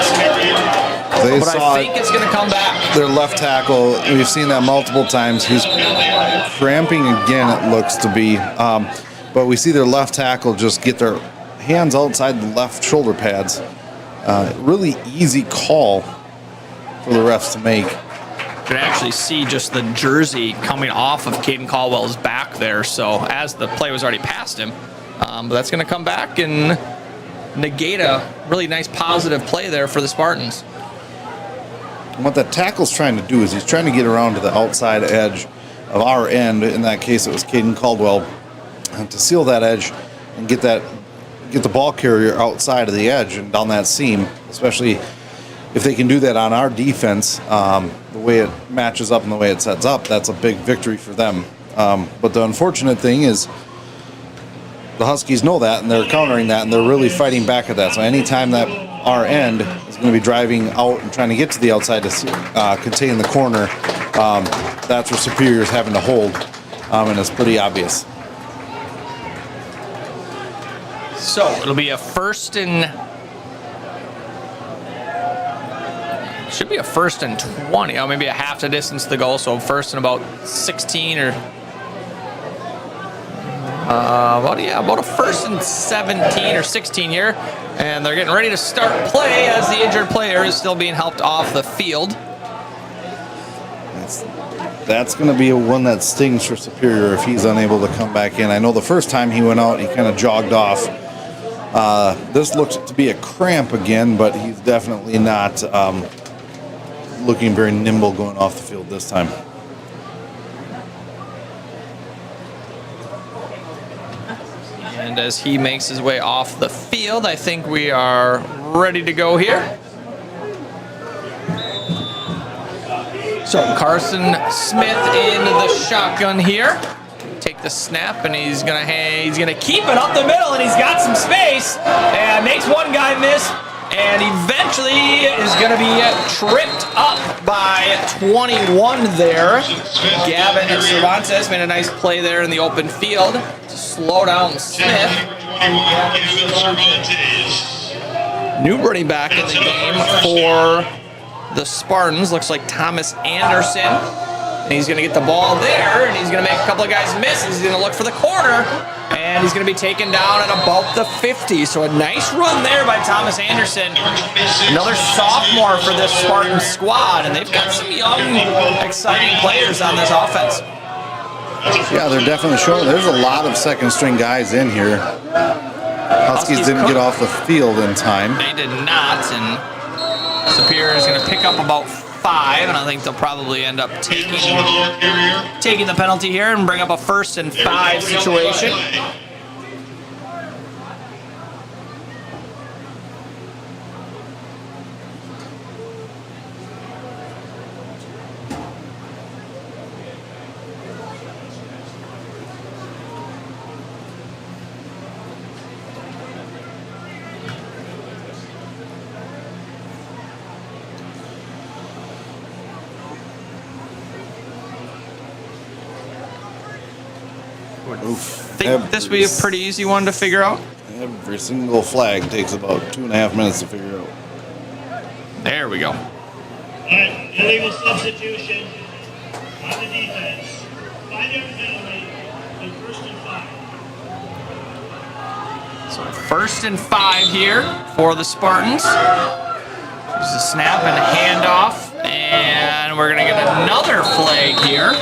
But I think it's going to come back. Their left tackle, we've seen that multiple times. He's cramping again, it looks to be. But we see their left tackle just get their hands outside the left shoulder pads. Really easy call for the refs to make. You can actually see just the jersey coming off of Caden Caldwell's back there. So as the play was already past him, but that's going to come back and negate a really nice positive play there for the Spartans. And what that tackle's trying to do is he's trying to get around to the outside edge of our end. In that case, it was Caden Caldwell. To seal that edge and get the ball carrier outside of the edge and down that seam, especially if they can do that on our defense, the way it matches up and the way it sets up, that's a big victory for them. But the unfortunate thing is the Huskies know that, and they're countering that, and they're really fighting back at that. So anytime that our end is going to be driving out and trying to get to the outside to contain the corner, that's where Superior is having to hold, and it's pretty obvious. So it'll be a first and should be a 1st and 20. Oh, maybe a half the distance to go. So first and about 16 or about a 1st and 17 or 16 here, and they're getting ready to start play as the injured player is still being helped off the field. That's going to be one that stings for Superior if he's unable to come back in. I know the first time he went out, he kind of jogged off. This looks to be a cramp again, but he's definitely not looking very nimble going off the field this time. And as he makes his way off the field, I think we are ready to go here. So Carson Smith in the shotgun here. Take the snap, and he's gonna keep it up the middle, and he's got some space, and makes one guy miss. and eventually is going to be tripped up by 21 there. Gavin Cervantes made a nice play there in the open field to slow down Smith. New running back in the game for the Spartans. Looks like Thomas Anderson. And he's going to get the ball there, and he's going to make a couple of guys miss. He's going to look for the corner, and he's going to be taken down at about the 50. So a nice run there by Thomas Anderson. Another sophomore for this Spartan squad, and they've got some young, exciting players on this offense. Yeah, they're definitely showing. There's a lot of second-string guys in here. Huskies didn't get off the field in time. They did not, and Superior is going to pick up about 5, and I think they'll probably end up taking the penalty here and bring up a 1st and 5 situation. I think this would be a pretty easy one to figure out. Every single flag takes about 2.5 minutes to figure out. There we go. All right, illegal substitution on the defense. 5-yard penalty, and 1st and 5. So 1st and 5 here for the Spartans. There's a snap and a handoff, and we're going to get another flag here,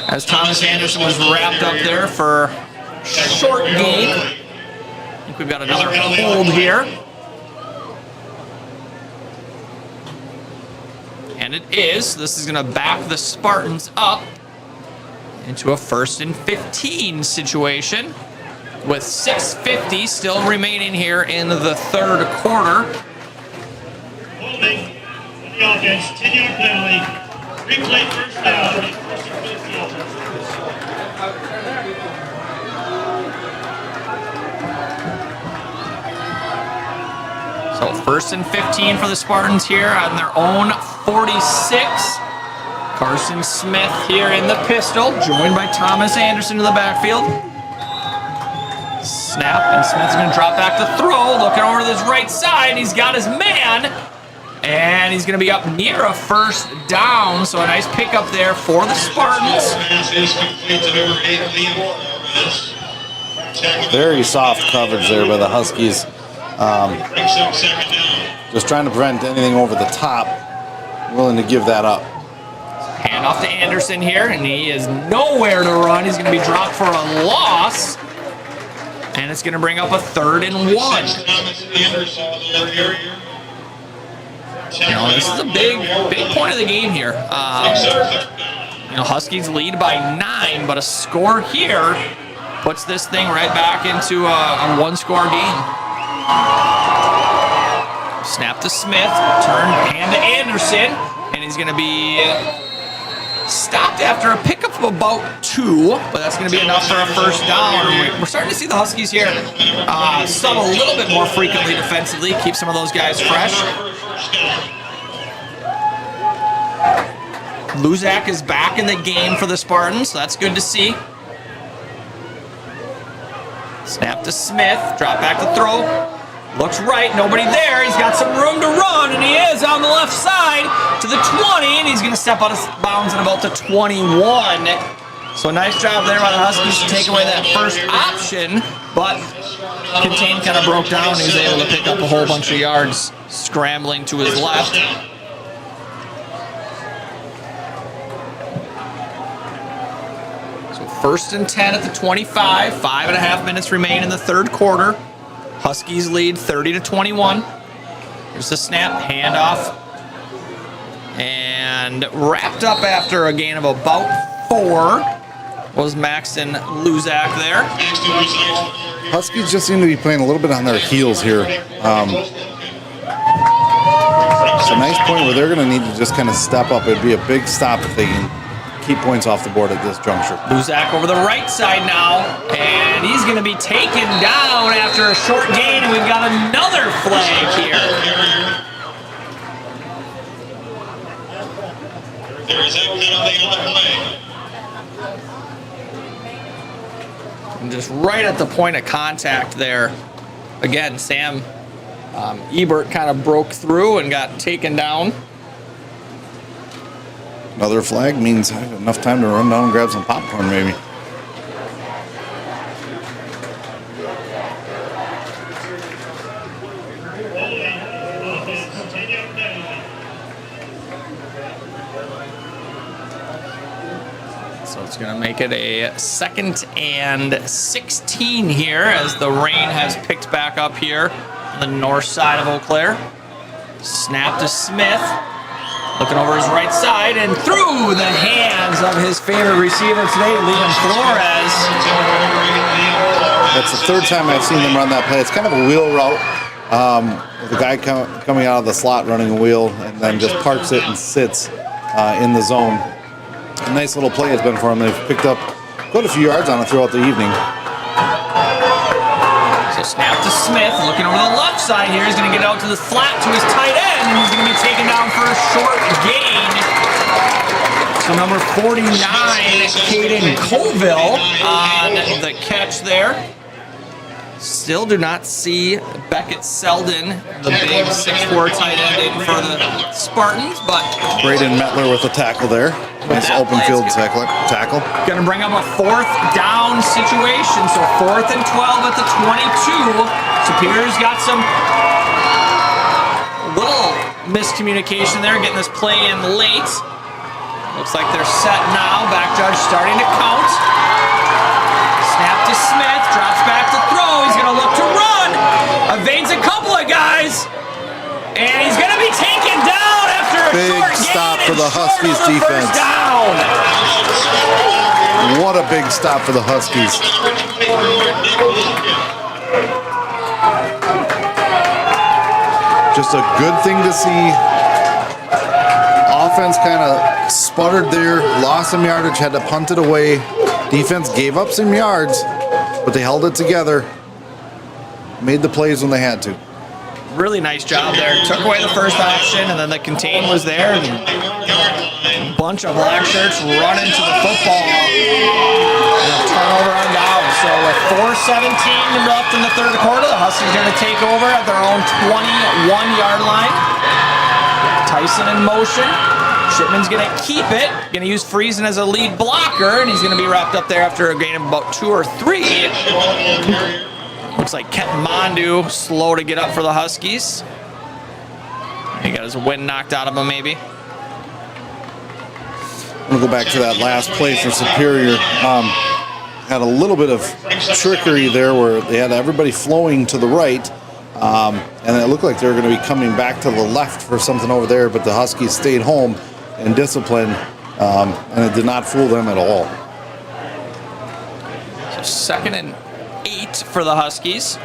as Thomas Anderson was wrapped up there for short gain. I think we've got another hold here. And it is. This is going to back the Spartans up into a 1st and 15 situation with 6:50 still remaining here in the 3rd quarter. Holding for the offense, 10-yard penalty. Replay 1st down, 1st and 15. So 1st and 15 for the Spartans here on their own 46. Carson Smith here in the pistol, joined by Thomas Anderson in the backfield. Snap, and Smith's going to drop back to throw, looking over to his right side. He's got his man, and he's going to be up near a 1st down. So a nice pickup there for the Spartans. Very soft coverage there by the Huskies. Just trying to prevent anything over the top. Willing to give that up. Hand off to Anderson here, and he is nowhere to run. He's going to be dropped for a loss, and it's going to bring up a 3rd and 1. You know, this is a big point of the game here. You know, Huskies lead by 9, but a score here puts this thing right back into a 1-score game. Snap to Smith, turn hand to Anderson, and he's going to be stopped after a pickup of about 2, but that's going to be enough for a 1st down. We're starting to see the Huskies here sub a little bit more frequently defensively, keep some of those guys fresh. Luzak is back in the game for the Spartans, so that's good to see. Snap to Smith, drop back to throw. Looks right, nobody there. He's got some room to run, and he is on the left side to the 20, and he's going to step out of bounds at about the 21. So nice job there by the Huskies to take away that 1st option, but Contain kind of broke down. He was able to pick up a whole bunch of yards scrambling to his left. So 1st and 10 at the 25. 5.5 minutes remain in the 3rd quarter. Huskies lead 30-21. Here's the snap, handoff, and wrapped up after a gain of about 4 was Maxton Luzak there. Huskies just seem to be playing a little bit on their heels here. It's a nice point where they're going to need to just kind of step up. It'd be a big stop if they can keep points off the board at this juncture. Luzak over the right side now, and he's going to be taken down after a short gain, and we've got another flag here. There is a penalty on the play. And just right at the point of contact there. Again, Sam Ebert kind of broke through and got taken down. Another flag means I have enough time to run down and grab some popcorn, maybe. So it's going to make it a 2nd and 16 here as the rain has picked back up here on the north side of Eau Claire. Snap to Smith. Looking over his right side and through the hands of his favorite receiver today, Liam Flores. That's the 3rd time I've seen them run that play. It's kind of a wheel route. With the guy coming out of the slot running a wheel and then just parks it and sits in the zone. A nice little play has been for them. They've picked up quite a few yards on it throughout the evening. So snap to Smith, looking over the left side here. He's going to get out to the flat to his tight end, and he's going to be taken down for a short gain. So number 49, Caden Colville on the catch there. Still do not see Beckett Selden, the big 6'4" tight end in for the Spartans, but Braden Mettler with the tackle there. Nice open field tackle. Going to bring up a 4th down situation. So 4th and 12 at the 22. Superior's got some little miscommunication there, getting this play in late. Looks like they're set now. Back judge starting to count. Snap to Smith, drops back to throw. He's going to look to run. Evades a couple of guys. And he's going to be taken down after a Big short stop gain for the and short Huskies of the defense. first down. What a big stop for the Huskies. Just a good thing to see. Offense kind of sputtered there, lost some yardage, had to punt it away. Defense gave up some yards, but they held it together. Made the plays when they had to. Really nice job there. Took away the first option, and then the contain was there. And a bunch of black shirts running to the football. And a turnover on down. So with 4:17 left in the 3rd quarter, the Huskies going to take over at their own 21-yard line. Tyson in motion. Shipman's going to keep it. Going to use Friesen as a lead blocker, and he's going to be wrapped up there after a gain of about 2 or 3. Looks like Kenton Mondu slow to get up for the Huskies. He got his wind knocked out of him, maybe. I'm going to go back to that last play for Superior. Had a little bit of trickery there where they had everybody flowing to the right. And it looked like they were going to be coming back to the left for something over there, but the Huskies stayed home in discipline, and it did not fool them at all. So 2nd and 8 for the Huskies.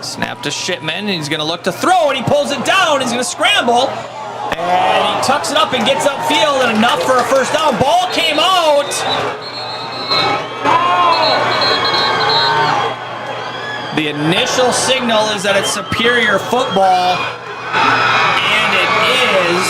Snap to Shipman. He's going to look to throw, and he pulls it down. He's going to scramble, and he tucks it up and gets upfield, and enough for a first down. Ball came out. The initial signal is that it's Superior football, and it is.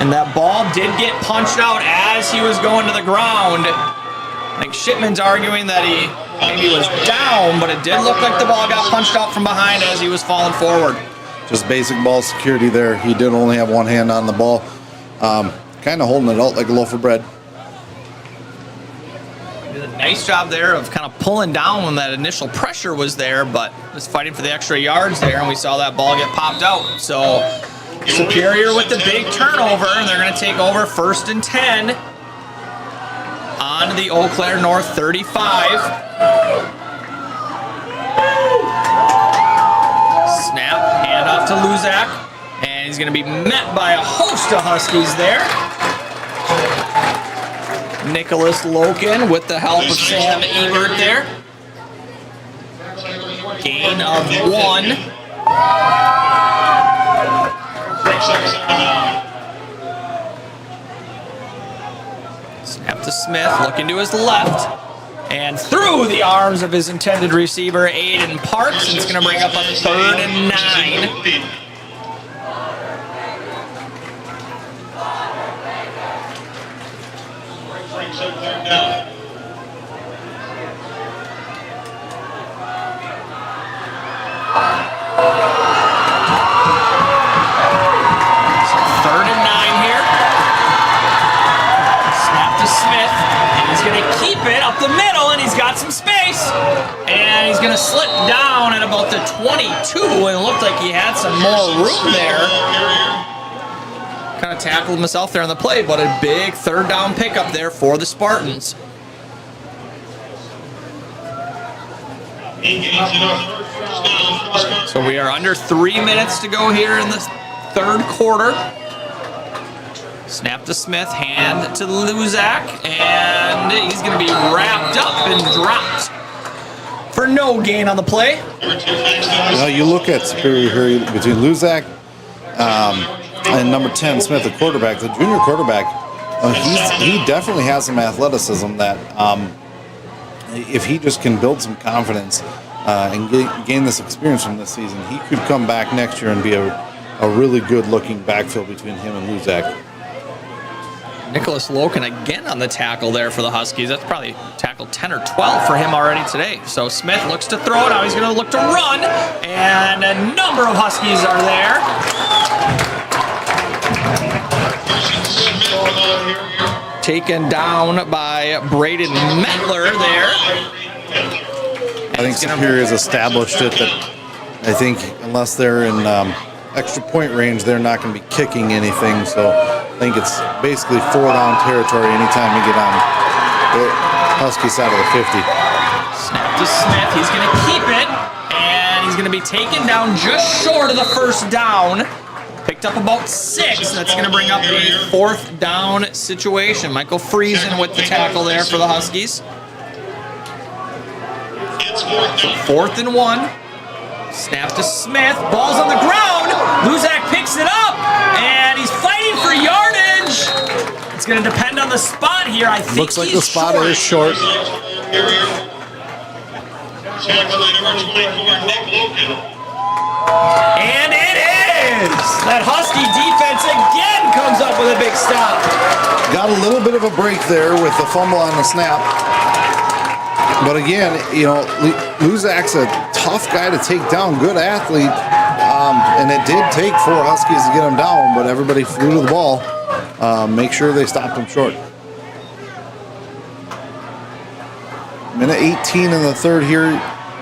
And that ball did get punched out as he was going to the ground. I think Shipman's arguing that he maybe was down, but it did look like the ball got punched out from behind as he was falling forward. Just basic ball security there. He did only have one hand on the ball. Kind of holding it out like a loaf of bread. Did a nice job there of kind of pulling down when that initial pressure was there, but was fighting for the extra yards there, and we saw that ball get popped out. So Superior with the big turnover, and they're going to take over 1st and 10 on the Eau Claire North 35. Snap, handoff to Luzak, and he's going to be met by a host of Huskies there. Nicholas Loken with the help of Sam Ebert there. Gain of 1. Snap to Smith, looking to his left. And through the arms of his intended receiver, Aiden Parks. And it's going to bring up a 3rd and 9. Up the middle, and he's got some space, and he's going to slip down at about the 22, and it looked like he had some more room there. Kind of tackled himself there on the play, but a big 3rd down pickup there for the Spartans. So we are under 3 minutes to go here in the 3rd quarter. Snap to Smith, hand to Luzak, and he's going to be wrapped up and dropped for no gain on the play. You look at Superior here between Luzak and number 10, Smith, the quarterback, the junior quarterback. He definitely has some athleticism that if he just can build some confidence and gain this experience from this season, he could come back next year and be a really good-looking backfield between him and Luzak. Nicholas Loken again on the tackle there for the Huskies. That's probably tackle 10 or 12 for him already today. So Smith looks to throw. Now he's going to look to run. And a number of Huskies are there. Taken down by Braden Metler there. I think Superior has established it that I think unless they're in extra point range, they're not going to be kicking anything. So I think it's basically 4-down territory anytime you get on the Husky side of the 50. Snap to Smith. He's going to keep it, and he's going to be taken down just short of the 1st down. Picked up about 6. That's going to bring up a 4th down situation. Michael Friesen with the tackle there for the Huskies. 4th and 1. Snap to Smith. Ball's on the ground. Luzak picks it up, and he's fighting for yardage. It's going to depend on the spot here. I think looks like the spot is short. And it is! That Husky defense again comes up with a big stop. Got a little bit of a break there with the fumble on the snap. But again, Luzak's a tough guy to take down, good athlete. And it did take 4 Huskies to get him down, but everybody flew to the ball. Make sure they stopped him short. Minute 18 in the 3rd here.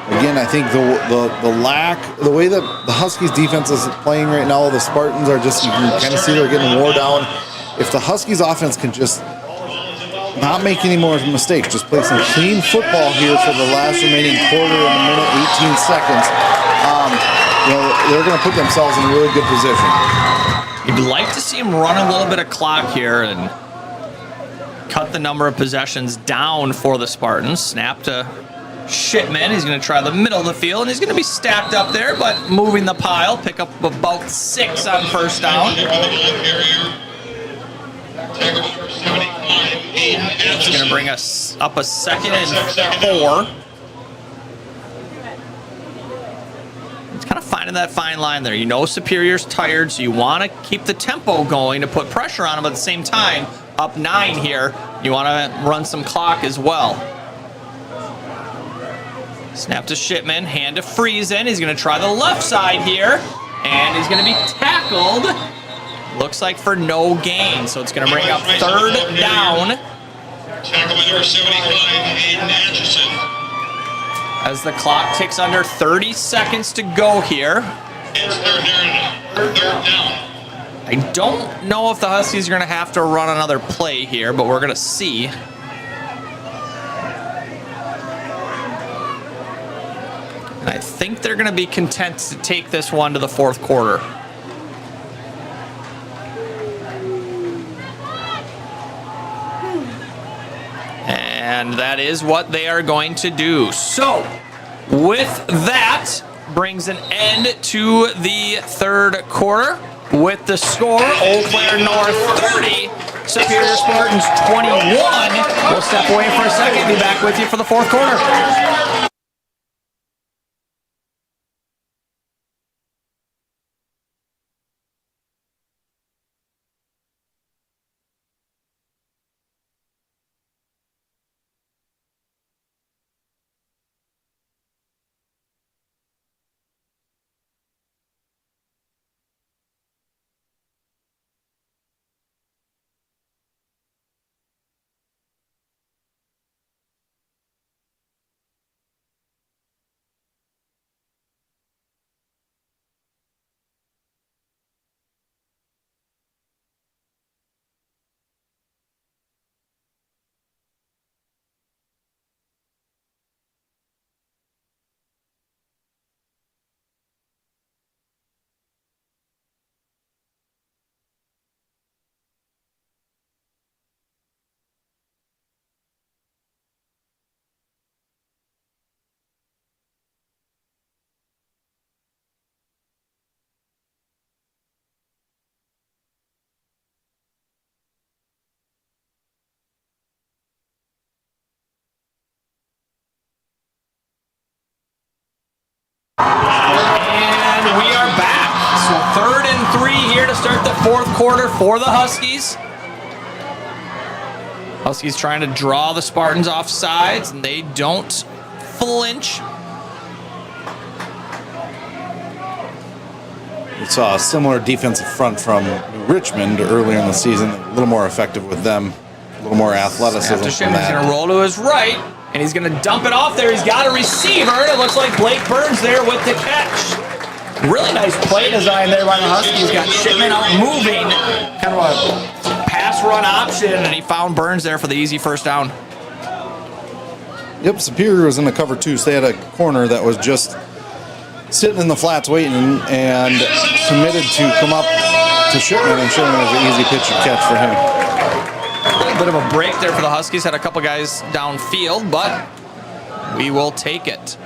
Again, I think the way that the Huskies defense is playing right now, the Spartans are just, you can kind of see they're getting wore down. If the Huskies offense can just not make any more mistakes, just play some clean football here for the last remaining quarter in a minute, 18 seconds, they're going to put themselves in a really good position. You'd like to see him run a little bit of clock here and cut the number of possessions down for the Spartans. Snap to Shipman. He's going to try the middle of the field, and he's going to be stacked up there, but moving the pile. Pick up about 6 on 1st down. It's going to bring us up a 2nd and 4. It's kind of finding that fine line there. Superior's tired, so you want to keep the tempo going to put pressure on him, but at the same time, up 9 here, you want to run some clock as well. Snap to Shipman, hand to Friesen. He's going to try the left side here, and he's going to be tackled. Looks like for no gain, so it's going to bring up 3rd down. Tackle by number 75, Aiden Atchison. As the clock ticks under 30 seconds to go here. It's 3rd down. I don't know if the Huskies are going to have to run another play here, but we're going to see. And I think they're going to be content to take this one to the 4th quarter. And that is what they are going to do. So, with that, brings an end to the 3rd quarter with the score, Eau Claire North 30, Superior Spartans 21. We'll step away for a second. Be back with you for the fourth quarter. And we are back. So 3rd and 3 here to start the fourth quarter for the Huskies. Huskies trying to draw the Spartans off sides, and they don't flinch. We saw a similar defensive front from New Richmond earlier in the season, a little more effective with them, a little more athleticism. After Shipman's going to roll to his right, and he's going to dump it off there. He's got a receiver, and it looks like Blake Burns there with the catch. Really nice play design there by the Huskies. Got Shipman out moving, kind of a pass run option, and he found Burns there for the easy first down. Yep, Superior was in the cover two, so they had a corner that was just sitting in the flats waiting and committed to come up to Shipman, and Shipman was an easy pitch and catch for him. A little bit of a break there for the Huskies. Had a couple guys downfield, but we will take it.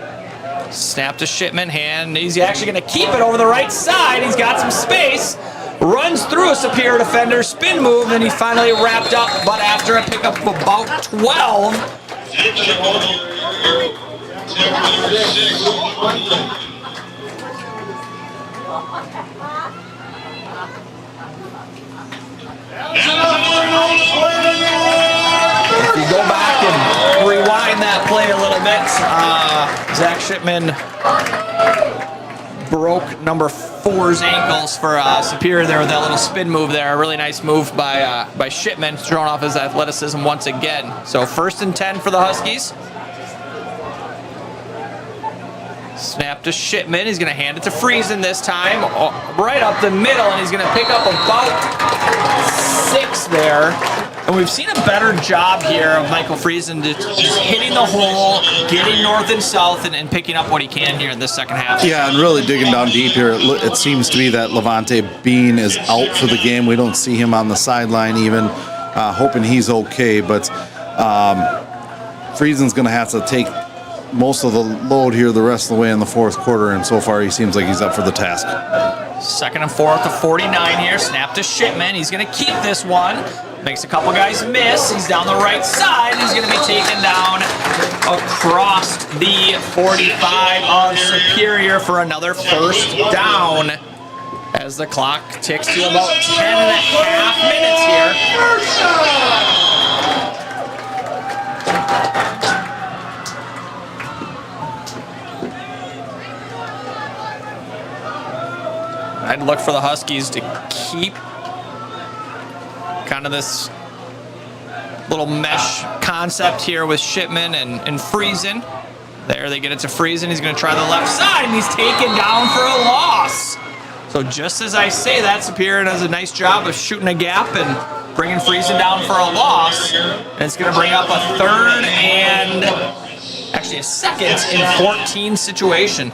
Snap to Shipman, hand. He's actually going to keep it over the right side. He's got some space. Runs through a Superior defender, spin move, and he finally wrapped up, but after a pickup of about 12. If you go back and rewind that play a little bit, Zach Shipman broke number 4's ankles for Superior there with that little spin move there. A really nice move by Shipman, throwing off his athleticism once again. So 1st and 10 for the Huskies. Snap to Shipman. He's going to hand it to Friesen this time, right up the middle, and he's going to pick up about 6 there. And we've seen a better job here of Michael Friesen just hitting the hole, getting north and south, and picking up what he can here in this second half. Yeah, and really digging down deep here. It seems to be that Levante Bean is out for the game. We don't see him on the sideline even, hoping he's okay. But Friesen's going to have to take most of the load here the rest of the way in the fourth quarter, and so far he seems like he's up for the task. 2nd and 4 at the 49 here. Snap to Shipman. He's going to keep this one. Makes a couple guys miss. He's down the right side. He's going to be taken down across the 45 of Superior for another first down as the clock ticks to about 10 and a half minutes here. I'd look for the Huskies to keep kind of this little mesh concept here with Shipman and Friesen. There, they get it to Friesen. He's going to try the left side, and he's taken down for a loss. So just as I say that, Superior does a nice job of shooting a gap and bringing Friesen down for a loss. And it's going to bring up a 3rd and actually a 2nd and 14 situation.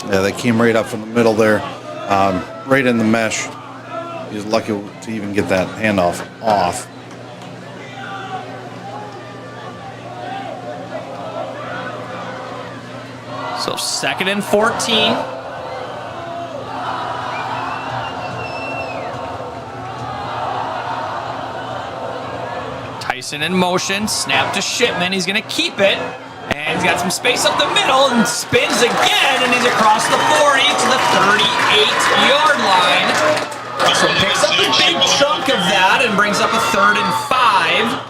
Yeah, they came right up from the middle there, right in the mesh. He was lucky to even get that handoff off. So 2nd and 14. Mason in motion. Snap to Shipman. He's going to keep it. And he's got some space up the middle and spins again. And he's across the 40 to the 38-yard line. So picks up a big chunk of that and brings up a 3rd and 5.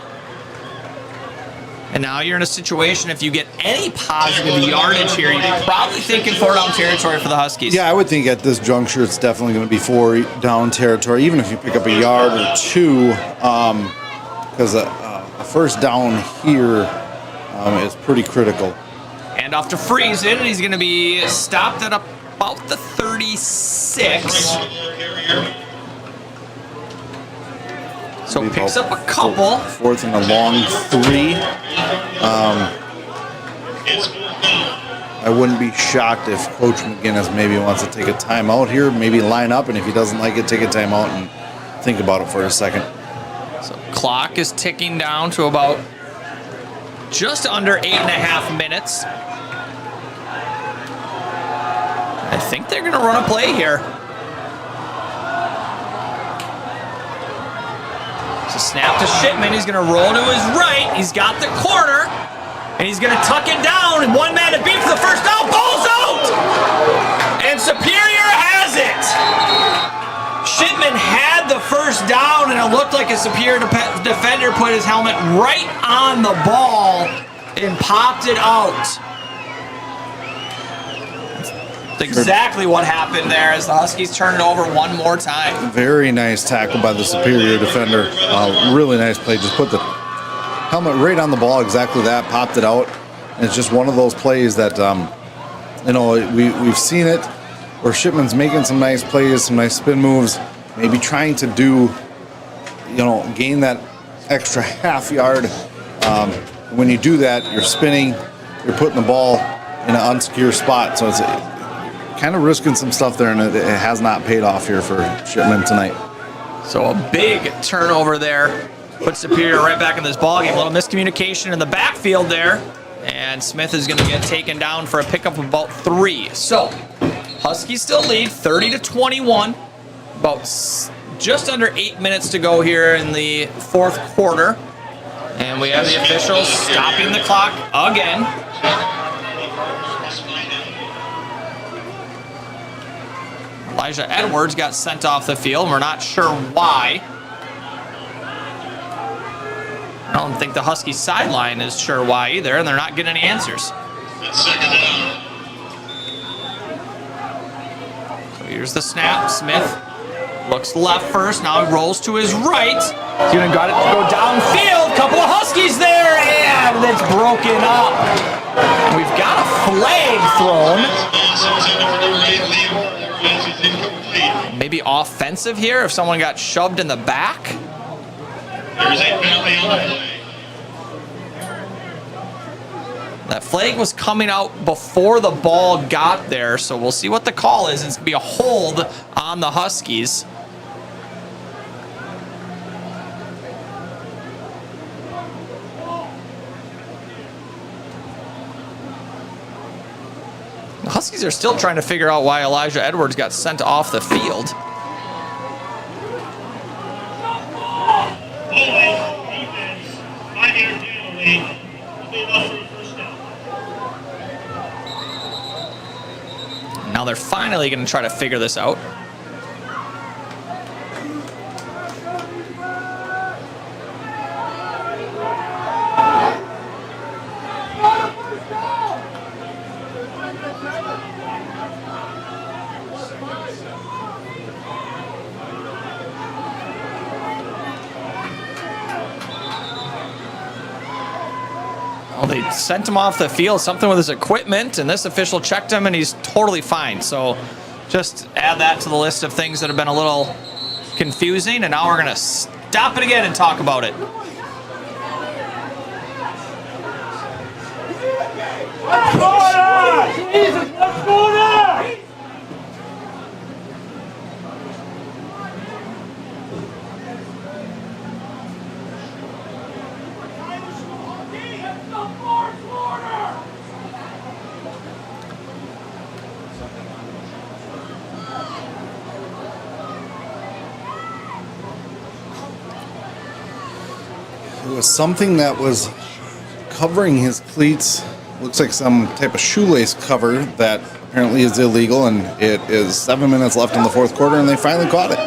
And now you're in a situation, if you get any positive yardage here, you're probably thinking 4-down territory for the Huskies. Yeah, I would think at this juncture it's definitely going to be 4-down territory, even if you pick up a yard or two, because a first down here is pretty critical. And off to Friesen, and he's going to be stopped at about the 36. So picks up a couple. 4th and a long 3. I wouldn't be shocked if Coach McGinnis maybe wants to take a timeout here, maybe line up, and if he doesn't like it, take a timeout and think about it for a second. So clock is ticking down to about just under 8.5 minutes. I think they're going to run a play here. So snap to Shipman. He's going to roll to his right. He's got the corner. And he's going to tuck it down. And one man to beat for the first down. Ball's out! And Superior has it. Shipman had the first down, and it looked like a Superior defender put his helmet right on the ball and popped it out. That's exactly what happened there as the Huskies turned it over one more time. Very nice tackle by the Superior defender. Really nice play. Just put the helmet right on the ball, exactly that, popped it out. And it's just one of those plays that, we've seen it where Shipman's making some nice plays, some nice spin moves, maybe trying to do, gain that extra half yard. When you do that, you're spinning, you're putting the ball in an unsecure spot. So it's kind of risking some stuff there, and it has not paid off here for Shipman tonight. So a big turnover there. Puts Superior right back in this ballgame. A little miscommunication in the backfield there. And Smith is going to get taken down for a pickup of about 3. So Huskies still lead 30-21. About just under 8 minutes to go here in the 4th quarter. And we have the officials stopping the clock again. Elijah Edwards got sent off the field. We're not sure why. I don't think the Huskies sideline is sure why either, and they're not getting any answers. That's 2nd down. So here's the snap. Smith looks left first. Now he rolls to his right. He's going to go downfield. Couple of Huskies there, and it's broken up. We've got a flag thrown. Maybe offensive here if someone got shoved in the back. There's a penalty on the play. That flag was coming out before the ball got there, so we'll see what the call is. It's going to be a hold on the Huskies. The Huskies are still trying to figure out why Elijah Edwards got sent off the field. Now they're finally going to try to figure this out. Well, they sent him off the field, something with his equipment, and this official checked him, and he's totally fine. So just add that to the list of things that have been a little confusing, and now we're going to stop it again and talk about it. What's going on? Jesus, what's going on? It was something that was covering his cleats. Looks like some type of shoelace cover that apparently is illegal, and it is 7 minutes left in the fourth quarter, and they finally caught it.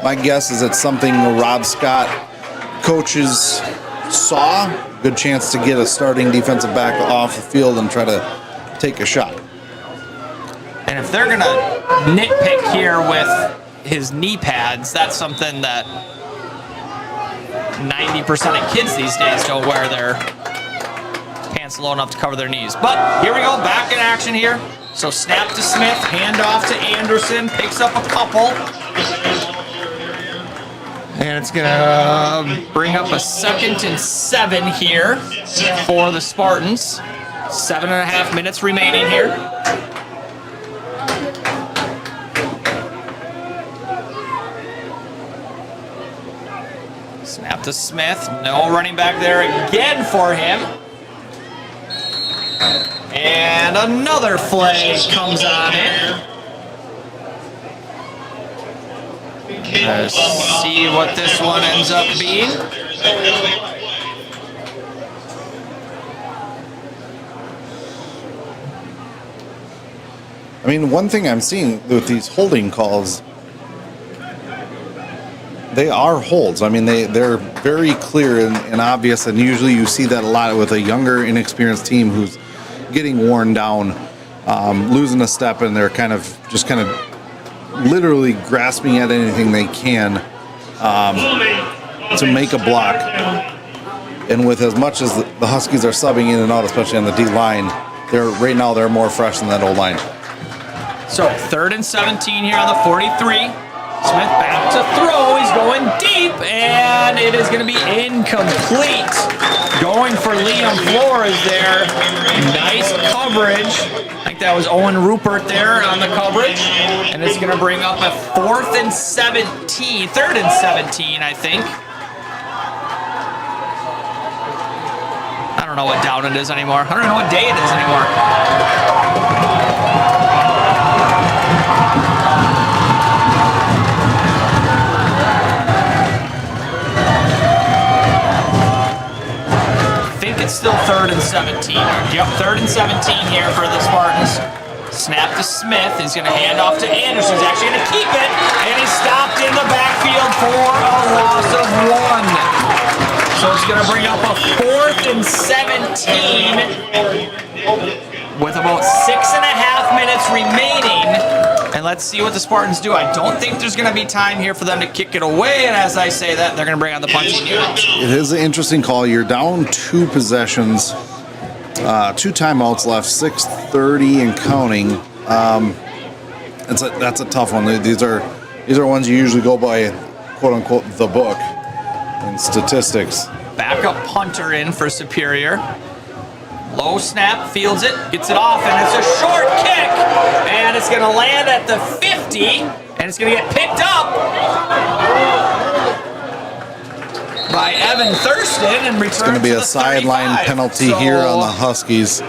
My guess is it's something the Rob Scott coaches saw. Good chance to get a starting defensive back off the field and try to take a shot. And if they're going to nitpick here with his knee pads, that's something that 90% of kids these days don't wear their pants low enough to cover their knees. But here we go, back in action here. So snap to Smith, handoff to Anderson, picks up a couple. And it's going to bring up a 2nd and 7 here for the Spartans. 7.5 minutes remaining here. Snap to Smith. No running back there again for him. And another flag comes on in. Let's see what this one ends up being. I mean, one thing I'm seeing with these holding calls, they are holds. I mean, they're very clear and obvious, and usually you see that a lot with a younger, inexperienced team who's getting worn down, losing a step, and they're kind of literally grasping at anything they can to make a block. And with as much as the Huskies are subbing in and out, especially on the D line, right now they're more fresh than that old line. So 3rd and 17 here on the 43. Smith back to throw. He's going deep, and it is going to be incomplete. Going for Liam Flores there. Nice coverage. I think that was Owen Rupert there on the coverage. And it's going to bring up a 3rd and 17, I think. I don't know what down it is anymore. I don't know what day it is anymore. It's still 3rd and 17. Yep, 3rd and 17 here for the Spartans. Snap to Smith. He's going to hand off to Anderson. He's actually going to keep it. And he's stopped in the backfield for a loss of 1. So it's going to bring up a 4th and 17 with about 6.5 minutes remaining. And let's see what the Spartans do. I don't think there's going to be time here for them to kick it away. And as I say that, they're going to bring on the punching unit. It is an interesting call. You're down 2 possessions, 2 timeouts left, 6:30 and counting. That's a tough one. These are ones you usually go by, quote unquote, the book and statistics. Backup punter in for Superior. Low snap, fields it, gets it off, and it's a short kick. And it's going to land at the 50, and it's going to get picked up by Evan Thurston and returns. It's going to be a sideline penalty here on the Huskies.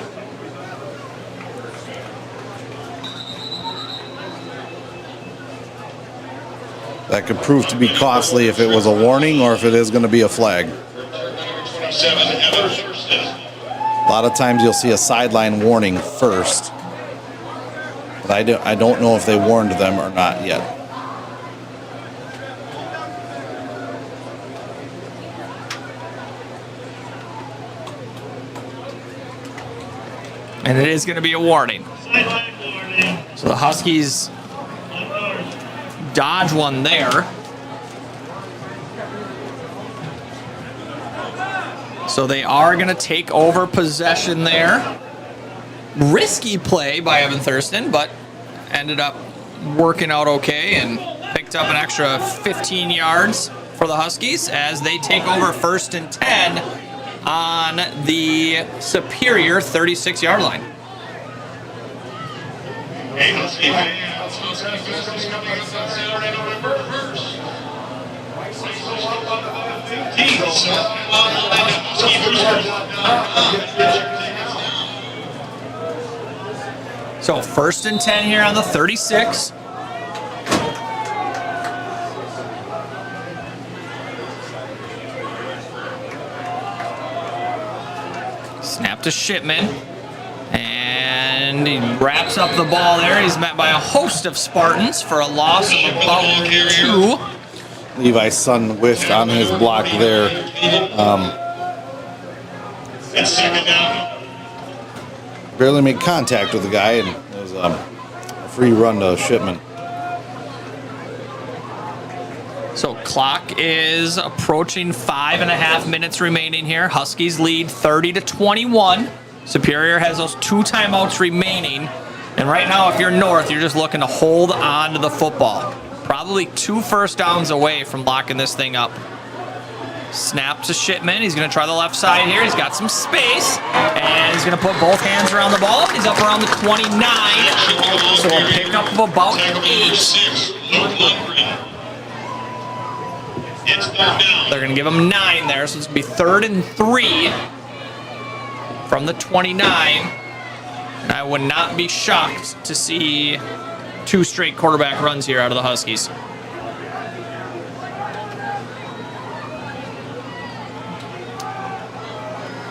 That could prove to be costly if it was a warning or if it is going to be a flag. A lot of times you'll see a sideline warning first, but I don't know if they warned them or not yet. And it is going to be a warning. So the Huskies dodge one there. So they are going to take over possession there. Risky play by Evan Thurston, but ended up working out okay and picked up an extra 15 yards for the Huskies as they take over 1st and 10 on the Superior 36-yard line. Hey, Husky fans, coming up on Saturday, November 1st. So 1st and 10 here on the 36. to Shipman. And he wraps up the ball there. He's met by a host of Spartans for a loss of about 2. Levi's son whiffed on his block there. It's second down. Barely made contact with the guy, and it was a free run to Shipman. So clock is approaching 5.5 minutes remaining here. Huskies lead 30-21. Superior has those 2 timeouts remaining. And right now, if you're North, you're just looking to hold on to the football. Probably 2 first downs away from locking this thing up. Snap to Shipman. He's going to try the left side here. He's got some space. And he's going to put both hands around the ball. He's up around the 29. So a pickup of about 8. It's third down. They're going to give him 9 there. So it's going to be 3rd and 3 from the 29. And I would not be shocked to see 2 straight quarterback runs here out of the Huskies.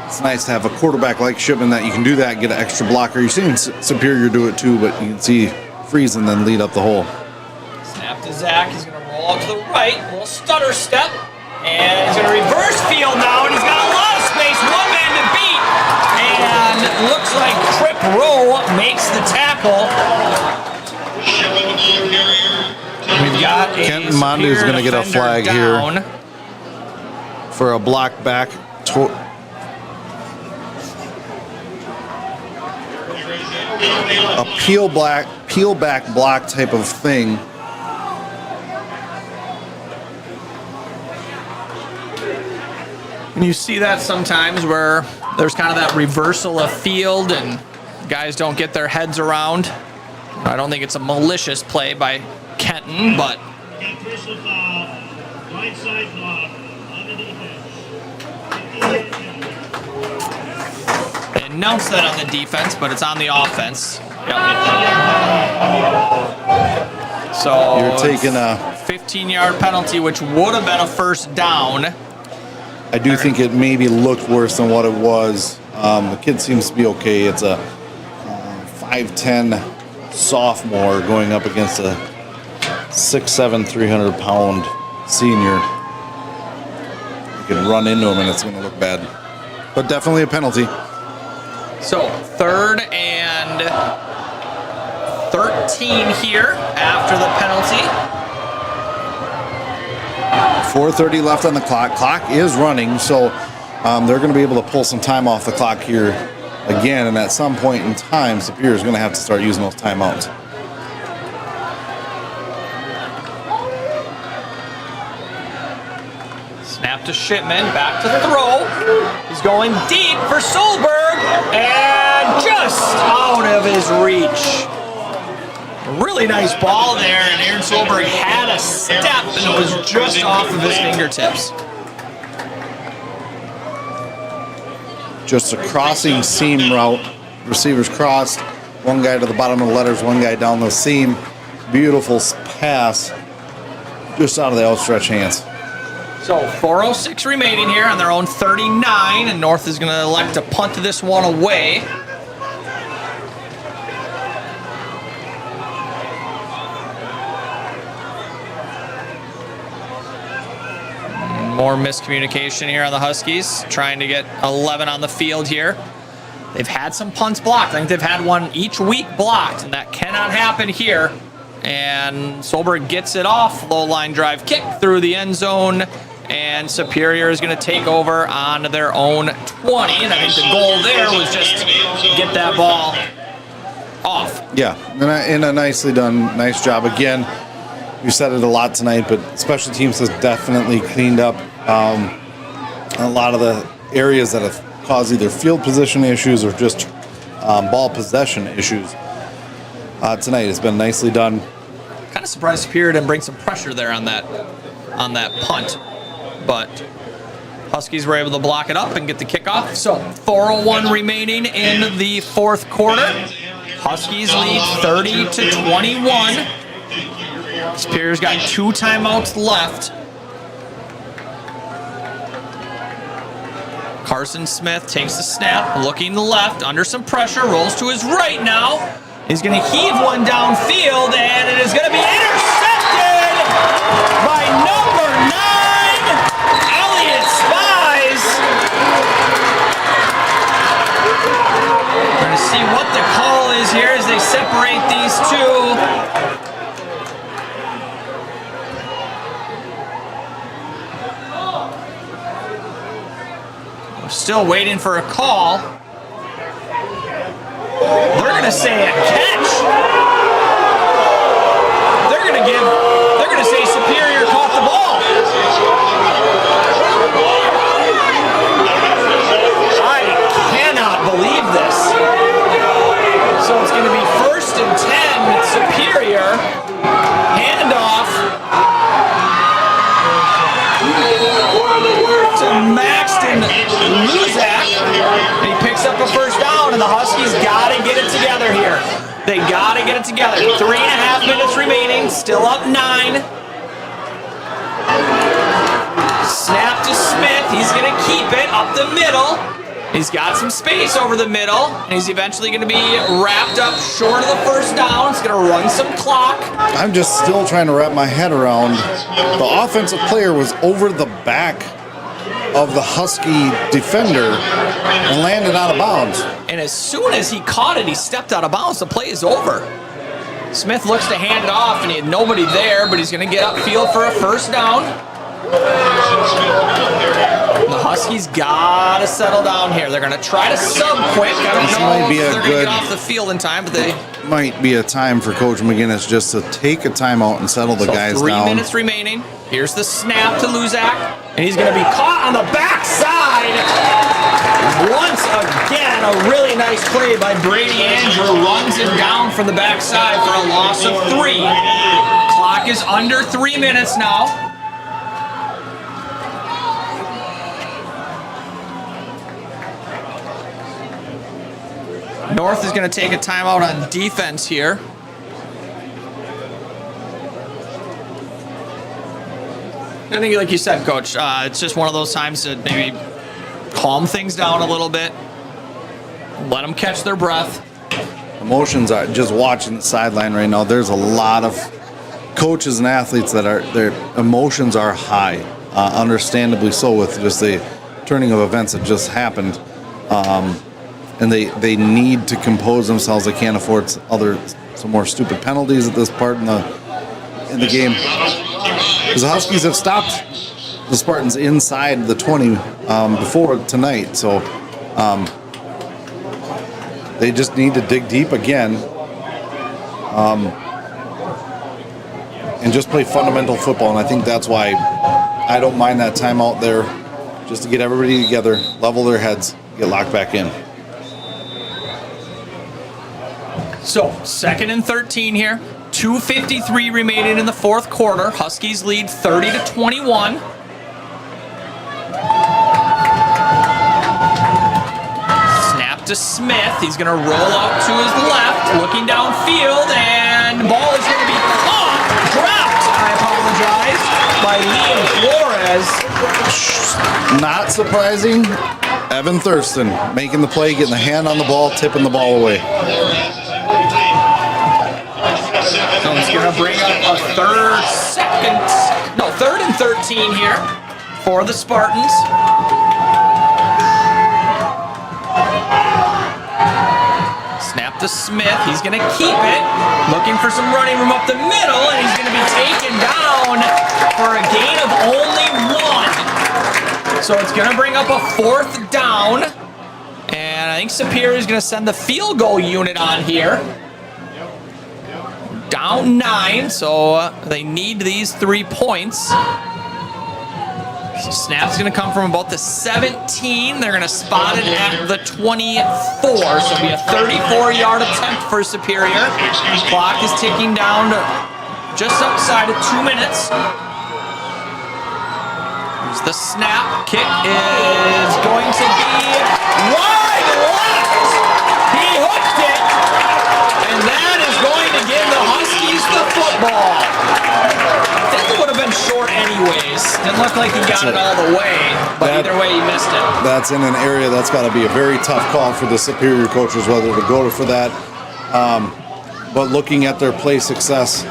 It's nice to have a quarterback like Shipman that you can do that, get an extra blocker. You've seen Superior do it too, but you can see freeze and then lead up the hole. Snap to Zach. He's going to roll out to the right. A little stutter step. And he's going to reverse field now. And he's got a lot of space. 1 man to beat. And it looks like Trip Rowe makes the tackle. We've got a Kenton Mondi is going to get a flag down here for a block back. A peel back block type of thing. And you see that sometimes where there's kind of that reversal of field and guys don't get their heads around. I don't think it's a malicious play by Kenton, but Got personal foul. Right side block on the defense. they announced that on the defense, but it's on the offense. Yep. So You're taking a. 15-yard penalty, which would have been a first down. I do think it maybe looked worse than what it was. The kid seems to be okay. It's a 5'10" sophomore going up against a 6'7", 300-pound senior. You can run into him and it's going to look bad. But definitely a penalty. So 3rd and 13 here after the penalty. 4:30 left on the clock. Clock is running, so they're going to be able to pull some time off the clock here again. And at some point in time, Superior is going to have to start using those timeouts. Snap to Shipman, back to the throw. He's going deep for Solberg, and just out of his reach. Really nice ball there, and Aaron Solberg had a step, and it was just off of his fingertips. Just a crossing seam route. Receivers crossed. One guy to the bottom of the letters, one guy down the seam. Beautiful pass. Just out of the outstretched hands. So 4:06 remaining here on their own 39, and North is going to elect to punt this one away. More miscommunication here on the Huskies, trying to get 11 on the field here. They've had some punts blocked. I think they've had one each week blocked, and that cannot happen here. And Solberg gets it off. Low line drive kick through the end zone, and Superior is going to take over on their own 20. And I think the goal there was just get that ball off. Yeah, and a nicely done, nice job again. We said it a lot tonight, but special teams has definitely cleaned up a lot of the areas that have caused either field position issues or just ball possession issues. Tonight has been nicely done. Kind of surprised Superior didn't bring some pressure there on that punt, but Huskies were able to block it up and get the kickoff. So 4:01 remaining in the fourth quarter. Huskies lead 30-21. Superior's got 2 timeouts left. Carson Smith takes the snap, looking left, under some pressure, rolls to his right now. He's going to heave one downfield, and it is going to be intercepted by number 9, Elliott Spies. We're going to see what the call is here as they separate these two. Still waiting for a call. They're going to say a catch. They're going to say Superior caught the ball. I cannot believe this. So it's going to be 1st and 10, Superior. Handoff to Maxton Luzak. And he picks up a first down, and the Huskies got to get it together here. They got to get it together. 3.5 minutes remaining, still up 9. Snap to Smith. He's going to keep it up the middle. He's got some space over the middle, and he's eventually going to be wrapped up short of the first down. He's going to run some clock. I'm just still trying to wrap my head around. The offensive player was over the back of the Husky defender and landed out of bounds. And as soon as he caught it, he stepped out of bounds. The play is over. Smith looks to hand it off, and he had nobody there, but he's going to get upfield for a first down. The Huskies got to settle down here. They're going to try to sub quick. I don't know if they're going to get off the field in time, but they might be a time for Coach McGinnis just to take a timeout and settle the guys down. 3 minutes remaining. Here's the snap to Luzak, and he's going to be caught on the backside. Once again, a really nice play by Brady Andrew. Runs him down from the backside for a loss of 3. Clock is under 3 minutes now. North is going to take a timeout on defense here. I think, like you said, Coach, it's just one of those times to maybe calm things down a little bit. Let them catch their breath. Emotions are just watching the sideline right now. There's a lot of coaches and athletes that their emotions are high, understandably so, with just the turning of events that just happened. And they need to compose themselves. They can't afford some more stupid penalties at this part in the game. Because the Huskies have stopped the Spartans inside the 20 before tonight, so they just need to dig deep again and just play fundamental football. And I think that's why I don't mind that timeout there, just to get everybody together, level their heads, get locked back in. So, 2nd and 13 here. 2:53 remaining in the fourth quarter. Huskies lead 30-21. Snap to Smith. He's going to roll out to his left, looking downfield, and the ball is going to be caught, dropped, I apologize, by Liam Flores. Not surprising. Evan Thurston making the play, getting the hand on the ball, tipping the ball away. So it's going to bring up a 3rd and 13 here for the Spartans. Snap to Smith. He's going to keep it. Looking for some running room up the middle, and he's going to be taken down for a gain of only 1. So it's going to bring up a 4th down. And I think Superior is going to send the field goal unit on here. Down 9, so they need these 3 points. So snap's going to come from about the 17. They're going to spot it at the 24. So it'll be a 34-yard attempt for Superior. Clock is ticking down to just outside of 2 minutes. Here's the snap. Kick is going to be wide left. He hooked it. And that is going to give the Huskies the football. I think it would have been short short anyways. Didn't look like he got it all the way, but either way, he missed it. That's in an area that's got to be a very tough call for the Superior coaches, whether to go for that. But looking at their play success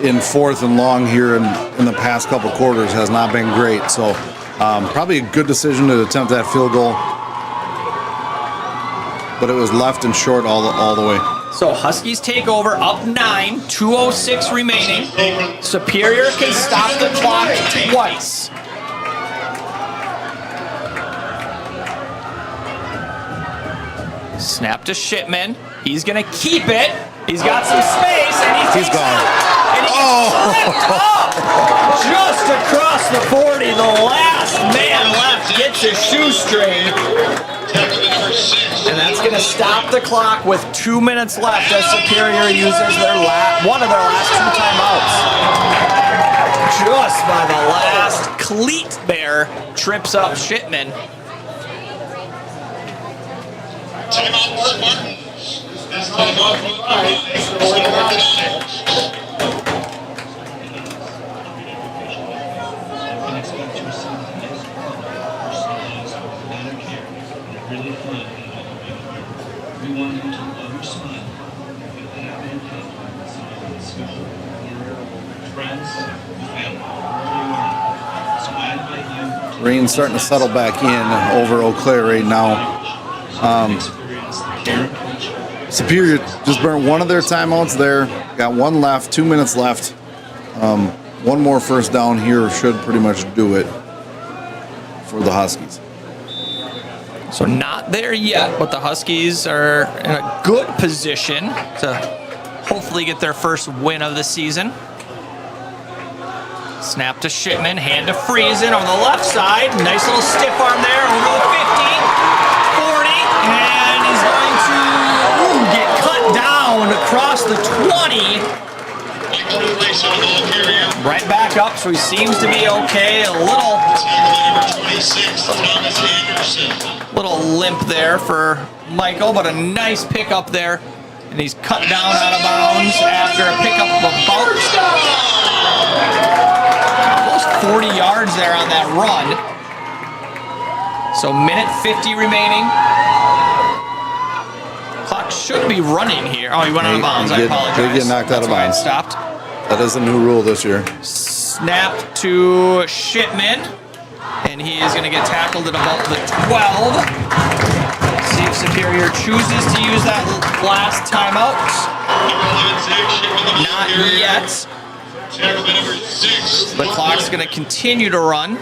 in 4th and long here in the past couple quarters has not been great. So probably a good decision to attempt that field goal. But it was left and short all the way. So Huskies take over, up 9, 2:06 remaining. Superior can stop the clock twice. Snap to Shipman. He's gonna keep it. He's got some space, and He's gone. And he climbed up just across the 40. The last man left gets his shoestring. And that's going to stop the clock with 2 minutes left as Superior uses one of their last 2 timeouts. Just by the last cleat bear trips up Shipman. Timeout for Spartans. This timeout for Rain's starting to settle back in over Eau Claire right now. Superior just burnt one of their timeouts there. Got one left, 2 minutes left. One more first down here should pretty much do it for the Huskies. So not there yet, but the Huskies are in a good position to hopefully get their first win of the season. Snap to Shipman, hand to Friesen on the left side. Nice little stiff arm there over the 50, 40, and he's going to get cut down across the 20. Right back up, so he seems to be okay. A little limp there for Michael, but a nice pickup there. And he's cut down out of bounds after a pickup of about 40 yards there on that run. So minute 50 remaining. Clock should be running here. Oh, he went out of bounds. I apologize. They get knocked out of bounds. Stopped. That is a new rule this year. Snap to Shipman. And he is going to get tackled at about the 12. See if Superior chooses to use that last timeout. Not yet. The clock's going to continue to run.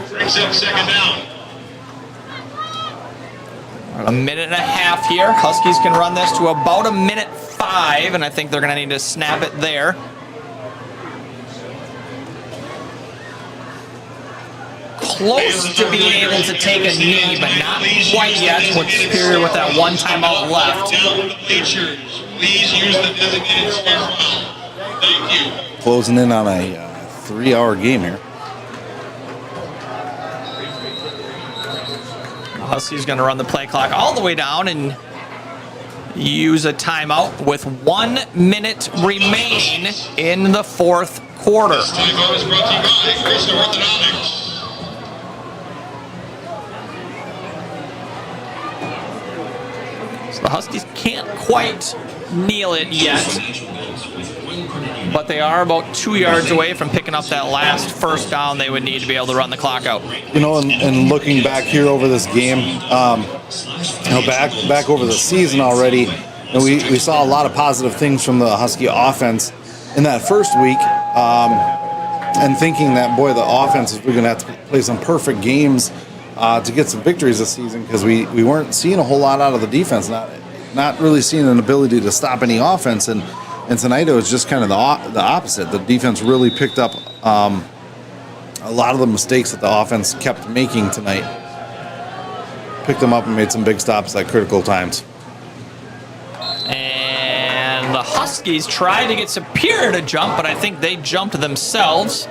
A minute and a half here. Huskies can run this to about a minute 5, and I think they're going to need to snap it there. Close to being able to take a knee, but not quite yet. With Superior with that one timeout left. Please use the designated timeout. Thank you. Closing in on a 3-hour game here. Huskies going to run the play clock all the way down and use a timeout with 1 minute remaining in the 4th quarter. This timeout is brought to you by Christian Orthodontics. So the Huskies can't quite kneel it yet, but they are about 2 yards away from picking up that last first down they would need to be able to run the clock out. You know, and looking back here over this game, you know, back over the season already, and we saw a lot of positive things from the Husky offense in that first week, and thinking that, boy, the offense is going to have to play some perfect games to get some victories this season, because we weren't seeing a whole lot out of the defense, not really seeing an ability to stop any offense, and tonight it was just kind of the opposite. The defense really picked up a lot of the mistakes that the offense kept making tonight. Picked them up and made some big stops at critical times. And the Huskies tried to get Superior to jump, but I think they jumped themselves.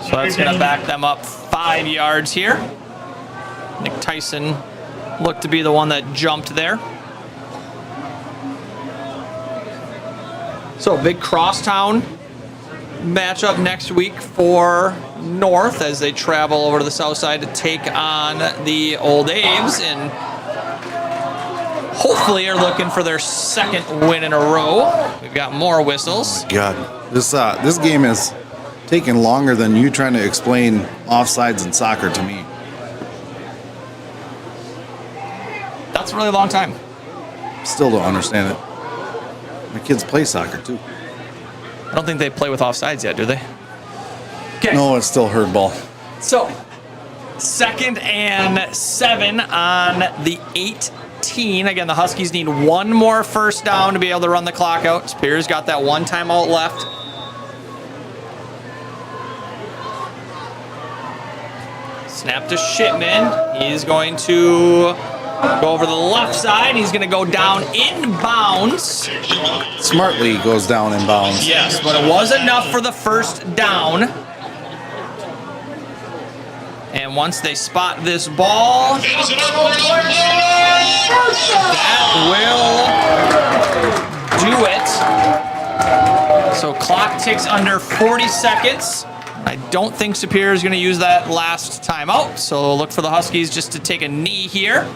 So that's going to back them up 5 yards here. Nick Tyson looked to be the one that jumped there. So big crosstown matchup next week for North as they travel over to the south side to take on the Old Aves, and hopefully are looking for their second win in a row. We've got more whistles. God, this game is taking longer than you trying to explain offsides in soccer to me. That's a really long time. Still don't understand it. My kids play soccer too. I don't think they play with offsides yet, do they? Okay. No, it's still herd ball. So, 2nd and 7 on the 18. Again, the Huskies need one more first down to be able to run the clock out. Spears got that one timeout left. Snap to Shipman. He's going to go over the left side. He's going to go down inbounds. Smartly goes down in bounds. Yes, but it was enough for the first down. And once they spot this ball, that will do it. So clock ticks under 40 seconds. I don't think Superior is going to use that last timeout, so look for the Huskies just to take a knee here.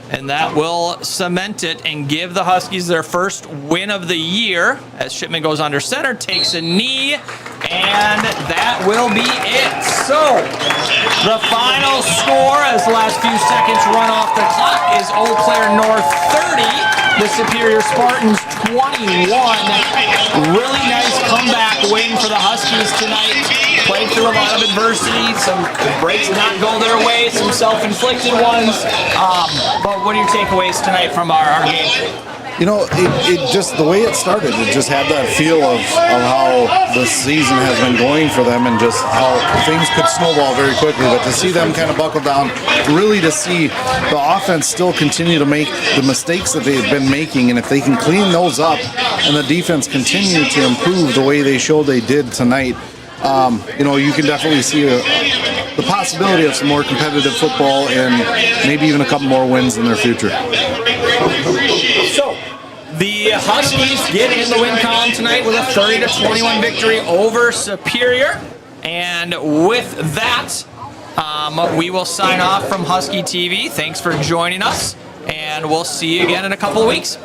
And that will cement it and give the Huskies their first win of the year as Shipman goes under center, takes a knee, and that will be it. So the final score as the last few seconds run off the clock is Eau Claire North 30, the Superior Spartans 21. Really nice comeback win for the Huskies tonight. Played through a lot of adversity, some breaks not go their way, some self-inflicted ones. But what are your takeaways tonight from our game? You know, it just, the way it started, it just had that feel of how the season has been going for them and just how things could snowball very quickly. But to see them kind of buckle down, really to see the offense still continue to make the mistakes that they've been making, and if they can clean those up and the defense continue to improve the way they showed they did tonight, you know, you can definitely see the possibility of some more competitive football and maybe even a couple more wins in their future. So, the Huskies get in the win column tonight with a 30-21 victory over Superior. And with that, we will sign off from Husky TV. Thanks for joining us, and we'll see you again in a couple of weeks.